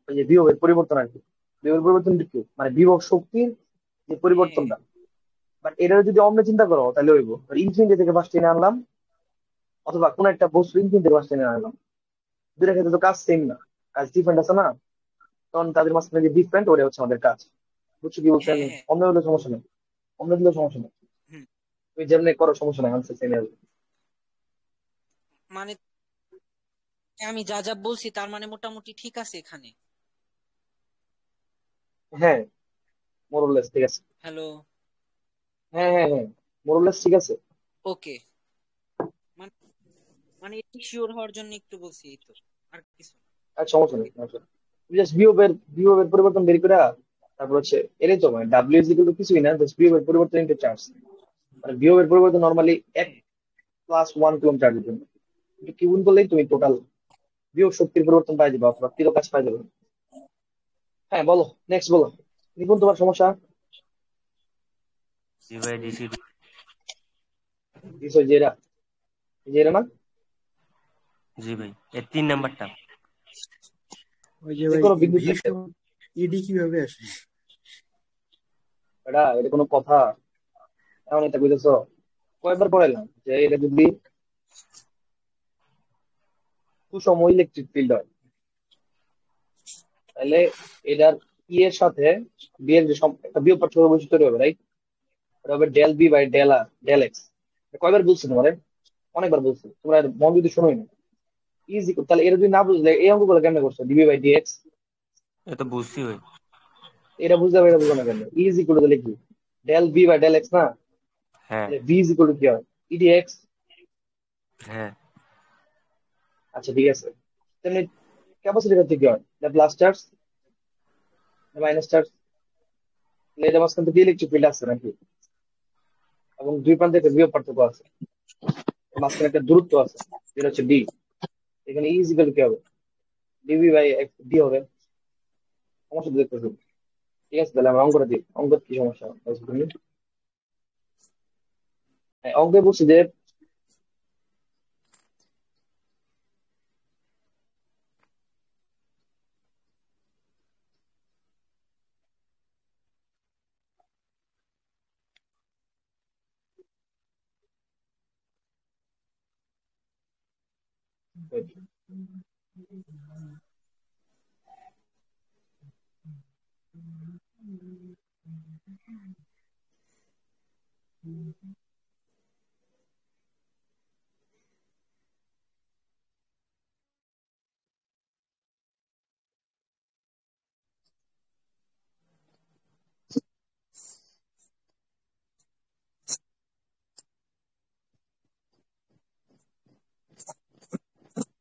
ওই যে বিভবের পরিবর্তন আর কি। বিভবের পরিবর্তন কি মানে বিভব শক্তির যে হ্যাঁ। পরিবর্তনটা। বাট এটা যদি অন্য চিন্তা করো তাহলে হইব ইনফিনিটি থেকে ফার্স্ট টেনে আনলাম, অথবা কোন একটা বস্তু ইনফিনিটি থেকে ফার্স্ট টেনে আনলাম, দুইটা ক্ষেত্রে তো কাজ সেম না, কাজ ডিফারেন্ট আছে না? তখন তাদের মাঝখানে যে ডিফারেন্ট, ওটা হচ্ছে আমাদের কাজ। বুঝছো কি বলছি হ্যাঁ। আমি? হ্যাঁ। অন্য হলে সমস্যা নেই, অন্য দিলেও সমস্যা নেই, হুম। তুমি যেমনি করো সমস্যা নেই, আনসার সেম আসবে। মানে আমি যা যা বলছি তার মানে মোটামুটি ঠিক আছে এখানে। হ্যাঁ, মোরলেস ঠিক আছে। হ্যালো। হ্যাঁ হ্যাঁ হ্যাঁ, মোরলেস ঠিক আছে। ওকে। মানে মানে একটু শিওর হওয়ার জন্য একটু বলছি, এই তো, আর কিছু না। আর সমস্যা নেই, সমস্যা নেই। তুমি জাস্ট বিভবের পরিবর্তন বের করে তারপর হচ্ছে এটাই তো মানে ডাব্লিউ ইজ ইকুয়াল টু কিছুই না, জাস্ট বিভবের পরিবর্তন ইনটু চার্জ। মানে বিভবের পরিবর্তন নর্মালি এক হ্যাঁ। প্লাস 1 কুলম চার্জের জন্য, কিন্তু কি গুণ করলেই তুমি টোটাল বিভব শক্তির পরিবর্তন পাই যাবে অথবা তীর কাজ পাই যাবে। হ্যাঁ বলো, নেক্সট বলো। নিপুণ, তোমার সমস্যা? জি ভাই, ডিসি। বিষয় যেটা, যেটা না, জি ভাই, এর 3 নাম্বারটা। ওই যে যে ভাই কোনো এই বিদ্যুৎ ভি সমান ইডি কিভাবে আসে? এটা কোনো কথা? এমন এটা বুঝেছো? কয়েকবার পড়াইলাম যে এটা যদি সুষম ইলেকট্রিক ফিল্ড হয়, তাহলে এটার ই এর সাথে বি এর যে একটা বিয়োগ পার্থক্য বৈশিষ্ট্য তৈরি হবে, রাইট? এটা হবে ডেল বি বাই ডেল আর ডেল এক্স। কয়বার বলছি তোমারে? অনেকবার বলছি, তোমরা এর মন যদি শোনোই না। ইজি, তাহলে এটা যদি না বুঝলে এই অঙ্কগুলো কেমনে করছো, ডিবি বাই ডিএক্স? এ তো বুঝছি ভাই। এটা বুঝতে হবে, এটা বুঝো না কেন? ইজ ইকুয়াল টু তাহলে কি, del B by del X না? হ্যাঁ তাহলে ভি ইজ ইকুয়াল টু কি হয়, ইডিএক্স। হ্যাঁ। আচ্ছা ঠিক আছে। তেমনি ক্যাপাসিটির ক্ষেত্রে কি হয়, প্লাস চার্জ মাইনাস চার্জ, এটা মাঝখান থেকে ইলেকট্রিক ফিল্ড আছে নাকি? এবং দুই প্রান্তে একটা বিভব পার্থক্য আছে, মাঝখানে একটা দূরত্ব আছে, যেটা হচ্ছে ডি। এখানে ইজ ইকুয়াল কি হবে, ডিবি বাই ডি হবে। সমস্যা তো দেখতেছি। ঠিক আছে, তাহলে আমরা অঙ্কটা দিই। অঙ্ক কি সমস্যা? অঙ্কে বলছি যে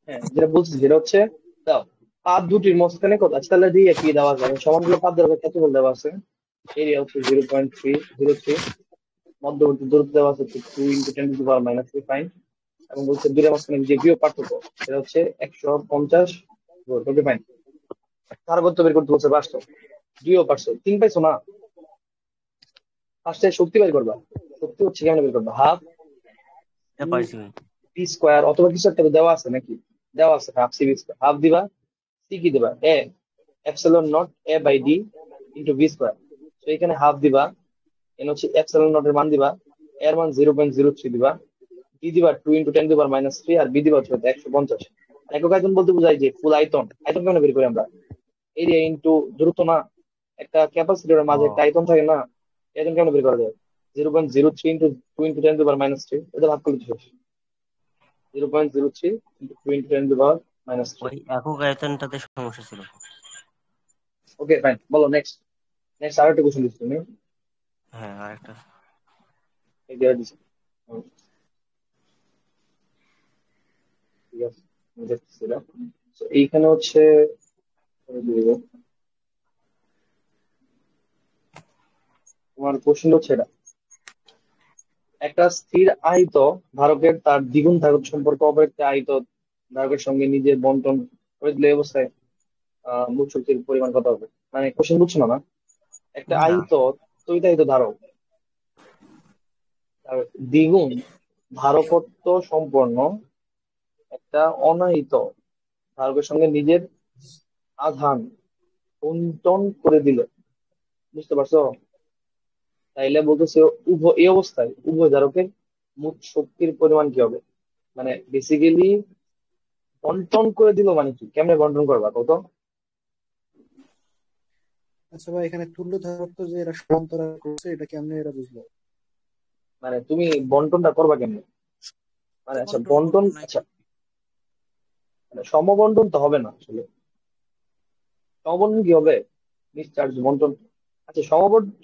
হ্যাঁ, যেটা বলছি সেটা হচ্ছে দাও, পাত দুটির মাঝখানে কত আছে তাহলে দিয়ে কি দেওয়া যায় সমান করে পাত দেওয়া কত বল দেওয়া আছে, এরিয়া হচ্ছে 0.303, মধ্যবর্তী দূরত্ব দেওয়া আছে 2 × 10⁻³ ফাইন, এবং বলছে দুইটার মাঝখানে যে বিয়োগ পার্থক্য সেটা হচ্ছে 150 ভোল্ট। Okay fine. তার কত বের করতে বলছে বাস্তব, দুইও পারছো, তিন পাইছো না, ফার্স্টে শক্তি বের করবা। শক্তি হচ্ছে কেমন বের করবা, হাফ এটা পাইছি ভাই। পি স্কোয়ার অথবা কিছু একটা তো দেওয়া আছে নাকি, দেওয়া আছে half C B square, half দিবা সি কি দিবা A epsilon not A by d into B square. তো এখানে হাফ দিবা, এন হচ্ছে এপসিলন নট এর মান দিবা, এর মান 0.03 দিবা, ডি দিবা 2 × 10⁻³ আর বি দিবা হচ্ছে 150। একক আয়তন বলতে বোঝায় যে ফুল আয়তন, আয়তন কেমন বের করি আমরা, এরিয়া ইন্টু দূরত্ব না, একটা ক্যাপাসিটরের মাঝে একটা ও আয়তন থাকে না, আয়তন কেমন বের করা যায়, 0.03 ইন্টু 2 × 10⁻³ এটা ভাগ করলে শেষ, 0.03 ইন্টু 2 × 10⁻³। ওই একক আয়তনটাতে সমস্যা ছিল। ওকে ফাইন, বলো নেক্সট। নেক্সট আরেকটা কোশ্চেন দিচ্ছি তুমি, হ্যাঁ আরেকটা। এই দিয়ে দিচ্ছি। ঠিক আছে, আমি দেখতেছি এটা। So, এইখানে হচ্ছে তোমার কোশ্চেন হচ্ছে এটা, একটা স্থির আহিত ধারকের তার দ্বিগুণ ধারক সম্পর্ক অপর একটি আহিত ধারকের সঙ্গে নিজের বন্টন করে দিলে এই অবস্থায় মোট শক্তির পরিমাণ কত হবে। মানে কোশ্চেন বুঝছো না না? একটা না আহিত তড়িতাহিত ধারক তার দ্বিগুণ ধারকত্ব সম্পন্ন একটা অনাহিত ধারকের সঙ্গে নিজের আধান বন্টন করে দিলে, বুঝতে পারছো? তাইলে বলতেছে উভয় এই অবস্থায় উভয় ধারকের মোট শক্তির পরিমাণ কি হবে। মানে বেসিক্যালি বন্টন করে দিল মানে কি, কেমনে বন্টন করবা কত? আচ্ছা ভাই, এখানে তুল্য ধারক যে এরা সমান্তরাল করছে, এটা কেমনে এরা বুঝলো? মানে তুমি বন্টনটা করবা কেমনে, মানে আচ্ছা বন্টন বন্টন করবো না। আচ্ছা, মানে সমবন্টন তো হবে না আসলে, সমবন্টন কি হবে, নিশ্চার্জ বন্টন। আচ্ছা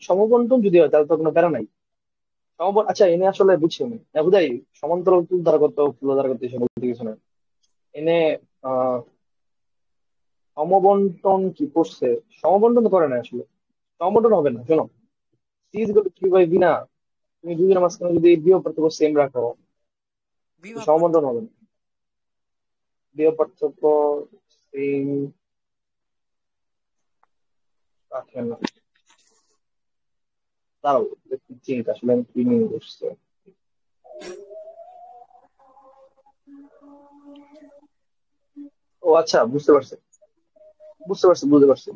সমবন্টন যদি হয় তাহলে তো কোনো প্যারা নাই। আচ্ছা এনে আসলে বুঝছি আমি না বুঝাই, সমান্তরাল তুল ধারা করতে তুল ধারা করতে এসব বলতে কিছু না এনে। আহ সমবন্টন কি করছে, সমবন্টন তো করে না আসলে, সমবন্টন হবে না। শোনো, C is equal to Q by B না, তুমি দুজনের মাঝখানে যদি বিয়োগ পার্থক্য সেম রাখো, বিভব সমবন্টন পার্থক্য। হবে না। বিয়োগ পার্থক্য সেম রাখে না, দাঁড়াও একটু চিন্তা আসলে আমি কি নিয়ে বসছে। ও আচ্ছা, বুঝতে পারছি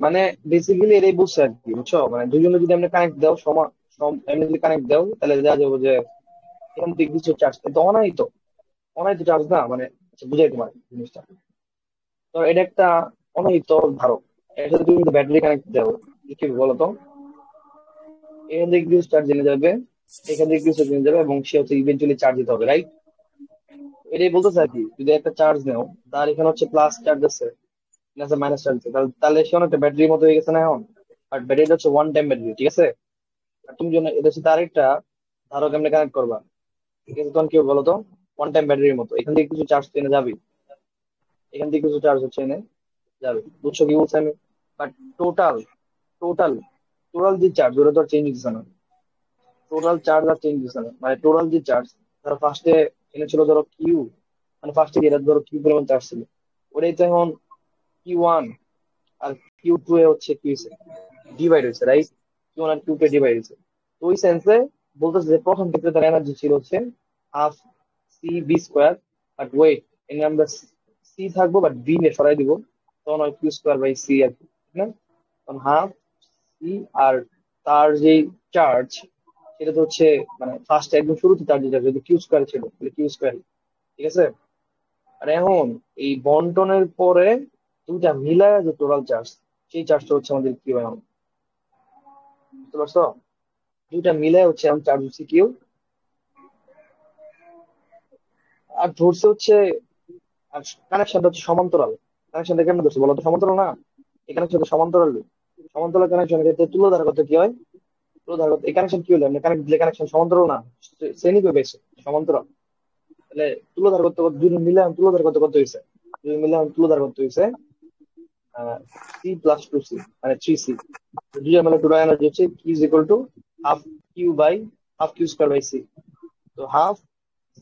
মানে বেসিক্যালি এটাই বুঝছে আর কি, বুঝছো? মানে দুজনে যদি আমরা কানেক্ট দাও এমনি যদি কানেক্ট দাও তাহলে দেখা যাবো যে এখান থেকে কিছু চার্জ, কিন্তু অনাহিত চার্জ না মানে। আচ্ছা বুঝাই তোমার জিনিসটা, তো এটা একটা অনাহিত ধারক, এর সাথে তুমি যদি ব্যাটারি কানেক্ট দাও কি হবে বলো তো, এখান থেকে কিছু চার্জ জেনে যাবে, এখান থেকে কিছু জেনে যাবে এবং সে হচ্ছে ইভেন্চুয়ালি চার্জ দিতে হবে, রাইট? এটাই বলতেছে আর কি, যদি একটা চার্জ নাও তার এখানে হচ্ছে প্লাস চার্জ আছে, আছে মাইনাস চার্জ আছে, তাহলে সে অনেকটা ব্যাটারির মতো হয়ে গেছে না এখন। আর ব্যাটারিটা হচ্ছে ওয়ান টাইম ব্যাটারি, ঠিক আছে? আর তুমি যখন এটা সাথে আরেকটা ধারক এমনি কানেক্ট করবা, ঠিক আছে, তখন কি হবে বলো তো, ওয়ান টাইম ব্যাটারির মতো এখান থেকে কিছু চার্জ এনে যাবে, এখান থেকে কিছু চার্জ হচ্ছে এনে যাবে, বুঝছো কি বলছি আমি? বাট টোটাল টোটাল টোটাল যে চার্জ ওটা তো চেঞ্জ হচ্ছে না, টোটাল চার্জ আর চেঞ্জ হচ্ছে না। মানে টোটাল যে চার্জ ধরো ফার্স্টে এনেছিল ধরো কিউ, মানে ফার্স্টে যেটা ধরো কিউ পরিমাণ চার্জ ছিল, ওটাই তো এখন কিউ 1, আর কিউ 2 এ হচ্ছে কি হয়েছে, ডিভাইড হয়েছে, রাইট? কিউ 1 আর কিউ 2 ডিভাইড হয়েছে। তো ওই সেন্সে বলতেছে যে প্রথম ক্ষেত্রে তার এনার্জি ছিল হচ্ছে half C B square, but wait, এখানে আমরা সি থাকবো বাট বি নিয়ে সরাই দিব, তখন হয় কিউ স্কোয়ার বাই সি আর কি, ঠিক না? তখন হাফ সি, আর তার যে চার্জ সেটা তো হচ্ছে মানে ফার্স্ট একদম শুরুতে তার যে চার্জ যদি কিউ স্কোয়ার ছিল তাহলে কিউ স্কোয়ার, ঠিক আছে? আর এখন এই বন্টনের পরে দুইটা মিলায় যে টোটাল চার্জ, সেই চার্জটা হচ্ছে আমাদের কিউ এখন, বুঝতে পারছো? দুইটা মিলায় হচ্ছে এখন চার্জ হচ্ছে কিউ। আর ধরছে হচ্ছে, আর কানেকশনটা হচ্ছে সমান্তরাল। কানেকশনটা কেমন ধরছে বলো তো? সমান্তরাল না? এই কানেকশনটা সমান্তরাল। সমান্তরাল কানেকশনের ক্ষেত্রে তুল্যধারকত্ব কি হয়? তুল্যধারকত্ব এই কানেকশন কি হলো? কানেক্ট দিলে কানেকশন সমান্তরাল না? শ্রেণী কই পাইছো সমান্তরাল? তাহলে তুল্যধারকত্ব দুই মিলে তুল্যধারকত্ব কত হয়েছে? দুই মিলে তুল্যধারকত্ব হয়েছে সি প্লাস টু সি, মানে থ্রি সি। দুইটা মিলে টোটাল এনার্জি হচ্ছে কি is equal to half Q by half Q square by C. তো হাফ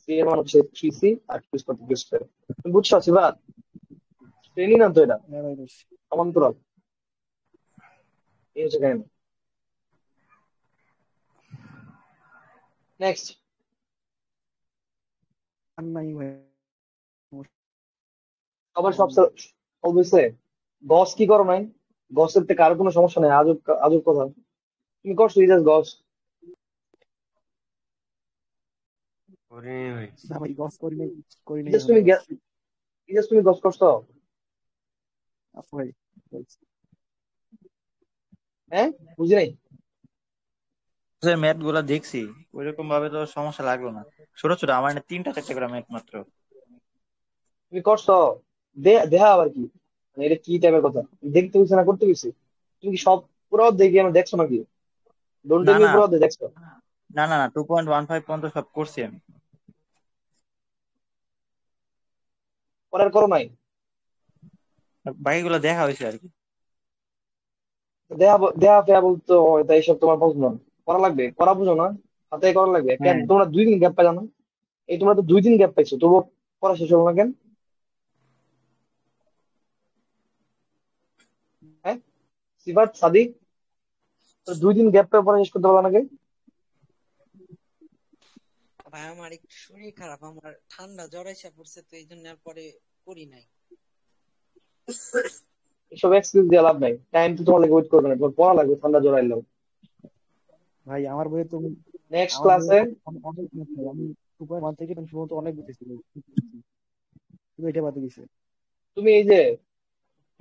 সি এর মান হচ্ছে থ্রি সি আর কিউ স্কোয়ার কিউ স্কোয়ার। তুমি বুঝছো শিবা? শ্রেণী না তো এটা, হ্যাঁ ভাই বুঝছি। সমান্তরাল। এই হচ্ছে কাহিনী। নেক্সট। আর নাই ভাই। আবার সব সলভ হয়েছে? গস কি করো নাই? গসের থেকে আর কোনো সমস্যা নেই? আজব আজব কথা। তুমি করছো ইজাজ গস? করিনি ভাই। না ভাই গস করি নাই ইজাজ এখনো তুমি গস। ইজাজ তুমি গস করছো? আচ্ছা ভাই বলছি। হ্যাঁ, বুঝি নাই। ম্যাথ গুলা দেখছি, ওইরকম ভাবে তো সমস্যা লাগলো না। ছোট ছোট আমার না 3টা 4টা করে ম্যাথ মাত্র। তুমি করছো? দেহা আবার কি, মানে এটা কি টাইপের কথা? দেখতে হয়েছে না করতে হয়েছে? তুমি কি সব পুরো দেখি আমি দেখছো নাকি? ডোন্ট না টেল মি না পুরো দেখছো? না 2.15 পর্যন্ত সব করছি আমি। পরে আর করো নাই? আর বাকিগুলো দেখা হয়েছে আর কি। দেহা দেহা ফেয়া বলতো হয়, তাই সব তোমার পছন্দ না? করা লাগবে, করা বুঝো না? হাতে করা লাগবে কেন? হ্যাঁ, তোমরা 2 দিন গ্যাপ পাই জানো? এই তোমরা তো 2 দিন গ্যাপ পাইছো, তবুও পড়া শেষ হলো না কেন? হ্যাঁ, সিফাত সাদিক, তোমরা 2 দিন গ্যাপ পেয়ে পড়া শেষ করতে পারলো নাকি? ভাই আমার একটু শরীর খারাপ, আমার ঠান্ডা জ্বর এসে পড়ছে, তো এই জন্য আর পরে করি নাই। এসব এক্সকিউজ দিয়ে লাভ নাই, টাইম তো তোমার লাগে ওয়েট করবে না, তোমার পড়া লাগবে ঠান্ডা জ্বর আইলেও। ভাই আমার বইয়ে তো নেক্সট আমার বইয়ে ক্লাসে অনেক math ভাই। আমি 2.1 থেকে তুমি শুধুমাত্র অনেক বুঝেছি ভাই। তুমি এটা বাদ দিছে। তুমি এই যে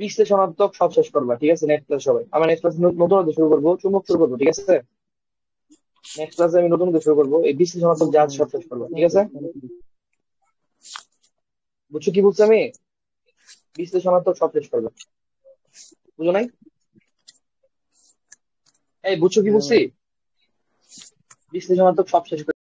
বিশ্লেষণাত্মক সব শেষ করবা, ঠিক আছে? নেক্সট ক্লাস সবাই আমরা নেক্সট ক্লাস নতুন অধ্যায় শুরু করবো, চুম্বক শুরু করবো, ঠিক আছে? নেক্সট ক্লাসে আমি নতুন অধ্যায় শুরু করবো, এই বিশ্লেষণাত্মক আচ্ছা জাজ ভাই সব শেষ করবো, ঠিক ওকে আছে? তাহলে ঠিক আছে। বুঝছো কি বলছি আমি? বিশ্লেষণাত্মক সব শেষ করবে, বুঝো নাই? এই বুঝছো কি হ্যাঁ বলছি? ভাই। বিশ্লেষণাত্মক সব শেষ